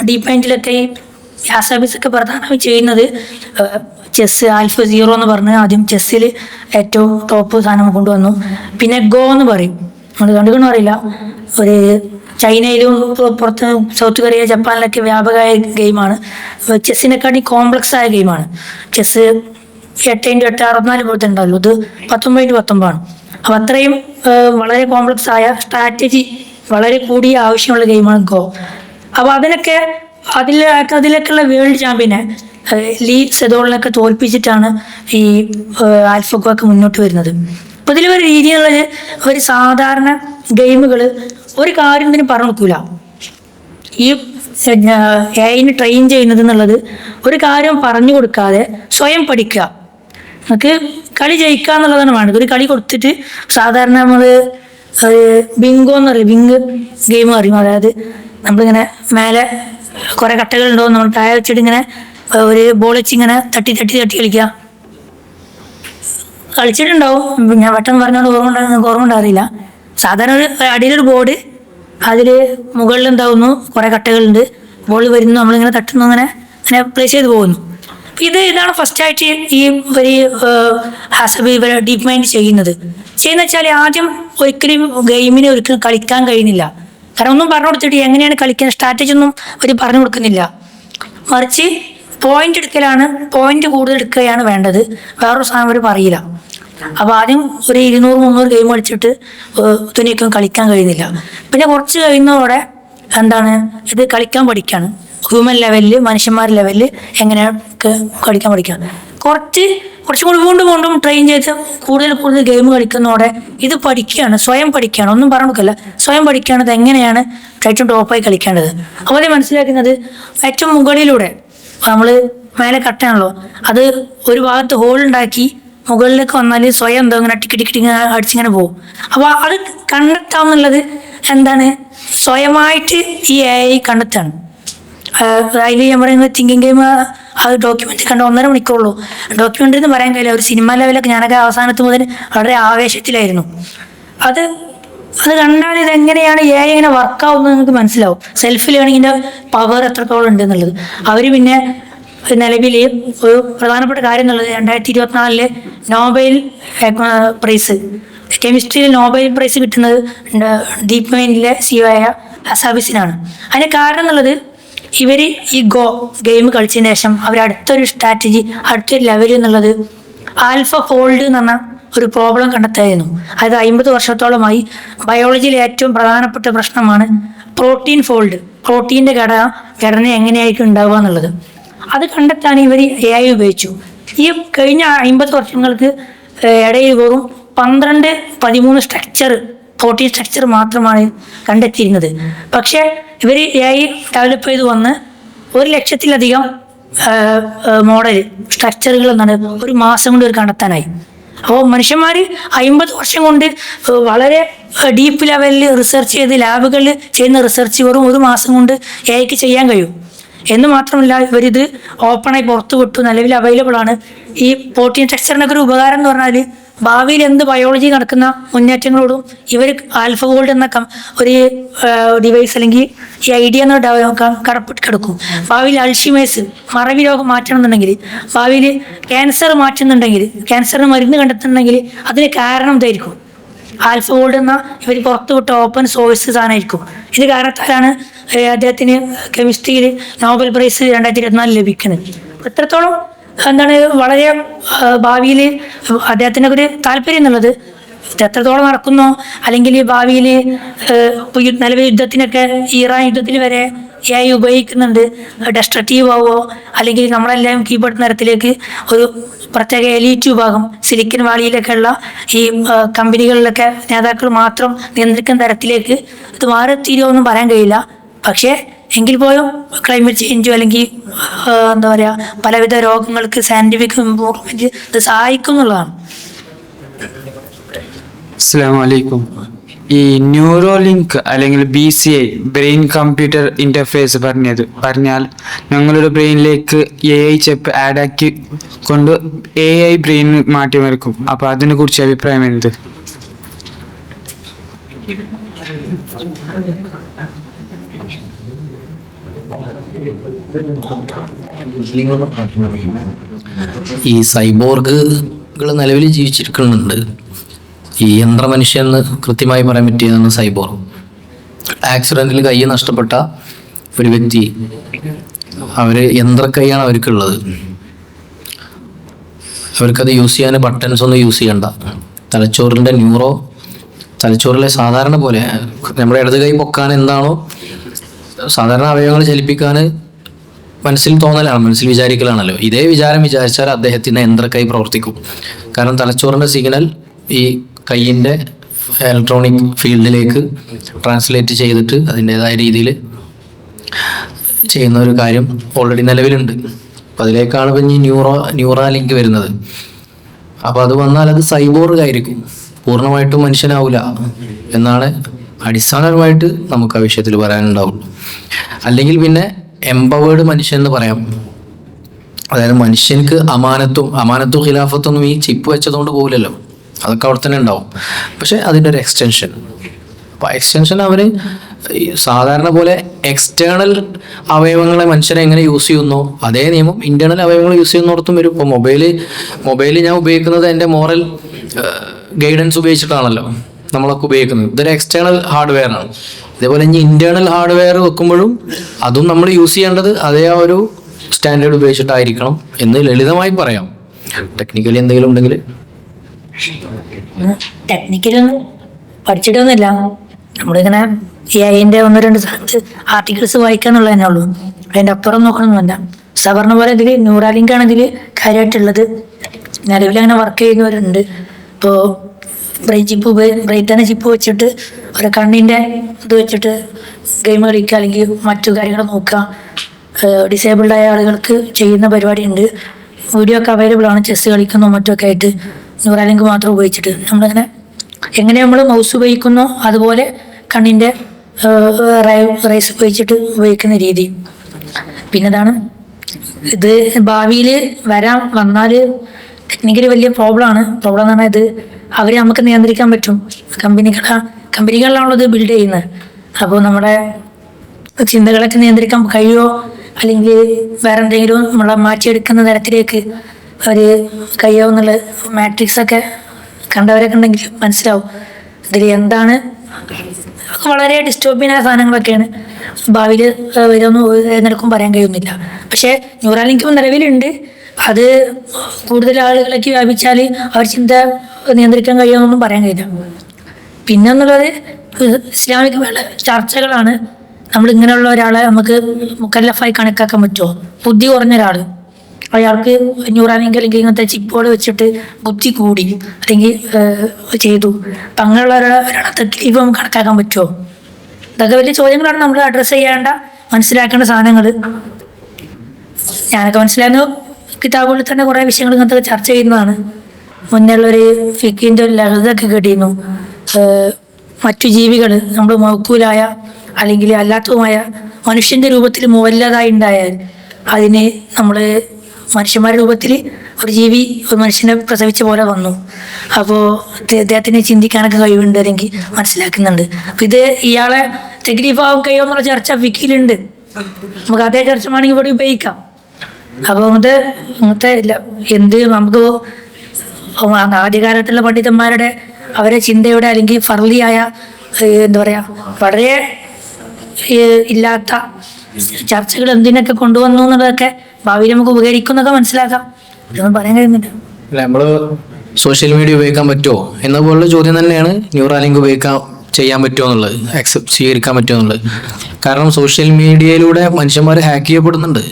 ഡീപ്പ് മൈൻഡിലൊക്കെ ഈ യാസാബിസൊക്കെ പ്രധാനമായി ചെയ്യുന്നത് ചെസ് AlphaZero എന്ന് പറഞ്ഞ് ആദ്യം ചെസ്സിൽ ഏറ്റവും ടോപ്പ് സാധനം കൊണ്ടുവന്നു. പിന്നെ ഗോ എന്ന് പറയും, നമ്മൾ കണ്ടുകൊണ്ടും അറിയില്ല, ഒരു ചൈനയിലും പുറത്ത് സൗത്ത് കൊറിയ, ജപ്പാനിലൊക്കെ വ്യാപകമായ ഗെയിമാണ്. ചെസ്സിനെക്കാട്ടി കോംപ്ലക്സ് ആയ ഗെയിമാണ്. ചെസ് 8x8 64 പോലത്തെ ഉണ്ടാവുള്ളൂ, ഇത് 19x19 ആണ്. അപ്പം അത്രയും വളരെ കോംപ്ലക്സ് ആയ സ്ട്രാറ്റജി വളരെ കൂടിയ ആവശ്യമുള്ള ഗെയിമാണ് ഗോ. അപ്പോൾ അതിലേക്കുള്ള വേൾഡ് ചാമ്പ്യനെ ലീ സെഡോളിനൊക്കെ തോൽപ്പിച്ചിട്ടാണ് ഈ ആൽഫഗോ ഒക്കെ മുന്നോട്ട് വരുന്നത്. അപ്പോൾ ഇതിൽ ഒരു രീതിയിലുള്ളത് ഒരു സാധാരണ ഗെയിമുകൾ ഒരു കാര്യം ഇതിന് പറഞ്ഞു കൊടുക്കൂല. ഈ AI ട്രെയിൻ ചെയ്യുന്നത് എന്നുള്ളത് ഒരു കാര്യം പറഞ്ഞു കൊടുക്കാതെ സ്വയം പഠിക്കുക. നമുക്ക് കളി ജയിക്കുക എന്നുള്ളതാണ് വേണ്ടത്. ഒരു കളി കൊടുത്തിട്ട് സാധാരണ നമ്മൾ ബിങ്കോ എന്ന് പറയും, ബിങ്ക് ഗെയിം അറിയും. അതായത് നമ്മളിങ്ങനെ മേലെ കുറേ കട്ടകളുണ്ടാവും, നമ്മൾ താഴെ വെച്ചിട്ട് ഇങ്ങനെ ഒരു ബോൾ വെച്ച് ഇങ്ങനെ തട്ടി കളിച്ചിട്ടുണ്ടാവും. ഞാൻ പെട്ടെന്ന് പറഞ്ഞോണ്ട് ഓർമ്മ ഉണ്ടാവില്ല. സാധാരണ ഒരു അടിയിലൊരു ബോർഡ്, അതിൽ മുകളിൽ എന്താവുന്നു കുറേ കട്ടകളുണ്ട്, ബോൾ വരുന്നു, നമ്മളിങ്ങനെ തട്ടുന്നു, അങ്ങനെ പ്ലേസ് ചെയ്ത് പോകുന്നു. ഇതാണ് ഫസ്റ്റായിട്ട് ഈ ഒരു ഹസബി ഡീപ്പ് മൈൻഡ് ചെയ്യുന്നത് വെച്ചാൽ ആദ്യം ഒരിക്കലും ഗെയിമിനെ ഒരിക്കലും കളിക്കാൻ കഴിയുന്നില്ല. കാരണം ഒന്നും പറഞ്ഞു കൊടുത്തിട്ട് എങ്ങനെയാണ് കളിക്കുന്നത്, സ്ട്രാറ്റജി ഒന്നും അവർ പറഞ്ഞു കൊടുക്കുന്നില്ല. മറിച്ച് പോയിന്റ് എടുക്കലാണ്, പോയിന്റ് കൂടുതൽ എടുക്കുകയാണ് വേണ്ടത്, വേറൊരു സാധനം അവർ പറയില്ല. അപ്പോൾ ആദ്യം ഒരു 200-300 ഗെയിം കളിച്ചിട്ട് ഇതിനൊക്കെ കളിക്കാൻ കഴിയുന്നില്ല. പിന്നെ കുറച്ച് കഴിയുന്നതോടെ ഇത് കളിക്കാൻ പഠിക്കാണ്. ഹ്യൂമൻ ലെവലിൽ, മനുഷ്യന്മാർ ലെവലിൽ എങ്ങനെ കളിക്കാൻ പഠിക്കാം. കുറച്ചും കൂടി വീണ്ടും ട്രെയിൻ ചെയ്ത് കൂടുതൽ ഗെയിം കളിക്കുന്നതോടെ ഇത് പഠിക്കുകയാണ്, സ്വയം പഠിക്കുകയാണ്. ഒന്നും പറഞ്ഞു കൊടുക്കില്ല, സ്വയം പഠിക്കുകയാണ് ഇത് എങ്ങനെയാണ് ഏറ്റവും ടോപ്പായി കളിക്കേണ്ടത്. അപ്പോൾ അത് മനസ്സിലാക്കുന്നത് ഏറ്റവും മുകളിലൂടെ നമ്മൾ മേലെ കട്ടയാണല്ലോ, അത് ഒരു ഭാഗത്ത് ഹോൾ ഉണ്ടാക്കി മുകളിലേക്ക് വന്നാൽ സ്വയം ഇങ്ങനെ ടിക്ക് അടിച്ചിങ്ങനെ പോകും. അപ്പോൾ അത് കണ്ടെത്താമെന്നുള്ളത് സ്വയമായിട്ട് ഈ AI കണ്ടെത്താണ്. അതിൽ ഞാൻ പറയുന്നത് തിങ്കിങ് ഗെയിം അത് ഡോക്യുമെൻ്ററി കണ്ട 1.5 മണിക്കൂറുള്ളൂ. ഡോക്യുമെൻ്ററി എന്ന് പറയാൻ കഴിയില്ല, ഒരു സിനിമ ലെവലൊക്കെ ഞാനൊക്കെ അവസാനത്ത് മുതൽ വളരെ ആവേശത്തിലായിരുന്നു. അത് അത് കണ്ടാൽ ഇതെങ്ങനെയാണ് AI എങ്ങനെ വർക്കാവുന്നത് നിങ്ങൾക്ക് മനസ്സിലാവും. സെൽഫ് ലേണിങ്ങിന്റെ പവർ എത്രത്തോളം ഉണ്ട് എന്നുള്ളത്. അവർ പിന്നെ നിലവിൽ ഒരു പ്രധാനപ്പെട്ട കാര്യം എന്നുള്ളത് 2024 നോബൽ പ്രൈസ്, കെമിസ്ട്രിയിൽ നോബൽ പ്രൈസ് കിട്ടുന്നത് ഡീപ് മൈൻഡിലെ CEO ആയ അസാബിസിനാണ്. അതിന് കാരണം എന്നുള്ളത് ഇവർ ഈ ഗെയിം കളിച്ചതിന് ശേഷം അവർ അടുത്തൊരു സ്ട്രാറ്റജി, അടുത്തൊരു ലെവൽ എന്നുള്ളത് ആൽഫ ഫോൾഡ് എന്ന് പറഞ്ഞ ഒരു പ്രോബ്ലം കണ്ടെത്തായിരുന്നു. അതായത് 50 വർഷത്തോളമായി ബയോളജിയിലെ ഏറ്റവും പ്രധാനപ്പെട്ട പ്രശ്നമാണ് പ്രോട്ടീൻ ഫോൾഡ്, പ്രോട്ടീൻ്റെ ഘടന എങ്ങനെയായിരിക്കും ഉണ്ടാവുക എന്നുള്ളത്. അത് കണ്ടെത്താൻ ഇവർ AI ഉപയോഗിച്ചു. ഈ കഴിഞ്ഞ 50 വർഷങ്ങൾക്ക് ഇടയിൽ വെറും 12-13 സ്ട്രക്ചർ, പ്രോട്ടീൻ സ്ട്രക്ചർ മാത്രമാണ് കണ്ടെത്തിയിരുന്നത്. പക്ഷേ ഇവർ AI ഡെവലപ്പ് ചെയ്ത് വന്ന് 100,000-ലധികം മോഡൽ സ്ട്രക്ചറുകൾ എന്നാണ് ഒരു മാസം കൊണ്ട് ഒരു കണ്ടെത്താനായി. അപ്പോൾ മനുഷ്യന്മാർ 50 വർഷം കൊണ്ട് വളരെ ഡീപ്പ് ലെവലിൽ റിസർച്ച് ചെയ്ത് ലാബുകളിൽ ചെയ്യുന്ന റിസർച്ച് വെറും ഒരു മാസം കൊണ്ട് AIക്ക് ചെയ്യാൻ കഴിയും. എന്ന് മാത്രമല്ല ഇവരിത് ഓപ്പണായി പുറത്തു വിട്ടു, നിലവിൽ അവൈലബിൾ ആണ്. ഈ പ്രോട്ടീൻ സ്ട്രക്ചറിനൊക്കെ ഒരു ഉപകാരം എന്ന് പറഞ്ഞാൽ ഭാവിയിൽ എന്ത് ബയോളജി നടക്കുന്ന മുന്നേറ്റങ്ങളോടും ഇവർ ആൽഫ ഗോൾഡ് എന്ന ഒരു ഡിവൈസ് അല്ലെങ്കിൽ ഈ ഐഡിയ എന്ന് കടപ്പെട്ട് കിടക്കും. ഭാവിയിൽ അൾഷിമേഴ്സ്, മറവി രോഗം മാറ്റണമെന്നുണ്ടെങ്കിൽ, ഭാവിയിൽ ക്യാൻസർ മാറ്റുന്നുണ്ടെങ്കിൽ, ക്യാൻസറിന് മരുന്ന് കണ്ടെത്തുന്നുണ്ടെങ്കിൽ അതിന് കാരണം ഇതായിരിക്കും. ആൽഫ ഗോൾഡ് എന്ന ഇവർ പുറത്തുവിട്ട ഓപ്പൺ സോഴ്സ് സാധനമായിരിക്കും. ഇത് കാരണത്താലാണ് അദ്ദേഹത്തിന് കെമിസ്ട്രിയിൽ നോബൽ പ്രൈസ് 2024 ലഭിക്കുന്നത്. എത്രത്തോളം എന്താണ് വളരെ ഭാവിയിൽ അദ്ദേഹത്തിൻ്റെ ഒരു താല്പര്യം എന്നുള്ളത് ഇത് എത്രത്തോളം നടക്കുന്നോ, അല്ലെങ്കിൽ ഭാവിയിൽ നിലവിൽ യുദ്ധത്തിനൊക്കെ ഇറാൻ യുദ്ധത്തിൽ വരെ AI ഉപയോഗിക്കുന്നുണ്ട്, ഡെസ്ട്രക്റ്റീവ് ആവോ അല്ലെങ്കിൽ നമ്മളെല്ലാം കീബോർഡ് തരത്തിലേക്ക് ഒരു പ്രത്യേക എലീറ്റ് വിഭാഗം സിലിക്കൻ വാലിയിലൊക്കെയുള്ള ഈ കമ്പനികളിലൊക്കെ നേതാക്കൾ മാത്രം നിയന്ത്രിക്കുന്ന തരത്തിലേക്ക് ഇത് മാറിത്തീരുമോന്നും പറയാൻ കഴിയില്ല. പക്ഷേ എങ്കിൽ പോലും ക്ലൈമറ്റ് ചേഞ്ചോ അല്ലെങ്കിൽ എന്താ പറയുക പലവിധ രോഗങ്ങൾക്ക് സയൻറ്റിഫിക് ഇംപ്രൂവ്മെൻറ്റ് ഇത് സഹായിക്കും എന്നുള്ളതാണ്. അസ്സലാമു അലൈക്കും. ഈ ന്യൂറോലിങ്ക് അല്ലെങ്കിൽ BCI ബ്രെയിൻ കമ്പ്യൂട്ടർ ഇൻ്റർഫേസ് പറഞ്ഞാൽ ഞങ്ങളുടെ ബ്രെയിനിലേക്ക് AI ചിപ്പ് ആഡാക്കി കൊണ്ട് AI ബ്രെയിൻ മാറ്റിമറിക്കും. അപ്പോൾ അതിനെ കുറിച്ച് അഭിപ്രായം എന്ത്? ഈ സൈബോർഗുകൾ നിലവിൽ ജീവിച്ചിരിക്കുന്നുണ്ട്. ഈ യന്ത്രമനുഷ്യൻ എന്ന് കൃത്യമായി പറയാൻ പറ്റിയതാണ് സൈബോർഗ്. ആക്സിഡന്റിൽ കൈ നഷ്ടപ്പെട്ട ഒരു വ്യക്തി, അവര് യന്ത്രക്കൈയാണ് അവർക്കുള്ളത്. അവർക്കത് യൂസ് ചെയ്യാൻ ബട്ടൺസ് ഒന്നും യൂസ് ചെയ്യണ്ട. തലച്ചോറിൻ്റെ തലച്ചോറിലെ സാധാരണ പോലെ നമ്മുടെ ഇടത് കൈ പൊക്കാൻ എന്താണോ സാധാരണ അവയവങ്ങൾ ചലിപ്പിക്കാൻ മനസ്സിൽ തോന്നലാണ്, മനസ്സിൽ വിചാരിക്കലാണല്ലോ. ഇതേ വിചാരം വിചാരിച്ചാൽ അദ്ദേഹത്തിൻ്റെ യന്ത്രക്കൈ പ്രവർത്തിക്കും. കാരണം തലച്ചോറിൻ്റെ സിഗ്നൽ ഈ കൈയിൻ്റെ ഇലക്ട്രോണിക് ഫീൽഡിലേക്ക് ട്രാൻസ്ലേറ്റ് ചെയ്തിട്ട് അതിൻ്റെതായ രീതിയിൽ ചെയ്യുന്ന ഒരു കാര്യം ഓൾറെഡി നിലവിലുണ്ട്. അപ്പം അതിലേക്കാണ് ഇപ്പം ഈ ന്യൂറാലിങ്ക് വരുന്നത്. അപ്പോൾ അത് വന്നാൽ അത് സൈബോർഗ് ആയിരിക്കും, പൂർണ്ണമായിട്ടും മനുഷ്യനാവില്ല എന്നാണ് അടിസ്ഥാനപരമായിട്ട് നമുക്ക് ആ വിഷയത്തിൽ പറയാനുണ്ടാവുള്ളൂ. അല്ലെങ്കിൽ പിന്നെ എംപവേർഡ് മനുഷ്യൻ എന്ന് പറയാം. അതായത് മനുഷ്യർക്ക് അമാനത്തും ഖിലാഫത്തൊന്നും ഈ ചിപ്പ് വെച്ചതുകൊണ്ട് പോകില്ലല്ലോ, അതൊക്കെ അവിടെ തന്നെ ഉണ്ടാവും. പക്ഷെ അതിൻ്റെ ഒരു എക്സ്റ്റൻഷൻ, അപ്പോൾ എക്സ്റ്റൻഷൻ അവർ സാധാരണ പോലെ എക്സ്റ്റേണൽ അവയവങ്ങളെ മനുഷ്യരെ എങ്ങനെ യൂസ് ചെയ്യുന്നോ അതേ നിയമം ഇന്റേണൽ അവയവങ്ങൾ യൂസ് ചെയ്യുന്നിടത്തും വരും. ഇപ്പോൾ മൊബൈൽ ഞാൻ ഉപയോഗിക്കുന്നത് എൻ്റെ മോറൽ ഗൈഡൻസ് ഉപയോഗിച്ചിട്ടാണല്ലോ നമ്മളൊക്കെ ഉപയോഗിക്കുന്നത്. ഇതൊരു എക്സ്റ്റേണൽ ഹാർഡ്വെയർ ആണ്. ഇതേപോലെ ഇനി ഇന്റേണൽ ഹാർഡ്വെയർ വെക്കുമ്പോഴും അതും നമ്മൾ യൂസ് ചെയ്യേണ്ടത് അതേ ആ ഒരു സ്റ്റാൻഡേർഡ് ഉപയോഗിച്ചിട്ടായിരിക്കണം എന്ന് ലളിതമായി പറയാം. ടെക്നിക്കലി എന്തെങ്കിലും ഉണ്ടെങ്കിൽ ടെക്നിക്കലൊന്നും പഠിച്ചിട്ടൊന്നുമില്ല. നമ്മളിങ്ങനെ AI-ൻ്റെ 1-2 ആർട്ടിക്കിൾസ് വായിക്കാന്നുള്ളത് തന്നെ ഉള്ളൂ. അതിൻ്റെ അപ്പുറം നോക്കണമെന്നില്ല. പറഞ്ഞ പോലെ ഇതിൽ ന്യൂറാലിങ്ക് ആണ് ഇതിൽ കാര്യമായിട്ടുള്ളത്. നിലവിൽ അങ്ങനെ വർക്ക് ചെയ്യുന്നവരുണ്ട്. ഇപ്പോൾ ബ്രെയിൻ തന്നെ ചിപ്പ് വെച്ചിട്ട് ഒരു കണ്ണിൻ്റെ ഇത് വെച്ചിട്ട് ഗെയിം കളിക്കുക അല്ലെങ്കിൽ മറ്റു കാര്യങ്ങൾ നോക്കുക. ഡിസേബിൾഡ് ആയ ആളുകൾക്ക് ചെയ്യുന്ന പരിപാടിയുണ്ട്. വീഡിയോ ഒക്കെ അവൈലബിൾ ആണ്. ചെസ്സ് കളിക്കുന്നോ മറ്റൊക്കെ ആയിട്ട് ന്യൂറാലിങ്ക് മാത്രം ഉപയോഗിച്ചിട്ട് നമ്മളിങ്ങനെ എങ്ങനെ നമ്മൾ മൗസ് ഉപയോഗിക്കുന്നോ അതുപോലെ കണ്ണിൻ്റെ റൈസ് ഉപയോഗിച്ചിട്ട് ഉപയോഗിക്കുന്ന രീതി. പിന്നെ ഇതാണ് ഇത് ഭാവിയിൽ വന്നാൽ ടെക്നിക്കലി വലിയ പ്രോബ്ലം എന്ന് പറഞ്ഞാൽ ഇത് അവരെ നമുക്ക് നിയന്ത്രിക്കാൻ പറ്റും. കമ്പനികളിലാണല്ലോ ഇത് ബിൽഡ് ചെയ്യുന്നത്. അപ്പോൾ നമ്മുടെ ചിന്തകളൊക്കെ നിയന്ത്രിക്കാൻ കഴിയുമോ, അല്ലെങ്കിൽ വേറെ എന്തെങ്കിലും നമ്മളെ മാറ്റിയെടുക്കുന്ന തരത്തിലേക്ക് ഒരു കഴിയുമോ എന്നുള്ള മാട്രിക്സ് ഒക്കെ കണ്ടവരൊക്കെ ഉണ്ടെങ്കിൽ മനസ്സിലാവും ഇതിൽ എന്താണ്. വളരെ ഡിസ്റ്റോപ്പിയനായ സാധനങ്ങളൊക്കെയാണ്. ഭാവിയിൽ വരുമെന്ന് ഏതെടുക്കും പറയാൻ കഴിയുന്നില്ല. പക്ഷേ ന്യൂറാലിങ്കും നിലവിലുണ്ട്. അത് കൂടുതൽ ആളുകളിലേക്ക് വ്യാപിച്ചാൽ അവർ ചിന്ത നിയന്ത്രിക്കാൻ കഴിയുമെന്നൊന്നും പറയാൻ കഴിയില്ല. പിന്നെ എന്നുള്ളത് ഇസ്ലാമിക ചർച്ചകളാണ്. നമ്മൾ ഇങ്ങനെയുള്ള ഒരാളെ നമുക്ക് മുക്കല്ലഫായി കണക്കാക്കാൻ പറ്റുമോ? ബുദ്ധി കുറഞ്ഞ ഒരാൾ, അയാൾക്ക് ന്യൂറാലിങ്ക് അല്ലെങ്കിൽ ഇങ്ങനത്തെ ചിപ്പുകൾ വെച്ചിട്ട് ബുദ്ധി കൂടി അല്ലെങ്കിൽ ചെയ്തു, അപ്പം അങ്ങനെയുള്ള ഒരാളെ തക്ലീഫ് നമുക്ക് കണക്കാക്കാൻ പറ്റുമോ? ഇതൊക്കെ വലിയ ചോദ്യങ്ങളാണ് നമ്മൾ അഡ്രസ്സ് ചെയ്യേണ്ട, മനസ്സിലാക്കേണ്ട സാധനങ്ങൾ. ഞാനൊക്കെ മനസ്സിലായിരുന്നു കിതാബുകളിൽ തന്നെ കുറേ വിഷയങ്ങൾ ഇങ്ങനത്തെ ചർച്ച ചെയ്യുന്നതാണ്. മുന്നേയുള്ളൊരു ഫിക്കിൻ്റെ ഒരു ലഹൃതൊക്കെ കേട്ടിരുന്നു. മറ്റു ജീവികൾ നമ്മൾ മൗക്കൂലായ അല്ലെങ്കിൽ അല്ലാത്തതുമായ മനുഷ്യൻ്റെ രൂപത്തിൽ മുവല്ലതായി ഉണ്ടായാൽ അതിന് നമ്മൾ മനുഷ്യന്മാരുടെ രൂപത്തിൽ ഒരു ജീവി ഒരു മനുഷ്യനെ പ്രസവിച്ച പോലെ വന്നു. അപ്പോൾ അദ്ദേഹത്തിന് ചിന്തിക്കാനൊക്കെ കഴിവുണ്ട് അല്ലെങ്കിൽ മനസ്സിലാക്കുന്നുണ്ട്. അപ്പം ഇത് ഇയാളെ തക്ലീഫാവും കഴിയുമോ എന്നുള്ള ചർച്ച ഫിക്കിലുണ്ട്. നമുക്ക് അതേ ചർച്ച വേണമെങ്കിൽ ഇവിടെ ഉപയോഗിക്കാം. അപ്പോൾ ഇങ്ങനത്തെ ഇല്ല എന്ത് നമുക്ക് ആദ്യകാലത്തുള്ള പണ്ഡിതന്മാരുടെ അവരെ ചിന്തയുടെ അല്ലെങ്കിൽ ഫർലിയായ എന്താ പറയുക വളരെ ഇല്ലാത്ത ചർച്ചകൾ എന്തിനൊക്കെ കൊണ്ടുവന്നു എന്നുള്ളതൊക്കെ ഭാവിയിൽ നമുക്ക് ഉപകരിക്കുന്നതൊക്കെ മനസ്സിലാക്കാം. ഇതൊന്നും പറയാൻ കഴിയുന്നില്ല. നമ്മള് സോഷ്യൽ മീഡിയ ഉപയോഗിക്കാൻ പറ്റുമോ എന്ന പോലുള്ള ചോദ്യം തന്നെയാണ് ന്യൂറാലിങ്ക് ചെയ്യാൻ പറ്റുമോ എന്നുള്ളത്, സ്വീകരിക്കാൻ പറ്റുമോ എന്നുള്ളത്. കാരണം സോഷ്യൽ മീഡിയയിലൂടെ മനുഷ്യന്മാർ ഹാക്ക് ചെയ്യപ്പെടുന്നുണ്ട്.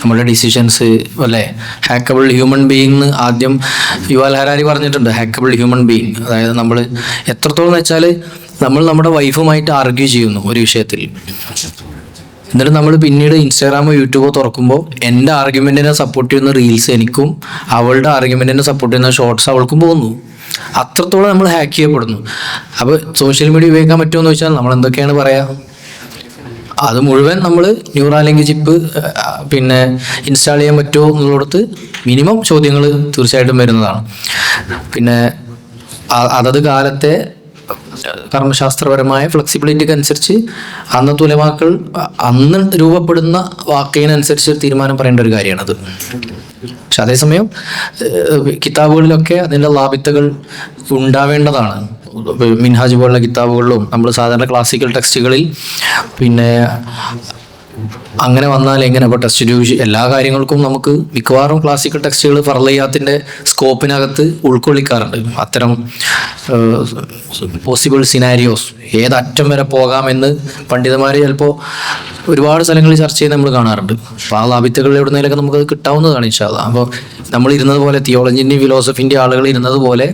നമ്മുടെ ഡിസിഷൻസ് അല്ലേ, ഹാക്കബിൾ ഹ്യൂമൻ ബീയിങ് ആദ്യം യുവാൽ ഹരാരി പറഞ്ഞിട്ടുണ്ട്. ഹാക്കബിൾ ഹ്യൂമൻ ബീയിങ്, അതായത് നമ്മൾ എത്രത്തോളം വെച്ചാൽ നമ്മൾ നമ്മുടെ വൈഫുമായിട്ട് ആർഗ്യൂ ചെയ്യുന്നു ഒരു വിഷയത്തിൽ, എന്നിട്ട് നമ്മൾ പിന്നീട് ഇൻസ്റ്റാഗ്രാമോ യൂട്യൂബോ തുറക്കുമ്പോൾ എൻ്റെ ആർഗ്യുമെൻറ്റിനെ സപ്പോർട്ട് ചെയ്യുന്ന റീൽസ് എനിക്കും അവളുടെ ആർഗ്യുമെൻറ്റിനെ സപ്പോർട്ട് ചെയ്യുന്ന ഷോർട്സ് അവൾക്കും പോകുന്നു. അത്രത്തോളം നമ്മൾ ഹാക്ക് ചെയ്യപ്പെടുന്നു. അപ്പോൾ സോഷ്യൽ മീഡിയ ഉപയോഗിക്കാൻ പറ്റുമോ എന്ന് വെച്ചാൽ നമ്മൾ എന്തൊക്കെയാണ് പറയുക, അത് മുഴുവൻ നമ്മൾ ന്യൂറാലിങ്ക് ചിപ്പ് പിന്നെ ഇൻസ്റ്റാൾ ചെയ്യാൻ പറ്റുമോ എന്നുള്ളിടത്ത് മിനിമം ചോദ്യങ്ങൾ തീർച്ചയായിട്ടും വരുന്നതാണ്. പിന്നെ അതത് കാലത്തെ കർമ്മശാസ്ത്രപരമായ ഫ്ലെക്സിബിലിറ്റിക്ക് അനുസരിച്ച് അന്നത്തെ ഉലമാക്കൾ അന്ന് രൂപപ്പെടുന്ന വാക്കിനനുസരിച്ച് തീരുമാനം പറയേണ്ട ഒരു കാര്യമാണത്. പക്ഷെ അതേസമയം കിതാബുകളിലൊക്കെ അതിൻ്റെ ലാഭിത്തകൾ ഉണ്ടാവേണ്ടതാണ്. മിൻഹാജ് പോലുള്ള കിതാബുകളിലും നമ്മൾ സാധാരണ ക്ലാസിക്കൽ ടെക്സ്റ്റുകളിൽ പിന്നെ അങ്ങനെ വന്നാൽ എങ്ങനെ ഇപ്പോൾ ടെസ്റ്റ് ട്യൂബ് എല്ലാ കാര്യങ്ങൾക്കും നമുക്ക് മിക്കവാറും ക്ലാസിക്കൽ ടെക്സ്റ്റുകൾ ഫർലയ്യാത്തിൻ്റെ സ്കോപ്പിനകത്ത് ഉൾക്കൊള്ളിക്കാറുണ്ട്. അത്തരം പോസിബിൾ സിനാരിയോസ് ഏതറ്റം വരെ പോകാമെന്ന് പണ്ഡിതന്മാർ ചിലപ്പോൾ ഒരുപാട് സ്ഥലങ്ങളിൽ ചർച്ച ചെയ്ത് നമ്മൾ കാണാറുണ്ട്. അപ്പോൾ ആ ലാഭിത്തകളിൽ എവിടുന്നേലൊക്കെ നമുക്കത് കിട്ടാവുന്നതാണ് ഇൻഷാ അല്ലാഹ്. അപ്പോൾ നമ്മൾ ഇരുന്നത് പോലെ തിയോളജിൻ്റെയും ഫിലോസഫിൻ്റെ ആളുകൾ ഇരുന്നത് പോലെ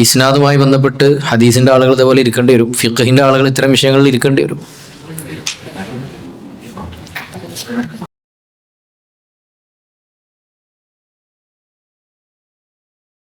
ഇസ്നാദുമായി ബന്ധപ്പെട്ട് ഹദീസിൻ്റെ ആളുകൾ ഇതേപോലെ ഇരിക്കേണ്ടി വരും, ഫിഖഹിൻ്റെ ആളുകൾ ഇത്തരം വിഷയങ്ങളിൽ ഇരിക്കേണ്ടി വരും.